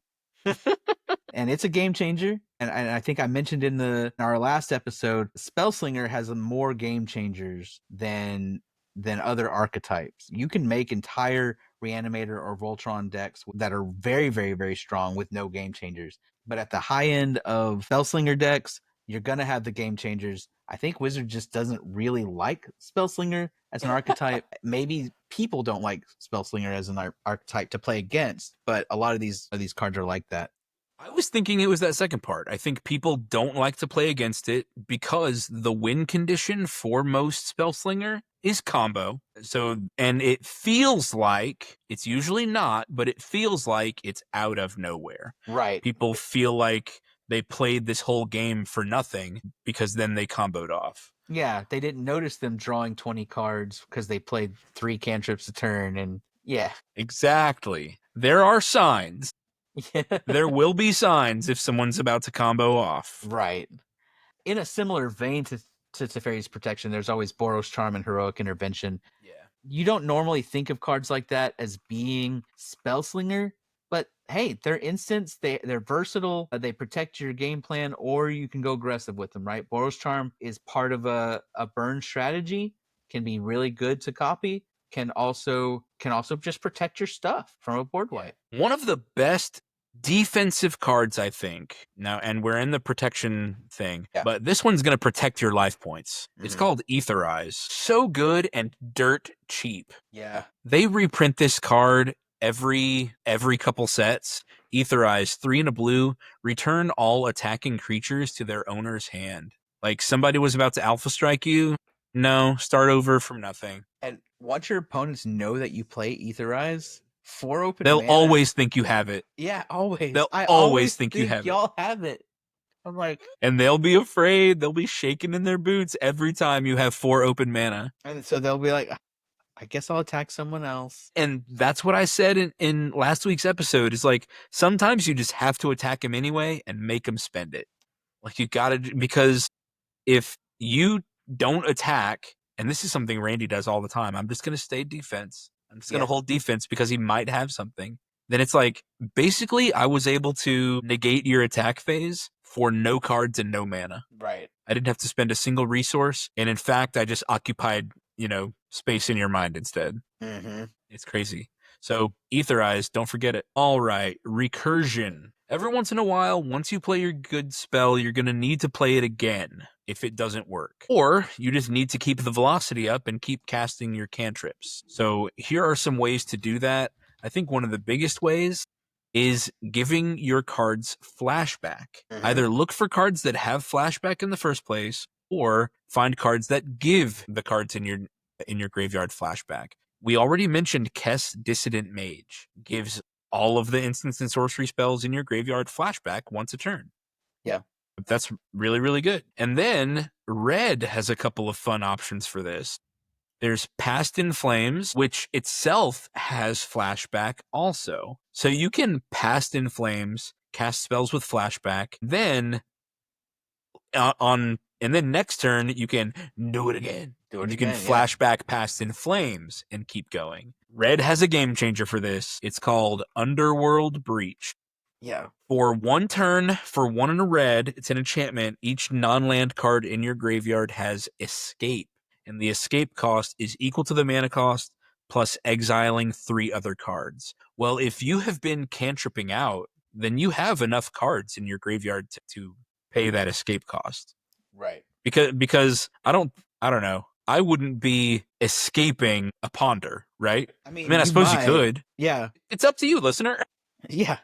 S2: And it's a game changer. And I think I mentioned in our last episode, Spellslinger has more game changers than other archetypes. You can make entire Reanimator or Voltron decks that are very, very, very strong with no game changers. But at the high end of Spellslinger decks, you're going to have the game changers. I think Wizard just doesn't really like Spellslinger as an archetype. Maybe people don't like Spellslinger as an archetype to play against, but a lot of these cards are like that.
S1: I was thinking it was that second part. I think people don't like to play against it because the win condition for most Spellslinger is combo. So, and it feels like, it's usually not, but it feels like it's out of nowhere.
S2: Right.
S1: People feel like they played this whole game for nothing because then they comboed off.
S2: Yeah, they didn't notice them drawing 20 cards because they played 3 cantrips a turn, and yeah.
S1: Exactly. There are signs.
S2: Yeah.
S1: There will be signs if someone's about to combo off.
S2: Right. In a similar vein to Teferi's Protection, there's always Boros Charm and Heroic Intervention.
S1: Yeah.
S2: You don't normally think of cards like that as being Spellslinger, but hey, they're instants, they're versatile, they protect your game plan, or you can go aggressive with them, right? Boros Charm is part of a burn strategy, can be really good to copy, can also just protect your stuff from a board wipe.
S1: One of the best defensive cards, I think. Now, and we're in the protection thing,
S2: Yeah.
S1: but this one's going to protect your life points. It's
S2: Mhm.
S1: called Etherize. So good and dirt cheap.
S2: Yeah.
S1: They reprint this card every couple sets. Etherize, 3 and a blue, return all attacking creatures to their owner's hand. Like somebody was about to alpha strike you. No, start over from nothing.
S2: And once your opponents know that you play Etherize, 4 open
S1: They'll
S2: mana,
S1: always think you have it.
S2: Yeah, always.
S1: They'll
S2: I
S1: always think you have it.
S2: y'all have it. I'm like,
S1: And they'll be afraid. They'll be shaking in their boots every time you have 4 open mana.
S2: and so they'll be like, I guess I'll attack someone else.
S1: And that's what I said in last week's episode is like, sometimes you just have to attack him anyway and make him spend it. Like you gotta, because if you don't attack, and this is something Randy does all the time, I'm just going to stay defense. I'm just going to hold defense because he might have something. Then it's like, basically, I was able to negate your attack phase for no cards and no mana.
S2: Right.
S1: I didn't have to spend a single resource. And in fact, I just occupied, space in your mind instead.
S2: Mm-hmm.
S1: It's crazy. So, Etherize, don't forget it. All right, Recursion. Every once in a while, once you play your good spell, you're going to need to play it again if it doesn't work. Or you just need to keep the velocity up and keep casting your cantrips. So, here are some ways to do that. I think one of the biggest ways is giving your cards flashback.
S2: Mhm.
S1: Either look for cards that have flashback in the first place, or find cards that give the cards in your graveyard flashback. We already mentioned Kess Dissident Mage gives all of the instants and sorcery spells in your graveyard flashback once a turn.
S2: Yeah.
S1: That's really, really good. And then Red has a couple of fun options for this. There's Past in Flames, which itself has flashback also. So you can Past in Flames, cast spells with flashback, then and then next turn you can do it again. You can flashback Past in Flames and keep going. Red has a game changer for this. It's called Underworld Breach.
S2: Yeah.
S1: For 1 turn, for 1 in a red, it's an enchantment. Each non-land card in your graveyard has Escape. And the escape cost is equal to the mana cost plus exiling 3 other cards. Well, if you have been cantripping out, then you have enough cards in your graveyard to pay that escape cost.
S2: Right.
S1: Because I don't know. I wouldn't be escaping a Ponder, right?
S2: I mean,
S1: I suppose you could.
S2: Yeah.
S1: It's up to you, listener.
S2: Yeah.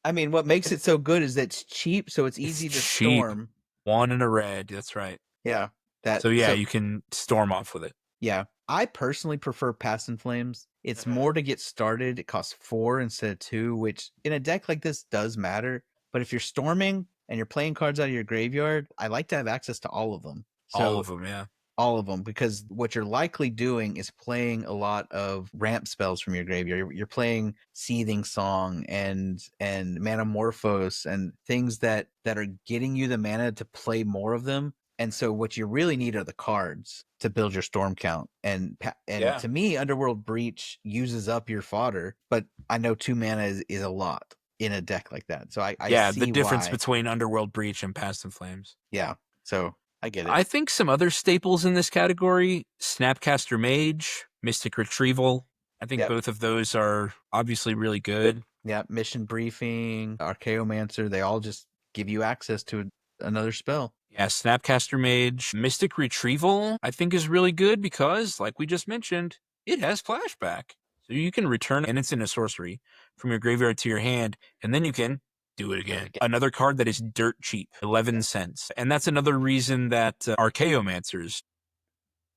S2: I mean, what makes it so good is that it's cheap, so it's easy to storm.
S1: 1 in a red, that's right.
S2: Yeah.
S1: You can storm off with it.
S2: Yeah. I personally prefer Past in Flames. It's more to get started. It costs 4 instead of 2, which in a deck like this does matter. But if you're storming and you're playing cards out of your graveyard, I like to have access to all of them.
S1: All of them, yeah.
S2: All of them, because what you're likely doing is playing a lot of ramp spells from your graveyard. You're playing Seething Song and Manamorphose and things that are getting you the mana to play more of them. And so what you really need are the cards to build your storm count. And to me, Underworld Breach uses up your fodder, but I know 2 mana is a lot in a deck like that. So I see
S1: the difference
S2: why.
S1: between Underworld Breach and Past in Flames.
S2: Yeah. So I get it.
S1: I think some other staples in this category, Snapcaster Mage, Mystic Retrieval. I think both of those are obviously really good.
S2: Yeah, Mission Briefing, Archaeomancer, they all just give you access to another spell.
S1: Yeah, Snapcaster Mage. Mystic Retrieval, I think, is really good because, like we just mentioned, it has flashback. So you can return an instant and sorcery from your graveyard to your hand, and then you can Do it again. Another card that is dirt cheap, 11 cents. And that's another reason that Archaeomancers,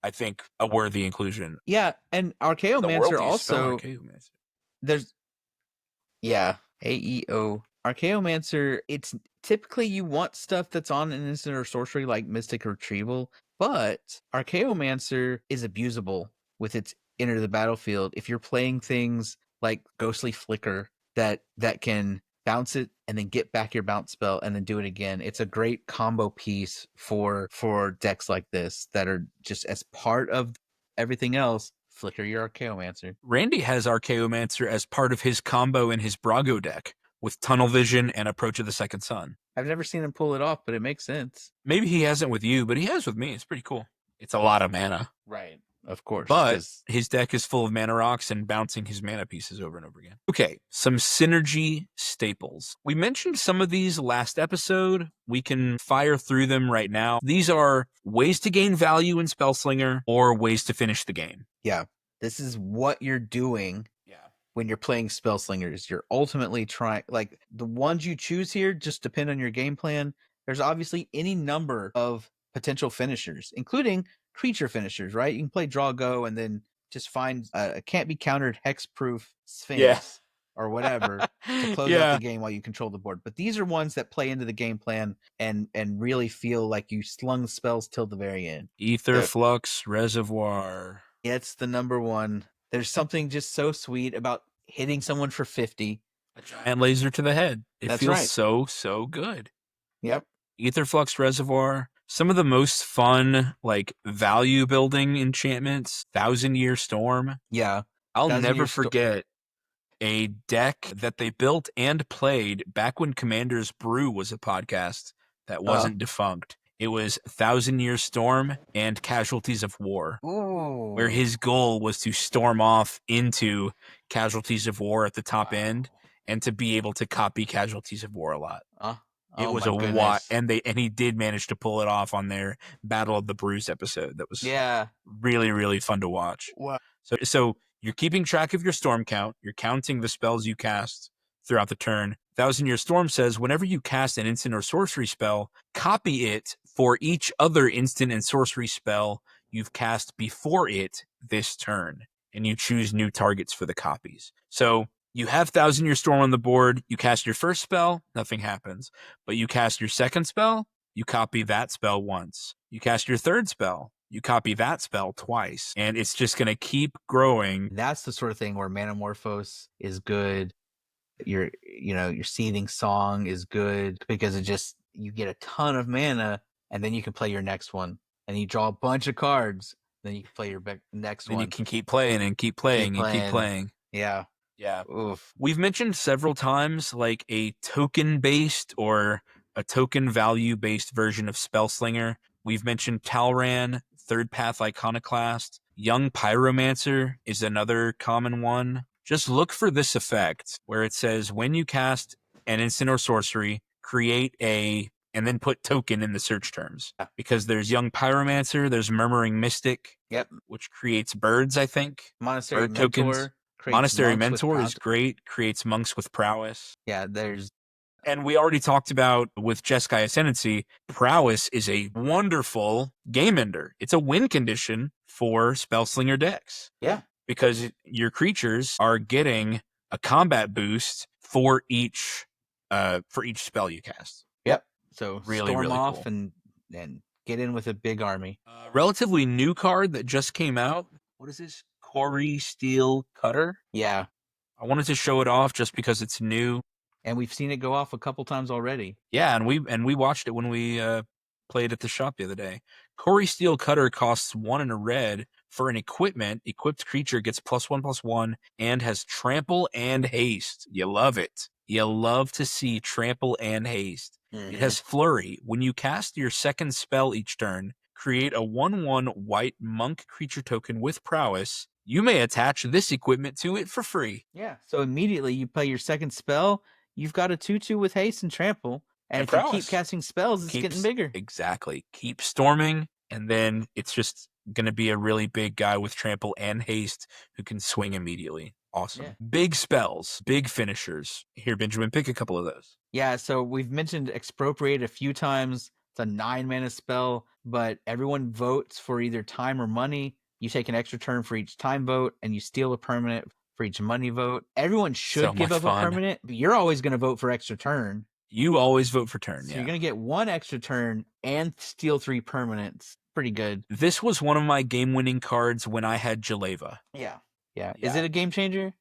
S1: I think, a worthy inclusion.
S2: Yeah, and
S1: The world
S2: Archaeomancer
S1: do you spell
S2: also
S1: Archaeomancer?
S2: there's AEO. Archaeomancer, it's typically you want stuff that's on an instant or sorcery like Mystic Retrieval, but Archaeomancer is abusable with its enter the battlefield if you're playing things like Ghostly Flicker that can bounce it and then get back your bounce spell and then do it again. It's a great combo piece for decks like this that are just as part of everything else. Flicker your Archaeomancer.
S1: Randy has Archaeomancer as part of his combo in his Brago deck with Tunnel Vision and Approach of the Second Sun.
S2: I've never seen him pull it off, but it makes sense.
S1: Maybe he hasn't with you, but he has with me. It's pretty cool. It's a lot of mana.
S2: Right. Of course.
S1: But his deck is full of mana rocks and bouncing his mana pieces over and over again. Okay, some synergy staples. We mentioned some of these last episode. We can fire through them right now. These are ways to gain value in Spellslinger or ways to finish the game.
S2: Yeah. This is what you're doing when you're playing Spellslingers. You're ultimately trying, like, the ones you choose here just depend on your game plan. There's obviously any number of potential finishers, including creature finishers, right? You can play draw go and then just find a can't be countered hexproof Sphinx or whatever to close out the game while you control the board. But these are ones that play into the game plan and really feel like you slung spells till the very end.
S1: Ether Flux Reservoir.
S2: It's the number one. There's something just so sweet about hitting someone for 50.
S1: A giant laser to the head. It feels so good.
S2: Yep.
S1: Ether Flux Reservoir. Some of the most fun, like, value building enchantments. 1,000-Year Storm.
S2: Yeah.
S1: I'll never forget a deck that they built and played back when Commander's Brew was a podcast that wasn't defunct. It was 1,000-Year Storm and Casualties of War, where his goal was to storm off into Casualties of War at the top end and to be able to copy Casualties of War a lot. It was a lot, and he did manage to pull it off on their Battle of the Brews episode. That was really, really fun to watch.
S2: Wow.
S1: So you're keeping track of your storm count. You're counting the spells you cast throughout the turn. 1,000-Year Storm says whenever you cast an instant or sorcery spell, copy it for each other instant and sorcery spell you've cast before it this turn, and you choose new targets for the copies. So you have 1,000-Year Storm on the board. You cast your first spell, nothing happens. But you cast your second spell, you copy that spell once. You cast your third spell, you copy that spell twice. And it's just going to keep growing.
S2: That's the sort of thing where Manamorphose is good. Your Seething Song is good because you get a ton of mana, and then you can play your next one. And you draw a bunch of cards, then you can play your next one.
S1: And you can keep playing and keep playing and keep playing.
S2: Yeah.
S1: Yeah.
S2: Oof.
S1: We've mentioned several times like a token-based or a token value-based version of Spellslinger. We've mentioned Talran, Third Path Iconoclast. Young Pyromancer is another common one. Just look for this effect where it says when you cast an instant or sorcery, create and then put token in the search terms. Because there's Young Pyromancer, there's Murmuring Mystic, which creates birds, I think.
S2: Monastery
S1: Bird
S2: Mentor.
S1: tokens. Monastery Mentor is great, creates monks with prowess.
S2: Yeah,
S1: and we already talked about with Jeskai Ascendancy, prowess is a wonderful game ender. It's a win condition for Spellslinger decks.
S2: Yeah.
S1: Because your creatures are getting a combat boost for each spell you cast.
S2: Yep. So
S1: really,
S2: storm
S1: really
S2: off
S1: cool.
S2: and get in with a big army.
S1: Relatively new card that just came out. What is this? Quarry Steel Cutter.
S2: Yeah.
S1: I wanted to show it off just because it's new.
S2: And we've seen it go off a couple times already.
S1: Yeah, and we watched it when we played at the shop the other day. Quarry Steel Cutter costs 1 and a red for an equipment. Equipped creature gets +1/+1 and has trample and haste. You love it. You love to see trample and haste. Mm-hmm. It has flurry. When you cast your second spell each turn, create a 1/1 white monk creature token with prowess. You may attach this equipment to it for free.
S2: Yeah. So immediately you play your second spell. You've got a 2/2 with haste and trample. And if
S1: prowess.
S2: You keep casting spells, it's getting bigger.
S1: Exactly. Keep storming, and then it's just going to be a really big guy with trample and haste who can swing immediately. Awesome.
S2: Yeah.
S1: Big spells, big finishers. Here, Benjamin, pick a couple of those.
S2: Yeah, so we've mentioned Expropriate a few times. It's a 9-mana spell, but everyone votes for either time or money. You take an extra turn for each time vote, and you steal a permanent for each money vote. Everyone should
S1: So
S2: give
S1: much
S2: up a
S1: fun.
S2: permanent, but you're always going to vote for extra turn.
S1: You always vote for turn,
S2: So
S1: yeah.
S2: you're going to get 1 extra turn and steal 3 permanents. Pretty good.
S1: This was one of my game-winning cards when I had Jaleva.
S2: Yeah. Yeah. Is
S1: Yeah.
S2: it a game changer?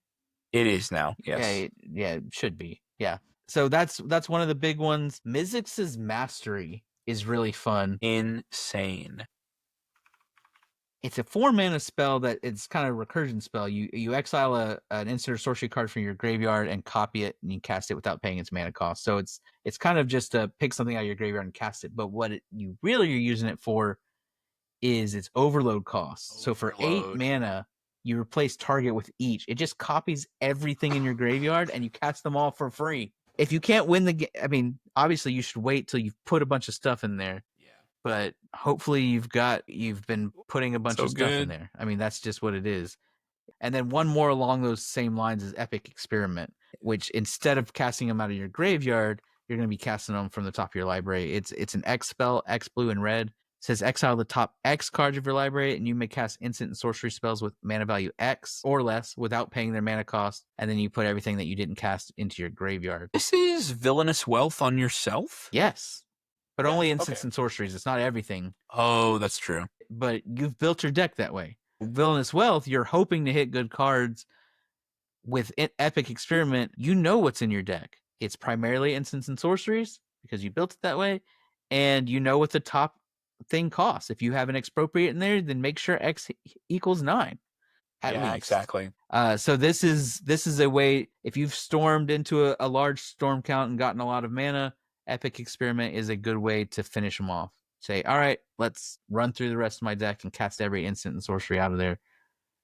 S1: It is now, yes.
S2: It should be. Yeah. So that's one of the big ones. Mizzix's Mastery is really fun.
S1: Insane.
S2: It's a 4-mana spell that it's kind of a recursion spell. You exile an instant or sorcery card from your graveyard and copy it, and you cast it without paying its mana cost. So it's kind of just to pick something out of your graveyard and cast it. But what you really are using it for is its overload cost. So for 8 mana, you replace target with each. It just copies everything in your graveyard, and you cast them all for free. If you can't win the game, I mean, obviously you should wait till you've put a bunch of stuff in there. But hopefully you've been putting a bunch of stuff in there. I mean, that's just what it is. And then one more along those same lines is Epic Experiment, which instead of casting them out of your graveyard, you're going to be casting them from the top of your library. It's an X spell, X blue and red. It says exile the top X cards of your library, and you may cast instant and sorcery spells with mana value X or less without paying their mana cost. And then you put everything that you didn't cast into your graveyard.
S1: This is Villainous Wealth on yourself?
S2: Yes. But only instants and sorceries. It's not everything.
S1: Oh, that's true.
S2: But you've built your deck that way. Villainous Wealth, you're hoping to hit good cards. With Epic Experiment, you know what's in your deck. It's primarily instants and sorceries because you built it that way, and you know what the top thing costs. If you have an Expropriate in there, then make sure X equals 9. At least.
S1: Exactly.
S2: So this is a way, if you've stormed into a large storm count and gotten a lot of mana, Epic Experiment is a good way to finish them off. Say, all right, let's run through the rest of my deck and cast every instant and sorcery out of there,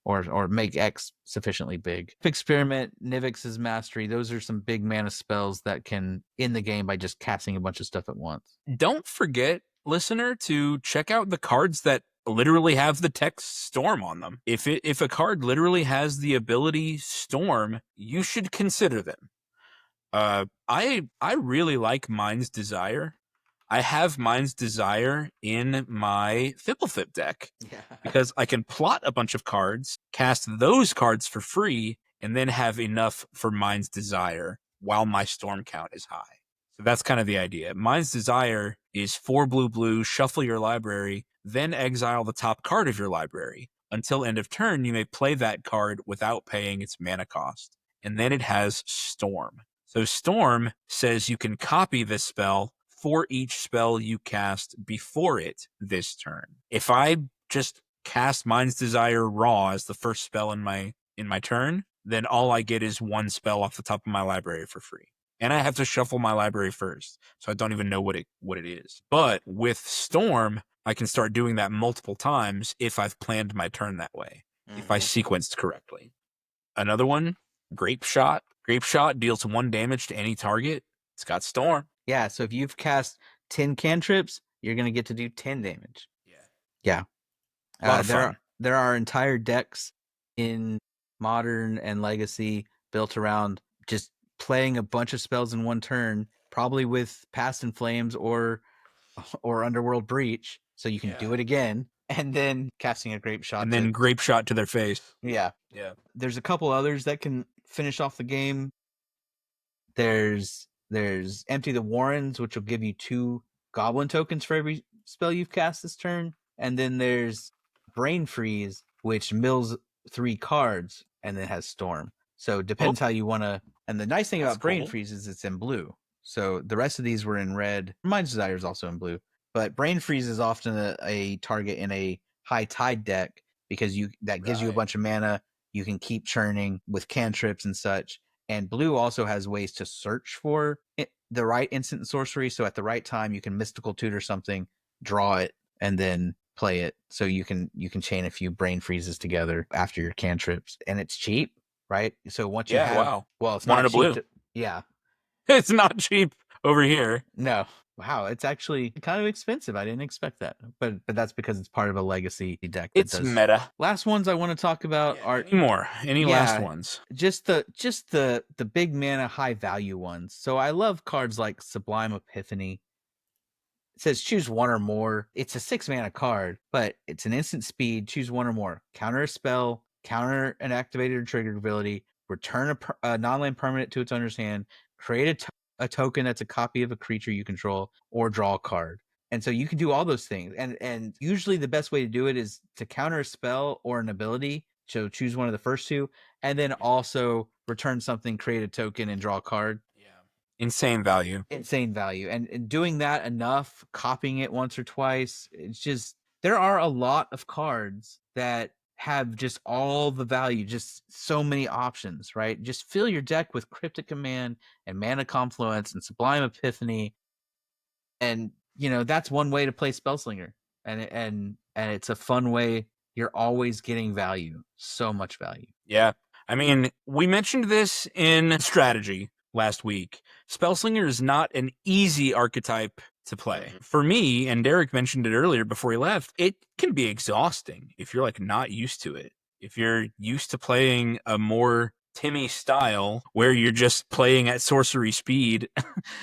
S2: or make X sufficiently big. Experiment, Nivix's Mastery, those are some big mana spells that can end the game by just casting a bunch of stuff at once.
S1: Don't forget, listener, to check out the cards that literally have the text Storm on them. If a card literally has the ability Storm, you should consider them. I really like Mind's Desire. I have Mind's Desire in my Fipplefip deck because I can plot a bunch of cards, cast those cards for free, and then have enough for Mind's Desire while my Storm count is high. So that's kind of the idea. Mind's Desire is 4 blue, shuffle your library, then exile the top card of your library. Until end of turn, you may play that card without paying its mana cost. And then it has Storm. So Storm says you can copy this spell for each spell you cast before it this turn. If I just cast Mind's Desire raw as the first spell in my turn, then all I get is 1 spell off the top of my library for free. And I have to shuffle my library first, so I don't even know what it is. But with Storm, I can start doing that multiple times if I've planned my turn that way, if I sequenced correctly. Another one, Grape Shot. Grape Shot deals 1 damage to any target. It's got Storm.
S2: Yeah, so if you've cast 10 cantrips, you're going to get to do 10 damage. Yeah.
S1: A lot of fun.
S2: There are entire decks in Modern and Legacy built around just playing a bunch of spells in one turn, probably with Past in Flames or Underworld Breach, so you can do it again, and then casting a Grape Shot.
S1: And then Grape Shot to their face.
S2: Yeah. There's a couple others that can finish off the game. There's Empty the Warrens, which will give you 2 Goblin tokens for every spell you've cast this turn. And then there's Brain Freeze, which mills 3 cards and then has Storm. So it depends how you want to. And the nice thing about Brain Freeze is it's in blue. So the rest of these were in red. Mind's Desire is also in blue. But Brain Freeze is often a target in a high tide deck because that gives you a bunch of mana. You can keep churning with cantrips and such. And blue also has ways to search for the right instant sorcery. So at the right time, you can Mystical Tutor something, draw it, and then play it. So you can chain a few Brain Freezes together after your cantrips. And it's cheap, right? So once you have...
S1: Wow.
S2: Well, it's not cheap.
S1: Blue.
S2: Yeah.
S1: It's not cheap. over here.
S2: No. Wow, it's actually kind of expensive. I didn't expect that. But that's because it's part of a legacy deck that
S1: It's
S2: does.
S1: meta.
S2: Last ones I want to talk about are
S1: Any more? Any last ones?
S2: just the big mana high value ones. So I love cards like Sublime Epiphany. It says choose one or more. It's a 6 mana card, but it's an instant speed. Choose one or more. Counter a spell, counter an activated or triggered ability, return a non-land permanent to its owner's hand, create a token that's a copy of a creature you control, or draw a card. And so you can do all those things. And usually the best way to do it is to counter a spell or an ability. So choose one of the first two, and then also return something, create a token, and draw a card.
S1: Insane value.
S2: Insane value. And doing that enough, copying it once or twice, it's just, there are a lot of cards that have just all the value, just so many options, right? Just fill your deck with Cryptic Command and Mana Confluence and Sublime Epiphany. And, that's one way to play Spellslinger. And it's a fun way. You're always getting value. So much value.
S1: Yeah. I mean, we mentioned this in strategy last week. Spellslinger is not an easy archetype to play. For me, and Derek mentioned it earlier before he left, it can be exhausting if you're not used to it. If you're used to playing a more Timmy style where you're just playing at sorcery speed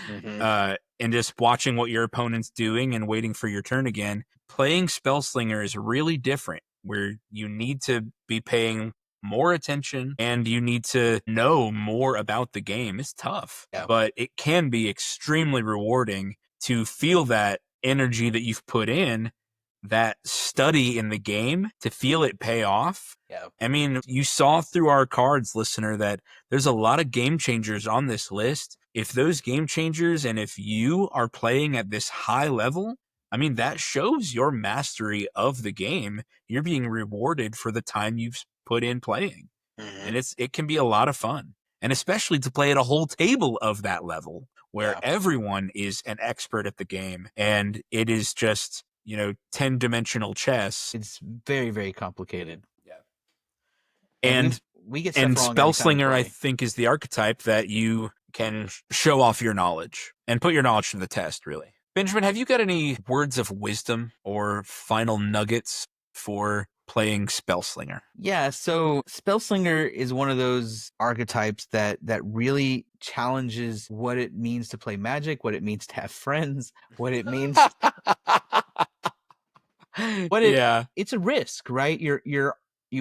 S1: and just watching what your opponent's doing and waiting for your turn again, playing Spellslinger is really different, where you need to be paying more attention and you need to know more about the game. It's tough, but it can be extremely rewarding to feel that energy that you've put in, that study in the game, to feel it pay off. I mean, you saw through our cards, listener, that there's a lot of game changers on this list. If those game changers, and if you are playing at this high level, I mean, that shows your mastery of the game. You're being rewarded for the time you've put in playing. And it can be a lot of fun. And especially to play at a whole table of that level where everyone is an expert at the game and it is just, 10-dimensional chess.
S2: It's very, very complicated.
S1: And
S2: we get stuff wrong every time we
S1: Spellslinger,
S2: play.
S1: I think, is the archetype that you can show off your knowledge and put your knowledge to the test, really. Benjamin, have you got any words of wisdom or final nuggets for playing Spellslinger?
S2: Yeah, so Spellslinger is one of those archetypes that really challenges what it means to play Magic, what it means to have friends, what it means. It's a risk, right? You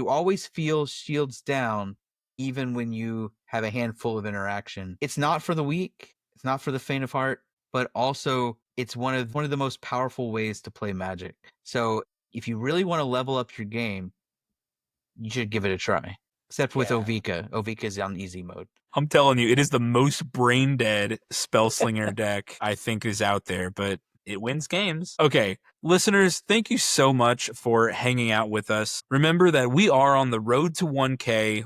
S2: always feel shields down, even when you have a handful of interaction. It's not for the weak. It's not for the faint of heart, but also it's one of the most powerful ways to play Magic. So if you really want to level up your game, you should give it a try. Except with Ovika. Ovika is on easy mode.
S1: I'm telling you, it is the most brain dead Spellslinger deck I think is out there, but it wins games. Okay, listeners, thank you so much for hanging out with us. Remember that we are on the road to 1K.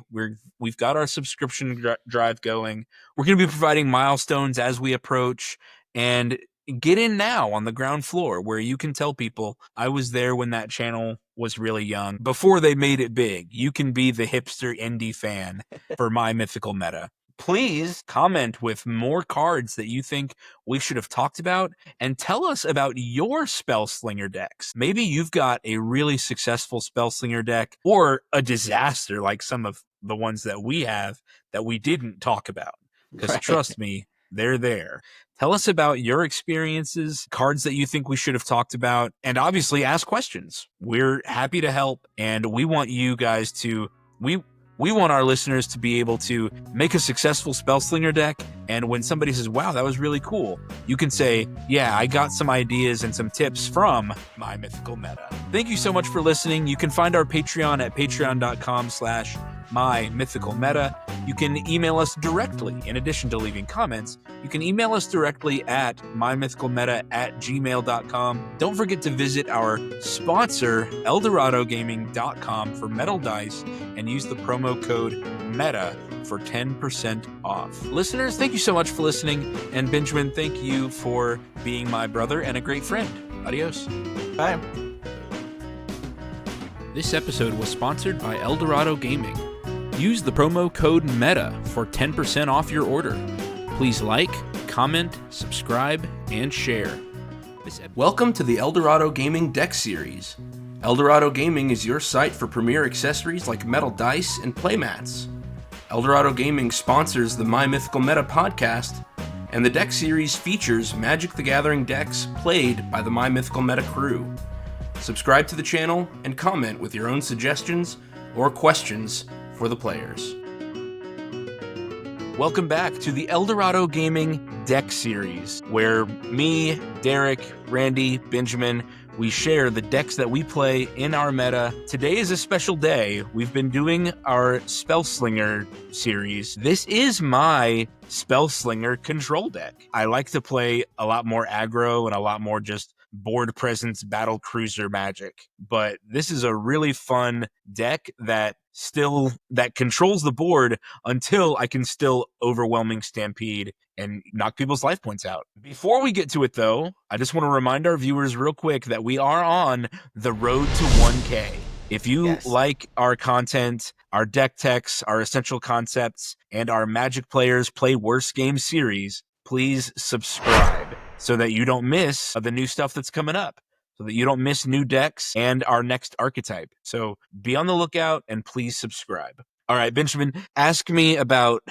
S1: We've got our subscription drive going. We're going to be providing milestones as we approach, and get in now on the ground floor where you can tell people, I was there when that channel was really young, before they made it big. You can be the hipster indie fan for My Mythical Meta. Please comment with more cards that you think we should have talked about, and tell us about your Spellslinger decks. Maybe you've got a really successful Spellslinger deck, or a disaster like some of the ones that we have that we didn't talk about. Because trust me, they're there. Tell us about your experiences, cards that you think we should have talked about, and obviously ask questions. We're happy to help, and we want you guys to... We want our listeners to be able to make a successful Spellslinger deck, and when somebody says, wow, that was really cool, you can say, yeah, I got some ideas and some tips from My Mythical Meta. Thank you so much for listening. You can find our Patreon at patreon.com/MyMythicalMeta. You can email us directly. In addition to leaving comments, you can email us directly at mymythicalmeta@gmail.com. Don't forget to visit our sponsor, EldoradoGaming.com, for metal dice, and use the promo code META for 10% off. Listeners, thank you so much for listening. And Benjamin, thank you for being my brother and a great friend. Adios.
S2: Bye.
S1: This episode was sponsored by Eldorado Gaming. Use the promo code META for 10% off your order. Please like, comment, subscribe, and share.
S4: Welcome to the Eldorado Gaming Deck Series. Eldorado Gaming is your site for premier accessories like metal dice and playmats. Eldorado Gaming sponsors the My Mythical Meta podcast, and the deck series features Magic the Gathering decks played by the My Mythical Meta crew. Subscribe to the channel and comment with your own suggestions or questions for the players.
S1: Welcome back to the Eldorado Gaming Deck Series, where me, Derek, Randy, Benjamin, we share the decks that we play in our meta. Today is a special day. We've been doing our Spellslinger series. This is my Spellslinger control deck. I like to play a lot more aggro and a lot more just board presence battle cruiser magic, but this is a really fun deck that controls the board until I can still overwhelming stampede and knock people's life points out. Before we get to it though, I just want to remind our viewers real quick that we are on the road to 1K. If you like our content, our deck techs, our essential concepts, and our Magic Players Play Worse Games series, please subscribe so that you don't miss the new stuff that's coming up, so that you don't miss new decks and our next archetype. So be on the lookout and please subscribe. All right, Benjamin, ask me about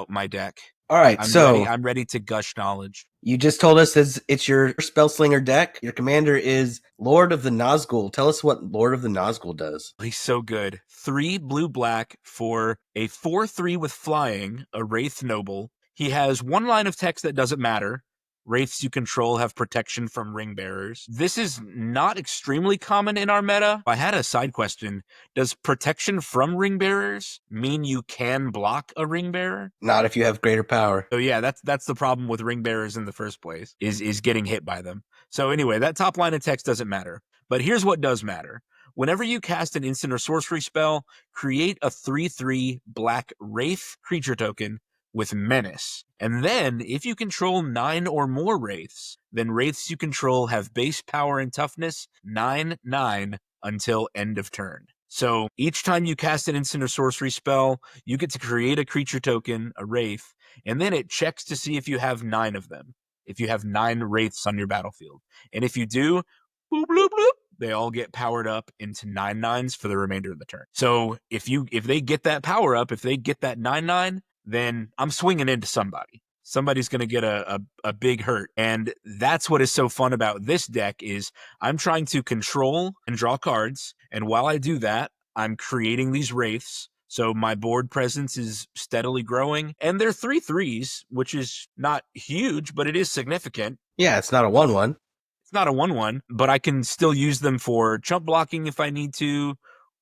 S1: my deck.
S5: All right,
S1: I'm ready to gush knowledge.
S5: You just told us it's your Spellslinger deck. Your commander is Lord of the Nazgul. Tell us what Lord of the Nazgul does.
S1: He's so good. 3 blue-black for a 4/3 with flying, a Wraith Noble. He has one line of text that doesn't matter. Wraiths you control have protection from ring bearers. This is not extremely common in our meta. I had a side question. Does protection from ring bearers mean you can block a ring bearer?
S5: Not if you have greater power.
S1: So yeah, that's the problem with ring bearers in the first place, is getting hit by them. So anyway, that top line of text doesn't matter. But here's what does matter. Whenever you cast an instant or sorcery spell, create a 3/3 black Wraith creature token with Menace. And then, if you control 9 or more Wraiths, then Wraiths you control have base power and toughness 9/9 until end of turn. So, each time you cast an instant or sorcery spell, you get to create a creature token, a Wraith, and then it checks to see if you have 9 of them. If you have 9 Wraiths on your battlefield. And if you do, boop, bloop, bloop, they all get powered up into 9/9s for the remainder of the turn. So, if they get that power up, if they get that 9/9, then I'm swinging into somebody. Somebody's going to get a big hurt. And that's what is so fun about this deck is I'm trying to control and draw cards. And while I do that, I'm creating these Wraiths. So my board presence is steadily growing. And they're 3/3s, which is not huge, but it is significant.
S5: Yeah, it's not a 1/1.
S1: It's not a 1/1, but I can still use them for chump blocking if I need to,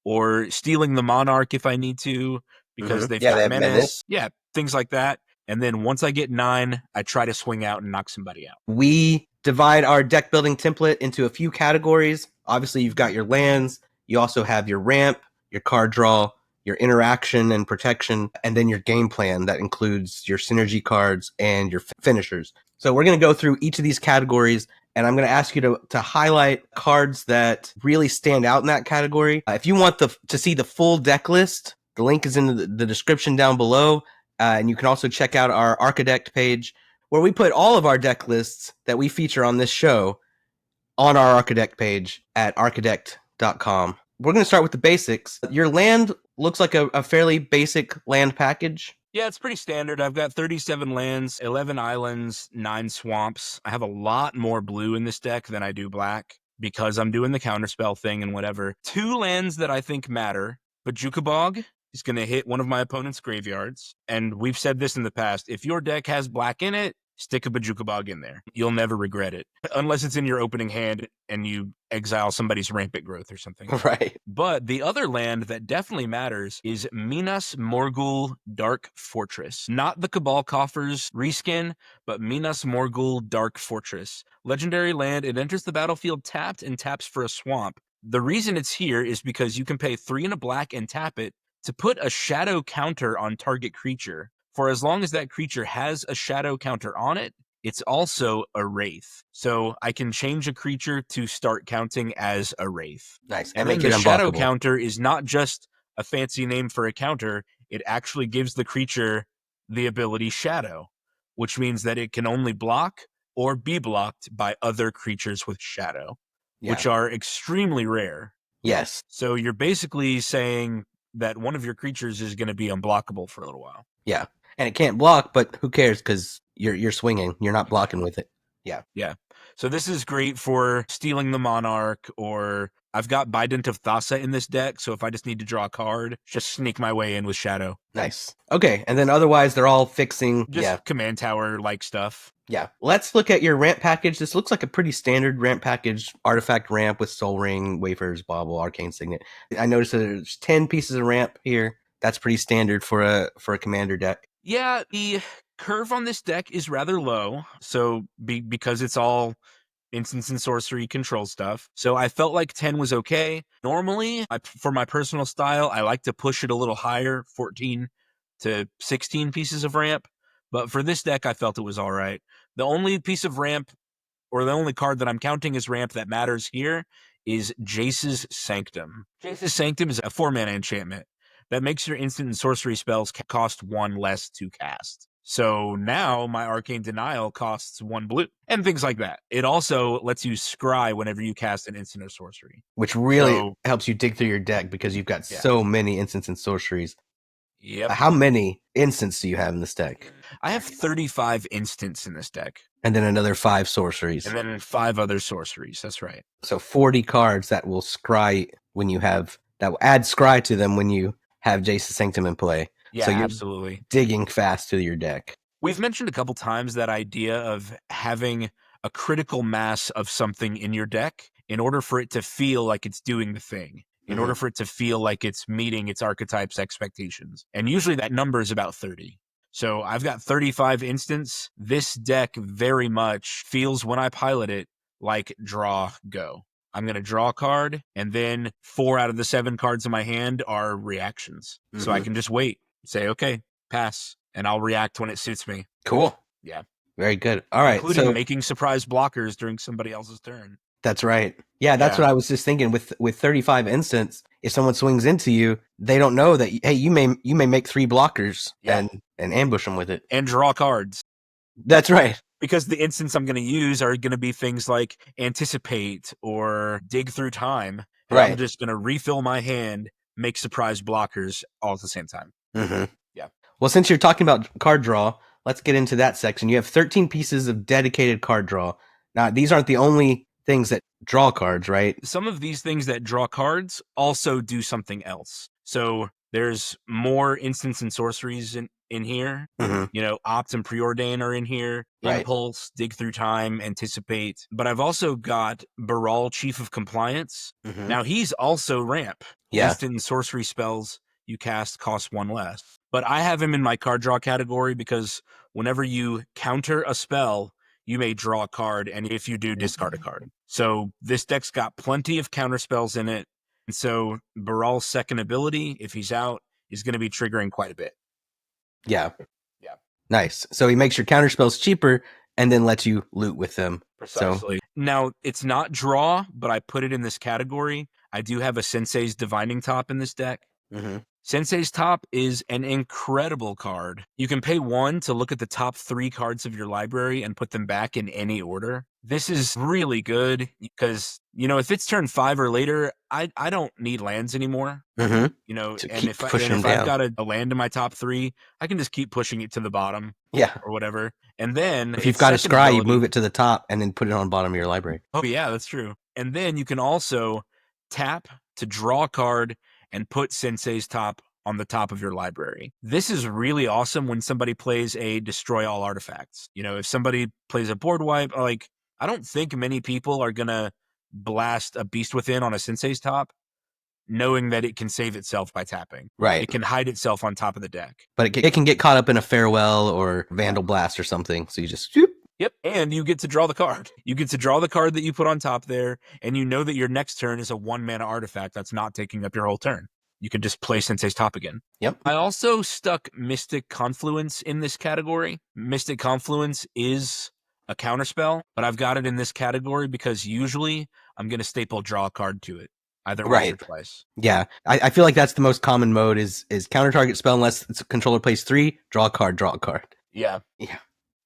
S1: or stealing the Monarch if I need to, because they've got menace. Yeah, things like that. And then once I get 9, I try to swing out and knock somebody out.
S5: We divide our deck building template into a few categories. Obviously, you've got your lands. You also have your ramp, your card draw, your interaction and protection, and then your game plan that includes your synergy cards and your finishers. So we're going to go through each of these categories, and I'm going to ask you to highlight cards that really stand out in that category. If you want to see the full deck list, the link is in the description down below, and you can also check out our Archetype page, where we put all of our deck lists that we feature on this show on our Archetype page at archetype.com. We're going to start with the basics. Your land looks like a fairly basic land package.
S1: Yeah, it's pretty standard. I've got 37 lands, 11 islands, 9 swamps. I have a lot more blue in this deck than I do black because I'm doing the counterspell thing and whatever. 2 lands that I think matter. Bojuka Bog is going to hit one of my opponent's graveyards. And we've said this in the past. If your deck has black in it, stick a Bojuka Bog in there. You'll never regret it. Unless it's in your opening hand and you exile somebody's rampant growth or something.
S5: Right.
S1: But the other land that definitely matters is Minas Morgul Dark Fortress. Not the Cabal Coffers reskin, but Minas Morgul Dark Fortress. Legendary land, it enters the battlefield tapped and taps for a swamp. The reason it's here is because you can pay 3 and a black and tap it to put a shadow counter on target creature. For as long as that creature has a shadow counter on it, it's also a Wraith. So I can change a creature to start counting as a Wraith.
S5: Nice.
S1: And then the shadow counter is not just a fancy name for a counter. It actually gives the creature the ability Shadow, which means that it can only block or be blocked by other creatures with shadow, which are extremely rare.
S5: Yes.
S1: So you're basically saying that one of your creatures is going to be unblockable for a little while.
S5: Yeah. And it can't block, but who cares? Because you're swinging. You're not blocking with it. Yeah.
S1: Yeah. So this is great for stealing the Monarch, or I've got Bident of Thassa in this deck, so if I just need to draw a card, just sneak my way in with Shadow.
S5: Nice. Okay, and then otherwise they're all fixing.
S1: Just command tower-like stuff.
S5: Yeah. Let's look at your ramp package. This looks like a pretty standard ramp package. Artifact ramp with Soul Ring, Wafers, Bauble, Arcane Signet. I noticed that there's 10 pieces of ramp here. That's pretty standard for a commander deck.
S1: Yeah, the curve on this deck is rather low, so because it's all instance and sorcery control stuff. So I felt like 10 was okay. Normally, for my personal style, I like to push it a little higher, 14 to 16 pieces of ramp. But for this deck, I felt it was all right. The only piece of ramp, or the only card that I'm counting as ramp that matters here, is Jace's Sanctum. Jace's Sanctum is a 4-mana enchantment that makes your instant and sorcery spells cost 1 less to cast. So now my Arcane Denial costs 1 blue, and things like that. It also lets you scry whenever you cast an instant or sorcery.
S5: Which really helps you dig through your deck because you've got so many instants and sorceries.
S1: Yep.
S5: How many instants do you have in this deck?
S1: I have 35 instants in this deck.
S5: And then another 5 sorceries.
S1: And then 5 other sorceries, that's right.
S5: So 40 cards that will scry when you have, that will add scry to them when you have Jace's Sanctum in play.
S1: Yeah,
S5: so you're
S1: absolutely.
S5: Digging fast to your deck.
S1: We've mentioned a couple times that idea of having a critical mass of something in your deck in order for it to feel like it's doing the thing, in order for it to feel like it's meeting its archetype's expectations. And usually that number is about 30. So I've got 35 instants. This deck very much feels, when I pilot it, like draw, go. I'm going to draw a card, and then 4 out of the 7 cards in my hand are reactions. So I can just wait, say, okay, pass, and I'll react when it suits me.
S5: Cool.
S1: Yeah.
S5: Very good. All right.
S1: Including making surprise blockers during somebody else's turn.
S5: That's right. Yeah, that's what I was just thinking. With 35 instants, if someone swings into you, they don't know that, hey, you may make 3 blockers and ambush them with it.
S1: And draw cards.
S5: That's right.
S1: Because the instants I'm going to use are going to be things like Anticipate or Dig Through Time. And I'm just going to refill my hand, make surprise blockers all at the same time. Yeah.
S5: Well, since you're talking about card draw, let's get into that section. You have 13 pieces of dedicated card draw. Now, these aren't the only things that draw cards, right?
S1: Some of these things that draw cards also do something else. So there's more instants and sorceries in here. You know, Opt and Preordain are in here. Impulse, Dig Through Time, Anticipate. But I've also got Baral, Chief of Compliance. Now, he's also ramp. Instant and sorcery spells you cast cost 1 less. But I have him in my card draw category because whenever you counter a spell, you may draw a card, and if you do, discard a card. So this deck's got plenty of counter spells in it. And so Baral's second ability, if he's out, is going to be triggering quite a bit.
S5: Yeah. Nice. So he makes your counter spells cheaper and then lets you loot with them.
S1: Precisely. So now, it's not draw, but I put it in this category. I do have a Sensei's Divining Top in this deck. Sensei's Top is an incredible card. You can pay 1 to look at the top 3 cards of your library and put them back in any order. This is really good because, you know, if it's turn 5 or later, I don't need lands anymore. You know, and if I've got a land in my top 3, I can just keep pushing it to the bottom. Or whatever. And then
S5: if you've got a scry, you move it to the top and then put it on the bottom of your library.
S1: Oh, yeah, that's true. And then you can also tap to draw a card and put Sensei's Top on the top of your library. This is really awesome when somebody plays a Destroy All Artifacts. You know, if somebody plays a board wipe, like, I don't think many people are going to blast a Beast Within on a Sensei's Top, knowing that it can save itself by tapping. It can hide itself on top of the deck.
S5: But it can get caught up in a Farewell or Vandal Blast or something, so you just... Whoop.
S1: Yep, and you get to draw the card. You get to draw the card that you put on top there, and you know that your next turn is a 1-mana artifact that's not taking up your whole turn. You can just play Sensei's Top again. I also stuck Mystic Confluence in this category. Mystic Confluence is a counterspell, but I've got it in this category because usually I'm going to staple draw a card to it, either once or twice.
S5: Yeah, I feel like that's the most common mode is counter target spell unless it's a controller plays 3, draw a card, draw a card.
S1: Yeah.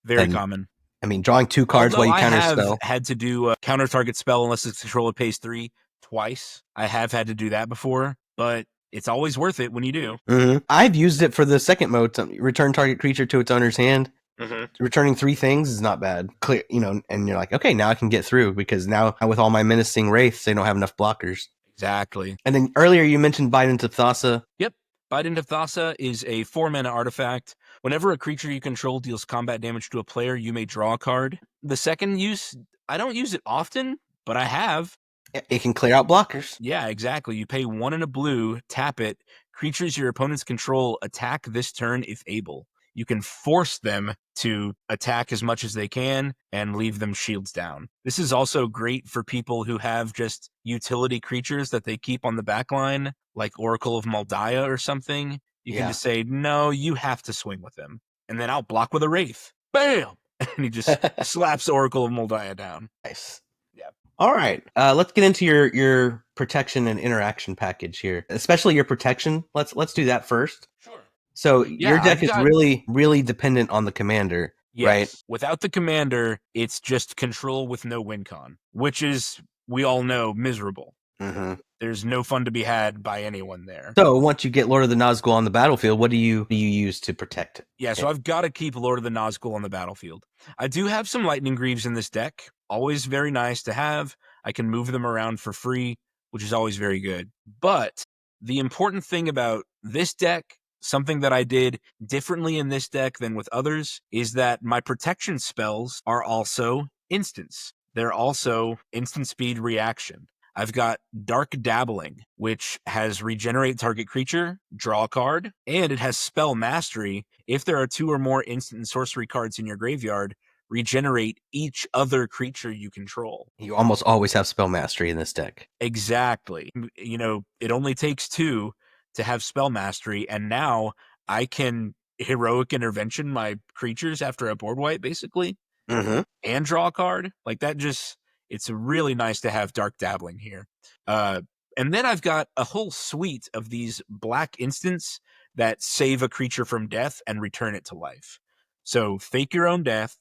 S1: Very
S5: And,
S1: common.
S5: I mean, drawing 2 cards
S1: Although
S5: while you
S1: I
S5: counter
S1: have
S5: spell.
S1: had to do a counter target spell unless its controller pays 3 twice. I have had to do that before, but it's always worth it when you do.
S5: I've used it for the second mode, to return target creature to its owner's hand.
S1: Mm-hmm.
S5: Returning 3 things is not bad. Clear, and you're like, okay, now I can get through because now with all my menacing wraiths, they don't have enough blockers.
S1: Exactly.
S5: And then earlier you mentioned Bite into Thassa.
S1: Yep. Bite into Thassa is a 4-mana artifact. Whenever a creature you control deals combat damage to a player, you may draw a card. The second use, I don't use it often, but I have.
S5: It can clear out blockers.
S1: Yeah, exactly. You pay 1 and a blue, tap it. Creatures your opponents control attack this turn if able. You can force them to attack as much as they can and leave them shields down. This is also great for people who have just utility creatures that they keep on the back line, like Oracle of Moldiah or something. You can just say, no, you have to swing with them. And then I'll block with a Wraith. Bam! And he just slaps Oracle of Moldiah down.
S5: Nice.
S1: Yeah.
S5: All right. Let's get into your protection and interaction package here, especially your protection. Let's do that first.
S1: Sure.
S5: So
S1: Yeah,
S5: your deck
S1: I've
S5: is
S1: got-
S5: really, really dependent on the commander, right?
S1: Yes. Without the commander, it's just control with no win con, which is, we all know, miserable.
S5: Mm-hmm.
S1: There's no fun to be had by anyone there.
S5: So once you get Lord of the Nazgul on the battlefield, what do you use to protect it?
S1: Yeah, so I've got to keep Lord of the Nazgul on the battlefield. I do have some Lightning Greaves in this deck. Always very nice to have. I can move them around for free, which is always very good. But the important thing about this deck, something that I did differently in this deck than with others, is that my protection spells are also instants. They're also instant speed reaction. I've got Dark Dabbling, which has regenerate target creature, draw a card, and it has Spell Mastery. If there are 2 or more instant and sorcery cards in your graveyard, regenerate each other creature you control.
S5: You almost always have spell mastery in this deck.
S1: Exactly. It only takes 2 to have Spell Mastery, and now I can Heroic Intervention my creatures after a board wipe, basically, and draw a card. Like that just... It's really nice to have Dark Dabbling here. And then I've got a whole suite of these black instants that save a creature from death and return it to life. So Fake Your Own Death,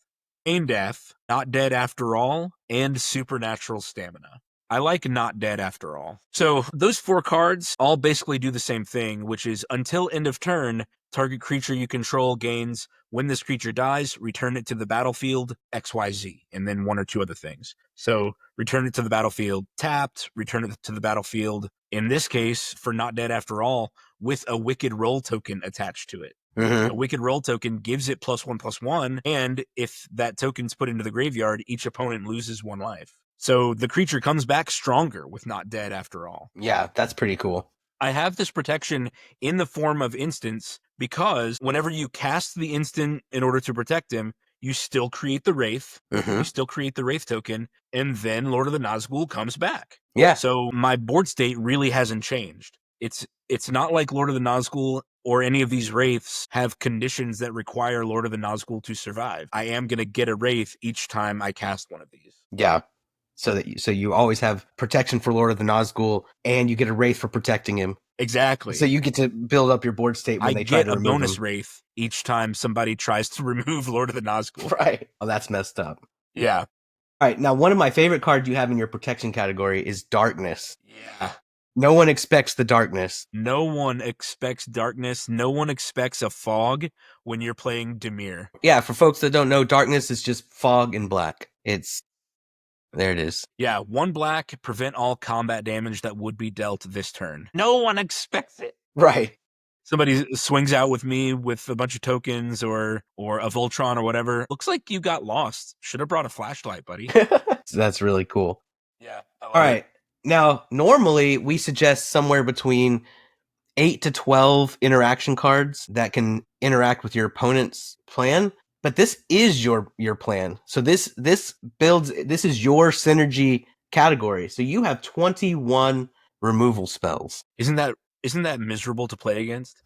S1: Aim Death, Not Dead After All, and Supernatural Stamina. I like Not Dead After All. So those 4 cards all basically do the same thing, which is until end of turn, target creature you control gains. When this creature dies, return it to the battlefield, XYZ, and then 1 or 2 other things. So return it to the battlefield tapped, return it to the battlefield, in this case, for Not Dead After All, with a Wicked Roll token attached to it. A Wicked Roll token gives it +1/+1, and if that token's put into the graveyard, each opponent loses 1 life. So the creature comes back stronger with Not Dead After All.
S5: Yeah, that's pretty cool.
S1: I have this protection in the form of instants because whenever you cast the instant in order to protect him, you still create the Wraith, you still create the Wraith token, and then Lord of the Nazgul comes back.
S5: Yeah.
S1: So my board state really hasn't changed. It's not like Lord of the Nazgul or any of these Wraiths have conditions that require Lord of the Nazgul to survive. I am going to get a Wraith each time I cast one of these.
S5: Yeah. So you always have protection for Lord of the Nazgul, and you get a Wraith for protecting him.
S1: Exactly.
S5: So you get to build up your board state when they try to remove him.
S1: I get a bonus Wraith each time somebody tries to remove Lord of the Nazgul.
S5: Right. Oh, that's messed up.
S1: Yeah.
S5: All right. Now, one of my favorite cards you have in your protection category is Darkness.
S1: Yeah.
S5: No one expects the darkness.
S1: No one expects darkness. No one expects a fog when you're playing Dimir.
S5: Yeah, for folks that don't know, darkness is just fog and black. There it is.
S1: Yeah, 1 black, prevent all combat damage that would be dealt this turn. No one expects it.
S5: Right.
S1: Somebody swings out with me with a bunch of tokens or a Voltron or whatever. Looks like you got lost. Should have brought a flashlight, buddy.
S5: That's really cool.
S1: Yeah.
S5: All right. Now, normally we suggest somewhere between 8 to 12 interaction cards that can interact with your opponent's plan. But this is your plan. So this is your synergy category. So you have 21 removal spells.
S1: Isn't that miserable to play against?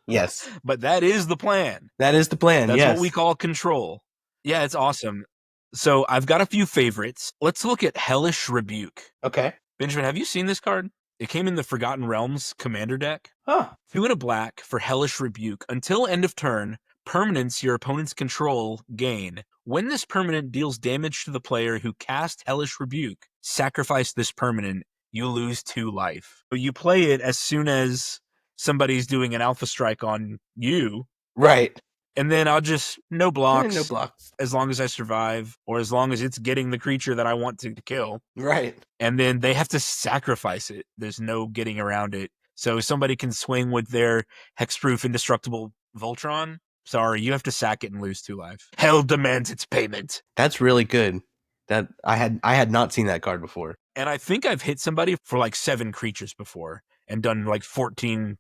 S5: Yes.
S1: But that is the plan.
S5: That is the plan.
S1: That's
S5: yes.
S1: what we call control. Yeah, it's awesome. So I've got a few favorites. Let's look at Hellish Rebuke.
S5: Okay.
S1: Benjamin, have you seen this card? It came in the Forgotten Realms commander deck.
S5: Huh.
S1: 2 and a black for Hellish Rebuke. Until end of turn, permanents your opponent's control gain. When this permanent deals damage to the player who cast Hellish Rebuke, sacrifice this permanent. You lose 2 life. So you play it as soon as somebody's doing an Alpha Strike on you,
S5: Right.
S1: and then I'll just no blocks.
S5: No blocks.
S1: As long as I survive, or as long as it's getting the creature that I want to kill.
S5: Right.
S1: And then they have to sacrifice it. There's no getting around it. So somebody can swing with their hexproof indestructible Voltron. Sorry, you have to sack it and lose 2 life. Hell demands its payment.
S5: That's really good. That I had not seen that card before.
S1: And I think I've hit somebody for like 7 creatures before and done like 14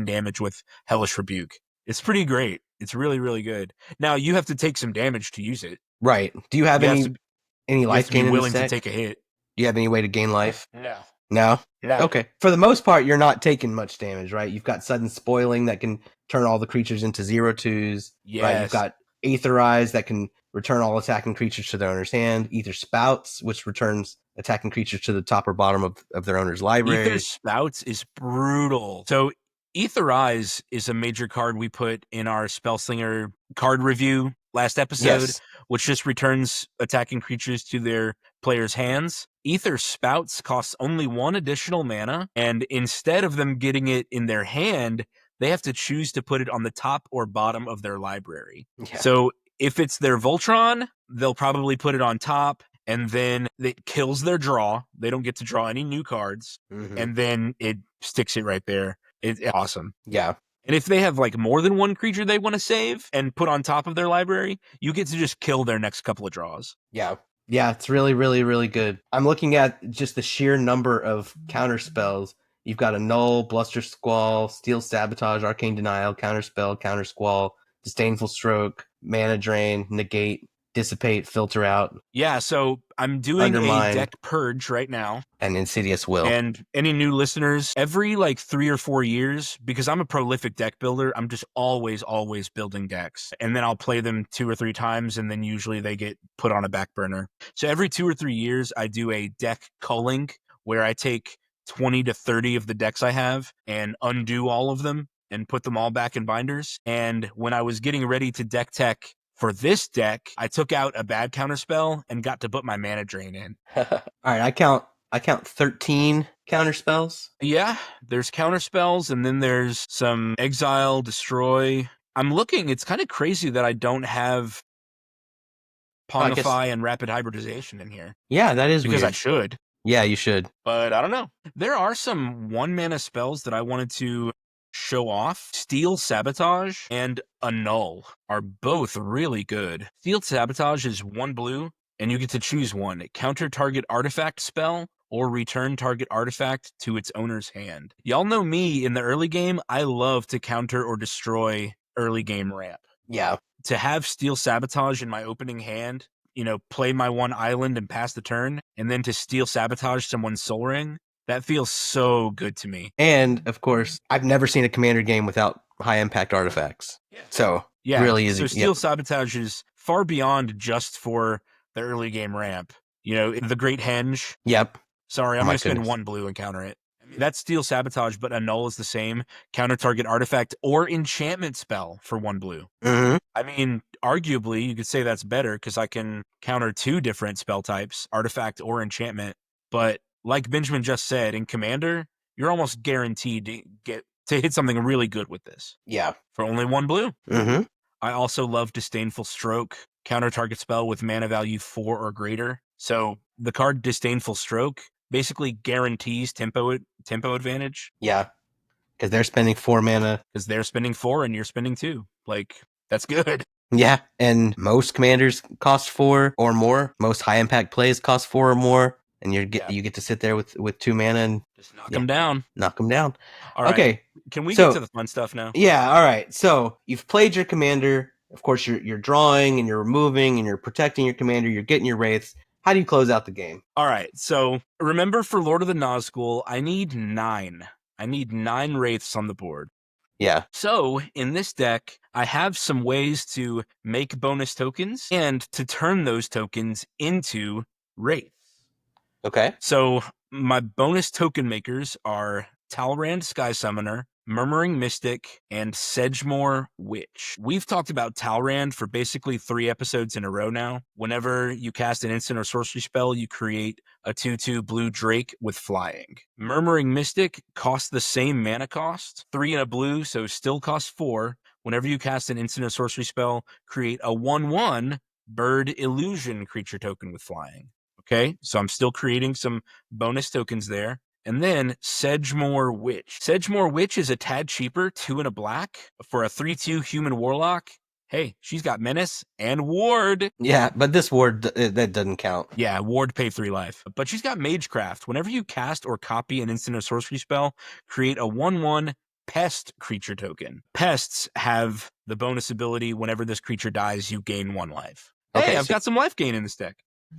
S1: damage with Hellish Rebuke. It's pretty great. It's really, really good. Now you have to take some damage to use it.
S5: Right. Do you have
S1: You
S5: any
S1: have to-
S5: any
S1: You have
S5: life
S1: to be
S5: gain in
S1: willing
S5: this
S1: to
S5: deck?
S1: take a hit.
S5: Do you have any way to gain life?
S1: No.
S5: No.
S1: No.
S5: Okay. For the most part, you're not taking much damage, right? You've got sudden spoiling that can turn all the creatures into 0/2s.
S1: Yes.
S5: Right. You've got Aetherize that can return all attacking creatures to their owner's hand. Ether Spouts, which returns attacking creatures to the top or bottom of their owner's library.
S1: Ether Spouts is brutal. So Aetherize is a major card we put in our Spellslinger card review last episode,
S5: Yes.
S1: which just returns attacking creatures to their player's hands. Ether Spouts costs only 1 additional mana, and instead of them getting it in their hand, they have to choose to put it on the top or bottom of their library.
S5: Yeah.
S1: So if it's their Voltron, they'll probably put it on top, and then it kills their draw. They don't get to draw any new cards,
S5: Mhm.
S1: and then it sticks it right there. It's awesome.
S5: Yeah.
S1: And if they have like more than 1 creature they want to save and put on top of their library, you get to just kill their next couple of draws.
S5: Yeah. Yeah, it's really, really, really good. I'm looking at just the sheer number of counter spells. You've got Annul, Bluster Squall, Steel Sabotage, Arcane Denial, Counterspell, Counter Squall, Disdainful Stroke, Mana Drain, Negate, Dissipate, Filter Out,
S1: Yeah, so I'm doing
S5: Undermine.
S1: a deck purge right now.
S5: and Insidious Will.
S1: And any new listeners, every like 3 or 4 years, because I'm a prolific deck builder, I'm just always building decks. And then I'll play them 2 or 3 times, and then usually they get put on a back burner. So every 2 or 3 years, I do a deck culling where I take 20 to 30 of the decks I have and undo all of them and put them all back in binders. And when I was getting ready to deck tech for this deck, I took out a bad counterspell and got to put my mana drain in.
S5: All right, I count 13 counter spells.
S1: Yeah, there's counter spells, and then there's some exile, destroy. I'm looking, it's kind of crazy that I don't have
S5: I guess-
S1: Pongify and rapid hybridization in here.
S5: Yeah, that is
S1: Because I
S5: weird.
S1: should,
S5: Yeah, you should.
S1: but I don't know. There are some 1 mana spells that I wanted to show off. Steel Sabotage and Annul are both really good. Steel Sabotage is 1 blue, and you get to choose one. Counter target artifact spell or return target artifact to its owner's hand. Y'all know me in the early game, I love to counter or destroy early game ramp.
S5: Yeah.
S1: To have Steel Sabotage in my opening hand, play my 1 island and pass the turn, and then to Steel Sabotage someone's Soul Ring, that feels so good to me.
S5: And of course, I've never seen a commander game without high impact artifacts. So
S1: Yeah,
S5: really easy.
S1: So Steel Sabotage is far beyond just for the early game ramp. The Great Henge.
S5: Yep.
S1: Sorry, I'm
S5: My
S1: going to spend
S5: goodness.
S1: 1 blue and counter it. That's Steel Sabotage, but Annul is the same. Counter target artifact or enchantment spell for 1 blue.
S5: Mm-hmm.
S1: I mean, arguably, you could say that's better because I can counter 2 different spell types, artifact or enchantment. But like Benjamin just said, in Commander, you're almost guaranteed to hit something really good with this
S5: Yeah.
S1: for only 1 blue.
S5: Mm-hmm.
S1: I also love Disdainful Stroke, counter target spell with mana value 4 or greater. So the card Disdainful Stroke basically guarantees tempo advantage
S5: Yeah. Because they're spending 4 mana.
S1: because they're spending 4 and you're spending 2. Like, that's good.
S5: Yeah. And most commanders cost 4 or more. Most high impact plays cost 4 or more. And you get to sit there with 2 mana and
S1: Just knock them down.
S5: knock them down.
S1: All right.
S5: Okay.
S1: Can we
S5: So-
S1: get to the fun stuff now?
S5: Yeah, all right. So you've played your commander. Of course, you're drawing and you're removing and you're protecting your commander. You're getting your wraiths. How do you close out the game?
S1: All right. So remember, for Lord of the Nazgul, I need 9. I need 9 wraiths on the board.
S5: Yeah.
S1: So in this deck, I have some ways to make bonus tokens and to turn those tokens into wraiths.
S5: Okay.
S1: So my bonus token makers are Talrand Sky Summoner, Murmuring Mystic, and Sedgemoor Witch. We've talked about Talrand for basically 3 episodes in a row now. Whenever you cast an instant or sorcery spell, you create a 2/2 blue Drake with flying. Murmuring Mystic costs the same mana cost, 3 and a blue, so still costs 4. Whenever you cast an instant or sorcery spell, create a 1/1 Bird Illusion creature token with flying. Okay, so I'm still creating some bonus tokens there. And then Sedgemoor Witch. Sedgemoor Witch is a tad cheaper, 2 and a black for a 3/2 human warlock. Hey, she's got menace and ward.
S5: Yeah, but this ward, that doesn't count.
S1: Yeah, ward pay 3 life. But she's got Magecraft. Whenever you cast or copy an instant or sorcery spell, create a 1/1 pest creature token. Pests have the bonus ability whenever this creature dies, you gain 1 life.
S5: Okay,
S1: Hey, I've got some life gain in this deck.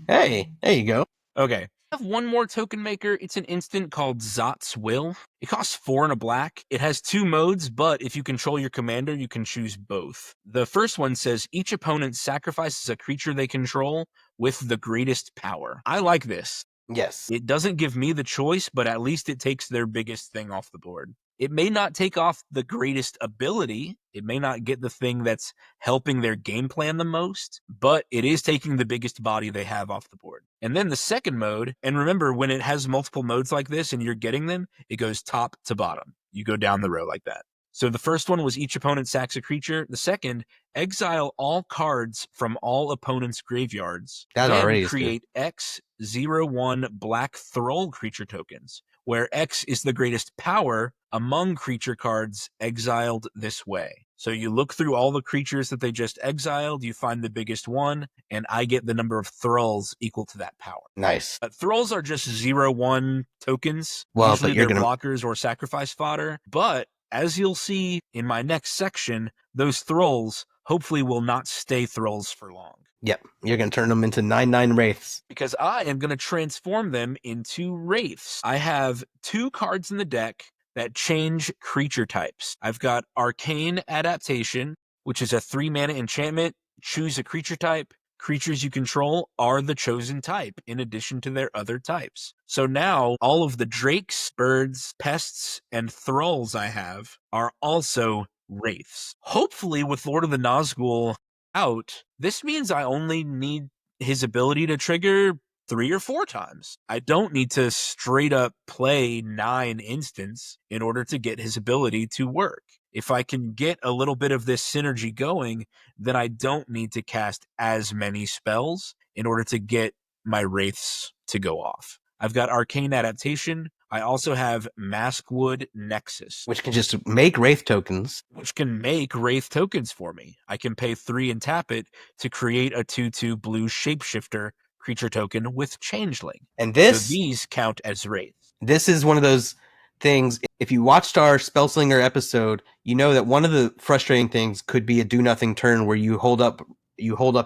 S5: Hey, there you go.
S1: Okay. I have one more token maker. It's an instant called Zot's Will. It costs 4 and a black. It has 2 modes, but if you control your commander, you can choose both. The first one says each opponent sacrifices a creature they control with the greatest power. I like this.
S5: Yes.
S1: It doesn't give me the choice, but at least it takes their biggest thing off the board. It may not take off the greatest ability. It may not get the thing that's helping their game plan the most, but it is taking the biggest body they have off the board. And then the second mode, and remember, when it has multiple modes like this and you're getting them, it goes top to bottom. You go down the row like that. So the first one was each opponent sacks a creature. The second, exile all cards from all opponents' graveyards.
S5: That
S1: then
S5: already is
S1: create X01 black Thrall creature tokens, where X is the greatest power among creature cards exiled this way. So you look through all the creatures that they just exiled, you find the biggest one, and I get the number of Thralls equal to that power.
S5: Nice.
S1: Thralls are just 0/1 tokens.
S5: Well,
S1: Usually
S5: but you're
S1: they're
S5: gonna
S1: blockers or sacrifice fodder. But as you'll see in my next section, those Thralls hopefully will not stay Thralls for long.
S5: Yep, you're gonna turn them into 9/9 wraiths.
S1: Because I am going to transform them into wraiths. I have 2 cards in the deck that change creature types. I've got Arcane Adaptation, which is a 3 mana enchantment. Choose a creature type. Creatures you control are the chosen type in addition to their other types. So now all of the drakes, birds, pests, and thralls I have are also wraiths. Hopefully with Lord of the Nazgul out, this means I only need his ability to trigger 3 or 4 times. I don't need to straight up play 9 instants in order to get his ability to work. If I can get a little bit of this synergy going, then I don't need to cast as many spells in order to get my wraiths to go off. I've got Arcane Adaptation. I also have Maskwood Nexus,
S5: Which can just make wraith tokens.
S1: which can make wraith tokens for me. I can pay 3 and tap it to create a 2/2 blue shapeshifter creature token with Changeling.
S5: And
S1: So
S5: this
S1: these count as wraiths.
S5: this is one of those things. If you watched our Spellslinger episode, you know that one of the frustrating things could be a do nothing turn where you hold up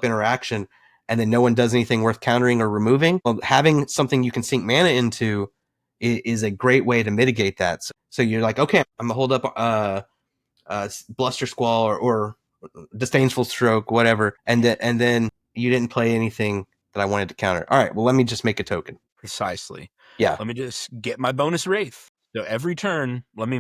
S5: interaction and then no one does anything worth countering or removing. Well, having something you can sink mana into is a great way to mitigate that. So you're like, okay, I'm gonna hold up Bluster Squall or Disdainful Stroke, whatever, and then you didn't play anything that I wanted to counter. All right, well, let me just make a token.
S1: Precisely.
S5: Yeah.
S1: Let me just get my bonus wraith. So every turn, let me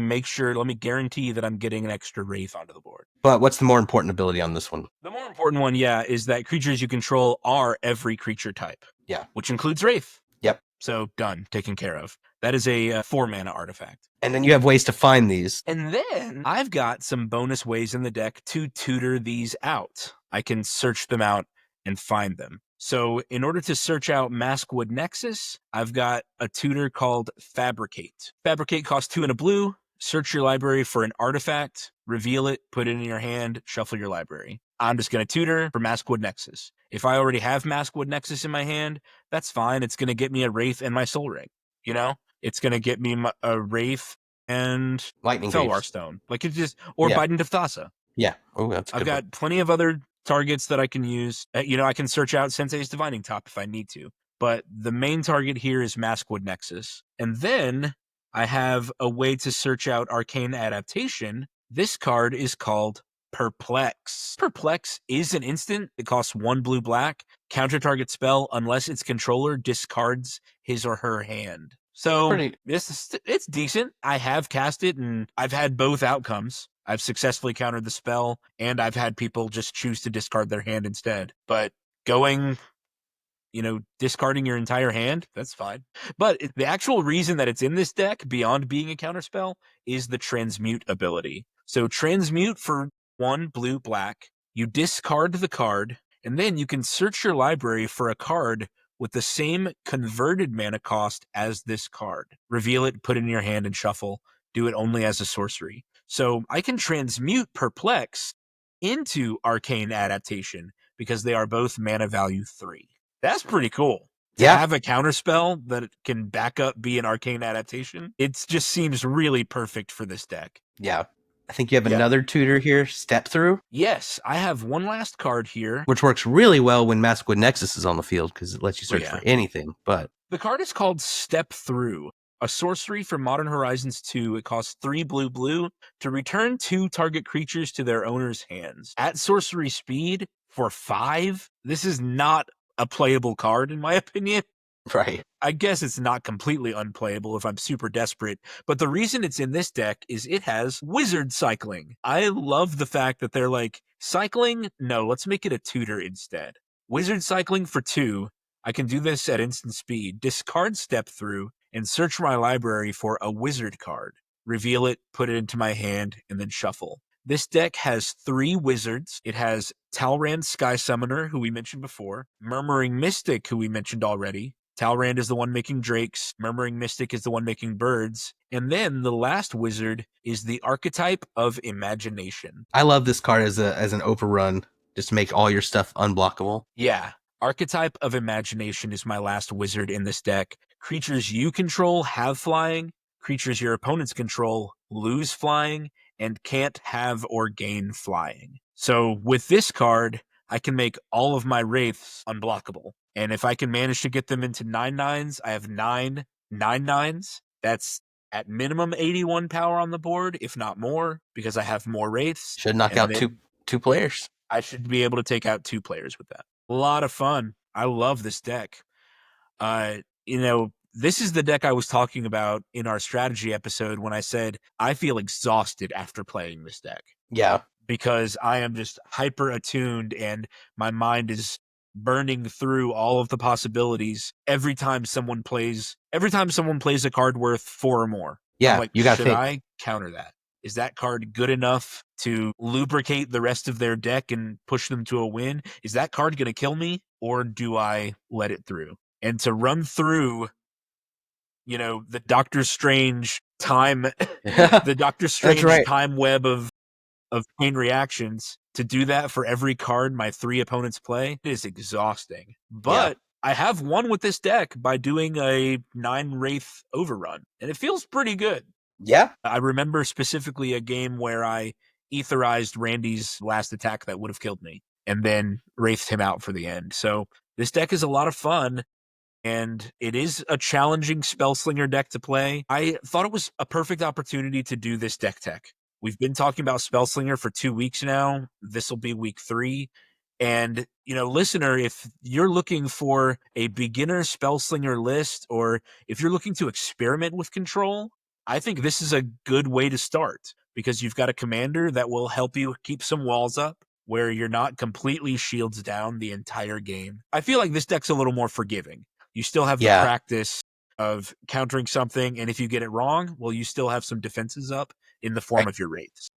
S1: guarantee that I'm getting an extra wraith onto the board.
S5: But what's the more important ability on this one?
S1: The more important one, is that creatures you control are every creature type.
S5: Yeah.
S1: Which includes wraith.
S5: Yep.
S1: So done, taken care of. That is a 4 mana artifact.
S5: And then you have ways to find these.
S1: And then I've got some bonus ways in the deck to tutor these out. I can search them out and find them. So in order to search out Maskwood Nexus, I've got a tutor called Fabricate. Fabricate costs 2 and a blue. Search your library for an artifact, reveal it, put it in your hand, shuffle your library. I'm just going to tutor for Maskwood Nexus. If I already have Maskwood Nexus in my hand, that's fine. It's going to get me a Wraith and my Soul Ring. You know? It's going to get me a Wraith and
S5: Lightning
S1: Felwar
S5: Greaves.
S1: Stone. Like it's just, or
S5: Yeah.
S1: Bident of Thassa.
S5: Yeah. Oh, that's a
S1: I've
S5: good
S1: got plenty of other targets that I can use. I can search out Sensei's Divining Top if I need to. But the main target here is Maskwood Nexus. And then I have a way to search out Arcane Adaptation. This card is called Perplex. Perplex is an instant. It costs 1 blue black. Counter target spell unless its controller discards his or her hand. So
S5: Pretty.
S1: it's decent. I have cast it, and I've had both outcomes. I've successfully countered the spell, and I've had people just choose to discard their hand instead. But going, discarding your entire hand, that's fine. But the actual reason that it's in this deck, beyond being a counterspell, is the transmute ability. So transmute for 1 blue black, you discard the card, and then you can search your library for a card with the same converted mana cost as this card. Reveal it, put it in your hand, and shuffle. Do it only as a sorcery. So I can transmute Perplex into Arcane Adaptation because they are both mana value 3. That's pretty cool. To
S5: Yeah.
S1: have a counterspell that can back up be an Arcane Adaptation, it just seems really perfect for this deck.
S5: Yeah. I think you have
S1: Yeah.
S5: another tutor here, Step Through,
S1: Yes, I have one last card here.
S5: which works really well when Maskwood Nexus is on the field because it lets you search
S1: yeah.
S5: for anything. But
S1: The card is called Step Through, a sorcery from Modern Horizons 2. It costs 3 blue to return 2 target creatures to their owner's hands. At sorcery speed for 5, this is not a playable card in my opinion.
S5: right.
S1: I guess it's not completely unplayable if I'm super desperate, but the reason it's in this deck is it has wizard cycling. I love the fact that they're like, cycling? No, let's make it a tutor instead. Wizard cycling for 2. I can do this at instant speed. Discard Step Through and search my library for a wizard card. Reveal it, put it into my hand, and then shuffle. This deck has 3 wizards. It has Talrand Sky Summoner, who we mentioned before, Murmuring Mystic, who we mentioned already. Talrand is the one making drakes, Murmuring Mystic is the one making birds, and then the last wizard is the Archetype of Imagination.
S5: I love this card as an overrun, just to make all your stuff unblockable.
S1: Yeah, Archetype of Imagination is my last wizard in this deck. Creatures you control have flying, creatures your opponents control lose flying, and can't have or gain flying. So with this card, I can make all of my wraiths unblockable. And if I can manage to get them into 9/9s, I have 9 9/9s. That's at minimum 81 power on the board, if not more, because I have more wraiths.
S5: Should knock
S1: And
S5: out
S1: then
S5: two players.
S1: I should be able to take out 2 players with that. A lot of fun. I love this deck. This is the deck I was talking about in our strategy episode when I said I feel exhausted after playing this deck
S5: Yeah.
S1: because I am just hyper attuned and my mind is burning through all of the possibilities every time someone plays a card worth 4 or more.
S5: Yeah.
S1: I'm like,
S5: you got to
S1: should
S5: think.
S1: I counter that? Is that card good enough to lubricate the rest of their deck and push them to a win? Is that card going to kill me, or do I let it through? And to run through, the Doctor Strange time, the Doctor Strange
S5: right.
S1: time web of chain reactions, to do that for every card my 3 opponents play, it is exhausting. But I have won with this deck by doing a 9 Wraith overrun, and it feels pretty good.
S5: Yeah.
S1: I remember specifically a game where I etherized Randy's last attack that would have killed me and then wraithed him out for the end. So this deck is a lot of fun, and it is a challenging Spellslinger deck to play. I thought it was a perfect opportunity to do this deck tech. We've been talking about Spellslinger for 2 weeks now. This will be week 3. And, listener, if you're looking for a beginner Spellslinger list, or if you're looking to experiment with control, I think this is a good way to start because you've got a commander that will help you keep some walls up where you're not completely shields down the entire game. I feel like this deck's a little more forgiving. You still have the practice of countering something, and if you get it wrong, well, you still have some defenses up in the form of your wraiths.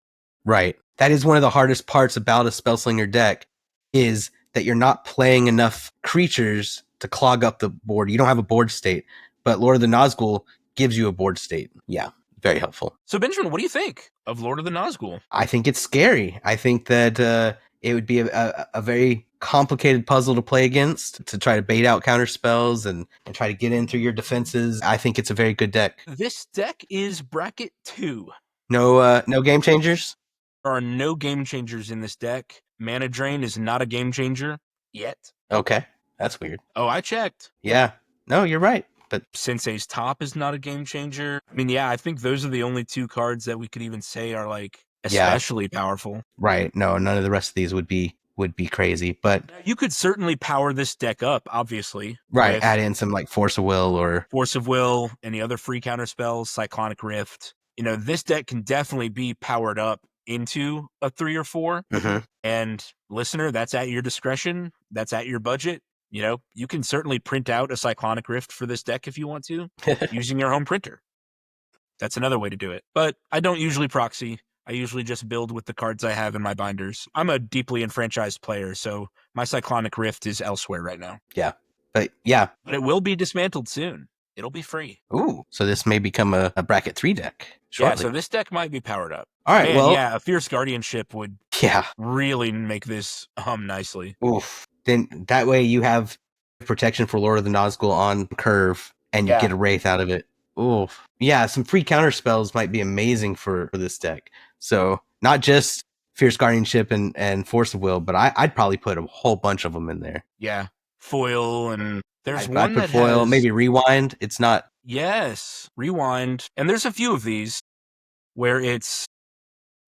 S5: Right. That is one of the hardest parts about a Spellslinger deck, is that you're not playing enough creatures to clog up the board. You don't have a board state, but Lord of the Nazgul gives you a board state. Yeah, very helpful.
S1: So Benjamin, what do you think of Lord of the Nazgul?
S5: I think it's scary. I think that it would be a very complicated puzzle to play against, to try to bait out counter spells and try to get in through your defenses. I think it's a very good deck.
S1: This deck is bracket 2.
S5: No game changers?
S1: There are no game changers in this deck. Mana Drain is not a game changer yet.
S5: Okay, that's weird.
S1: Oh, I checked.
S5: Yeah. No, you're right. But
S1: Sensei's Top is not a game changer. I mean, I think those are the only 2 cards that we could even say are like especially powerful.
S5: Right. No, none of the rest of these would be would be crazy. But
S1: You could certainly power this deck up, obviously.
S5: right,
S1: with
S5: add in some like Force of Will or
S1: Force of Will, any other free counter spells, Cyclonic Rift. This deck can definitely be powered up into a 3 or 4.
S5: Mhm.
S1: And listener, that's at your discretion. That's at your budget. You can certainly print out a Cyclonic Rift for this deck if you want to, using your home printer. That's another way to do it. But I don't usually proxy. I usually just build with the cards I have in my binders. I'm a deeply enfranchised player, so my Cyclonic Rift is elsewhere right now.
S5: But yeah.
S1: But it will be dismantled soon. It'll be free.
S5: Ooh, so this may become a bracket 3 deck shortly.
S1: Yeah, so this deck might be powered up.
S5: All right,
S1: Man,
S5: well,
S1: yeah, a Fierce Guardianship would really make this hum nicely.
S5: Oof. Then that way you have protection for Lord of the Nazgul on curve, and you get a Wraith out of it. Oof. Yeah, some free counter spells might be amazing for this deck. So not just Fierce Guardianship and Force of Will, but I'd probably put a whole bunch of them in there.
S1: Yeah, Foil, and there's
S5: I'd
S1: one
S5: put
S1: that
S5: Foil,
S1: has...
S5: maybe Rewind. It's not...
S1: Yes, Rewind. And there's a few of these where it's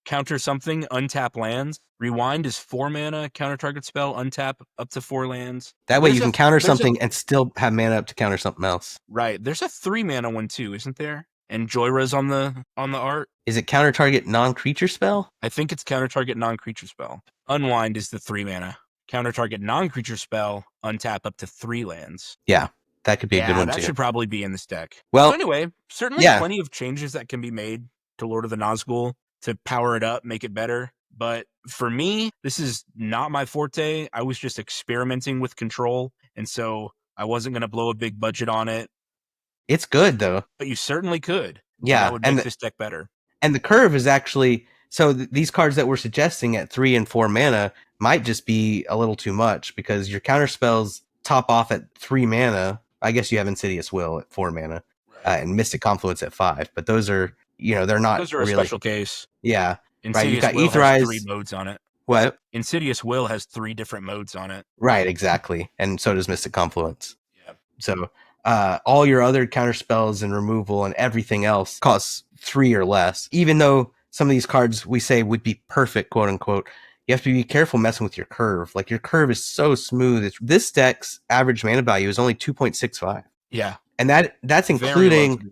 S1: counter something, untap lands. Rewind is 4 mana, counter target spell, untap up to 4 lands.
S5: That way you can counter something and still have mana up to counter something else.
S1: Right. There's a 3 mana one too, isn't there? And Joyra's on the art.
S5: Is it counter target non-creature spell?
S1: I think it's counter target non-creature spell. Unwind is the 3 mana. Counter target non-creature spell, untap up to 3 lands.
S5: Yeah, that could be a good one too.
S1: That should probably be in this deck.
S5: Well,
S1: so anyway, certainly plenty of changes that can be made to Lord of the Nazgul to power it up, make it better. But for me, this is not my forte. I was just experimenting with control, and so I wasn't going to blow a big budget on it.
S5: It's good, though.
S1: But you certainly could.
S5: Yeah.
S1: That would make this deck better.
S5: And the curve is actually... So these cards that we're suggesting at 3 and 4 mana might just be a little too much, because your counter spells top off at 3 mana. I guess you have Insidious Will at 4 mana, and Mystic Confluence at 5. But those are, they're not
S1: Those are
S5: really...
S1: a special case.
S5: Yeah.
S1: Insidious
S5: You've got
S1: Will
S5: Aetherize...
S1: has 3 modes on it.
S5: What?
S1: Insidious Will has 3 different modes on it.
S5: Right, exactly. And so does Mystic Confluence.
S1: Yeah.
S5: So all your other counter spells and removal and everything else costs 3 or less. Even though some of these cards we say would be perfect, quote unquote, you have to be careful messing with your curve. Like, your curve is so smooth. This deck's average mana value is only 2.65.
S1: Yeah.
S5: And that's including...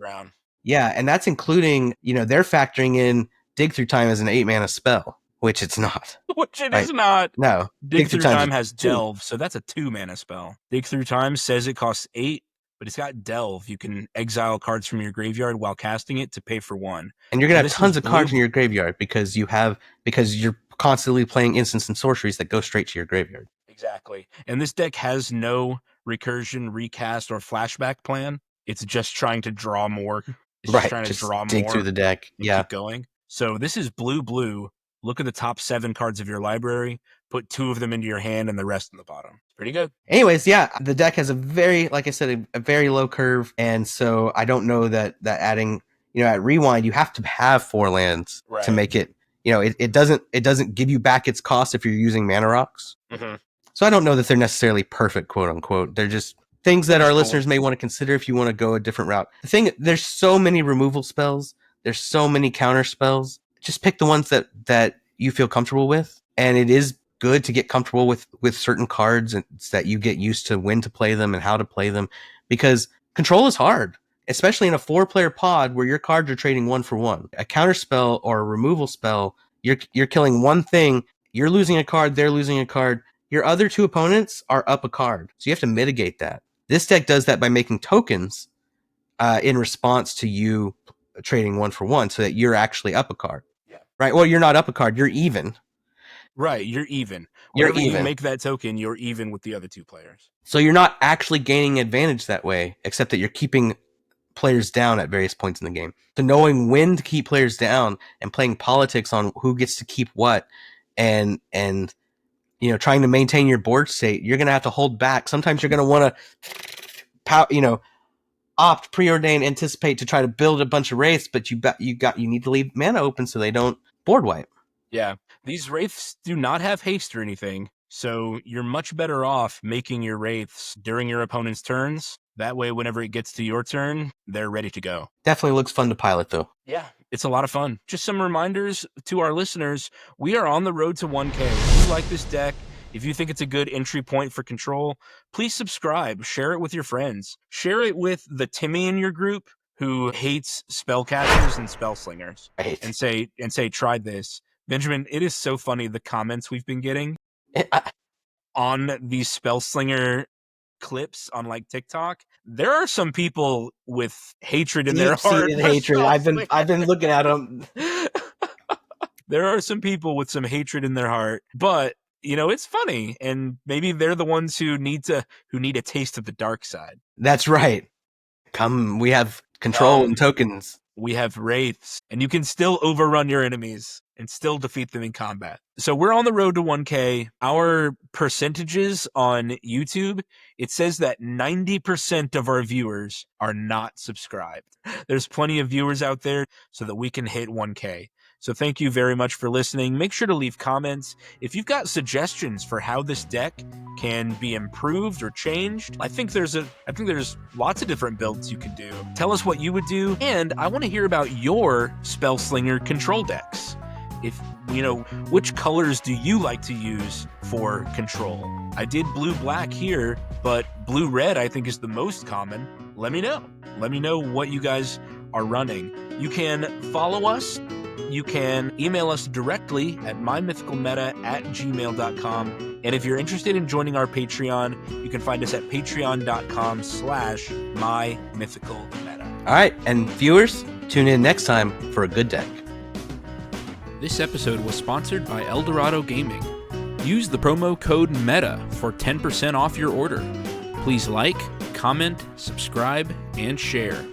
S5: Yeah, and that's including, they're factoring in Dig Through Time as an 8 mana spell, which it's not.
S1: Which it is not.
S5: No.
S1: Dig Through Time has Delve, so that's a 2 mana spell. Dig Through Time says it costs 8, but it's got Delve. You can exile cards from your graveyard while casting it to pay for 1.
S5: And you're going to have tons of cards in your graveyard because you're constantly playing instants and sorceries that go straight to your graveyard.
S1: Exactly. And this deck has no recursion, recast, or flashback plan. It's just trying to draw more. It's just trying to draw
S5: dig
S1: more
S5: through the deck. Yeah.
S1: Keep going. So this is blue. Look at the top 7 cards of your library. Put 2 of them into your hand and the rest in the bottom. It's pretty good.
S5: Anyways, yeah, the deck has a very, like I said, a very low curve. And so I don't know that adding, at Rewind, you have to have 4 lands to make it, it doesn't give you back its cost if you're using mana rocks.
S1: Mm-hmm.
S5: So I don't know that they're necessarily perfect, quote unquote. They're just things that our listeners may want to consider if you want to go a different route. There's so many removal spells. There's so many counter spells. Just pick the ones that you feel comfortable with. And it is good to get comfortable with certain cards and that you get used to when to play them and how to play them, because control is hard, especially in a 4-player pod where your cards are trading 1 for 1. A counter spell or a removal spell, you're killing one thing, you're losing a card, they're losing a card. Your other 2 opponents are up a card. So you have to mitigate that. This deck does that by making tokens in response to you trading 1 for 1 so that you're actually up a card. Yeah. Right? Well, you're not up a card. You're even.
S1: Right. You're even.
S5: Whenever
S1: you make that token, you're even with the other 2 players.
S5: So you're not actually gaining advantage that way, except that you're keeping players down at various points in the game. So knowing when to keep players down and playing politics on who gets to keep what and trying to maintain your board state, you're going to have to hold back. Sometimes you're going to want to, opt, preordain, anticipate to try to build a bunch of wraiths, but you need to leave mana open so they don't board wipe.
S1: Yeah, these wraiths do not have haste or anything, so you're much better off making your wraiths during your opponent's turns. That way, whenever it gets to your turn, they're ready to go.
S5: Definitely looks fun to pilot, though.
S1: Yeah, it's a lot of fun. Just some reminders to our listeners. We are on the road to 1K. If you like this deck, If you think it's a good entry point for Control, please subscribe, share it with your friends. Share it with the Timmy in your group who hates spellcasters and spellslingers.
S5: Right.
S1: And say, try this. Benjamin, it is so funny the comments we've been getting on these spellslinger clips on like TikTok. There are some people with hatred in their heart.
S5: Deep-seated hatred. I've been looking at them.
S1: There are some people with some hatred in their heart, but it's funny, and maybe they're the ones who need a taste of the dark side.
S5: That's right. Come, we have control and tokens.
S1: We have wraiths, and you can still overrun your enemies and still defeat them in combat. So we're on the road to 1K. Our percentages on YouTube, it says that 90% of our viewers are not subscribed. There's plenty of viewers out there so that we can hit 1K. So thank you very much for listening. Make sure to leave comments. If you've got suggestions for how this deck can be improved or changed, I think there's lots of different builds you can do. Tell us what you would do, and I want to hear about your Spellslinger control decks. If which colors do you like to use for control? I did blue-black here, but blue-red I think is the most common. Let me know. Let me know what you guys are running. You can follow us. You can email us directly at mymythicalmeta@gmail.com. And if you're interested in joining our Patreon, you can find us at patreon.com/mymythicalmeta.
S5: All right, and viewers, tune in next time for a good deck.
S4: This episode was sponsored by Eldorado Gaming. Use the promo code META for 10% off your order. Please like, comment, subscribe, and share.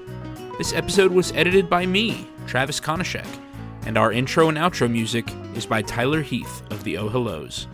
S4: This episode was edited by me, Travis Konishek, and our intro and outro music is by Tyler Heath of the Oh Hellos.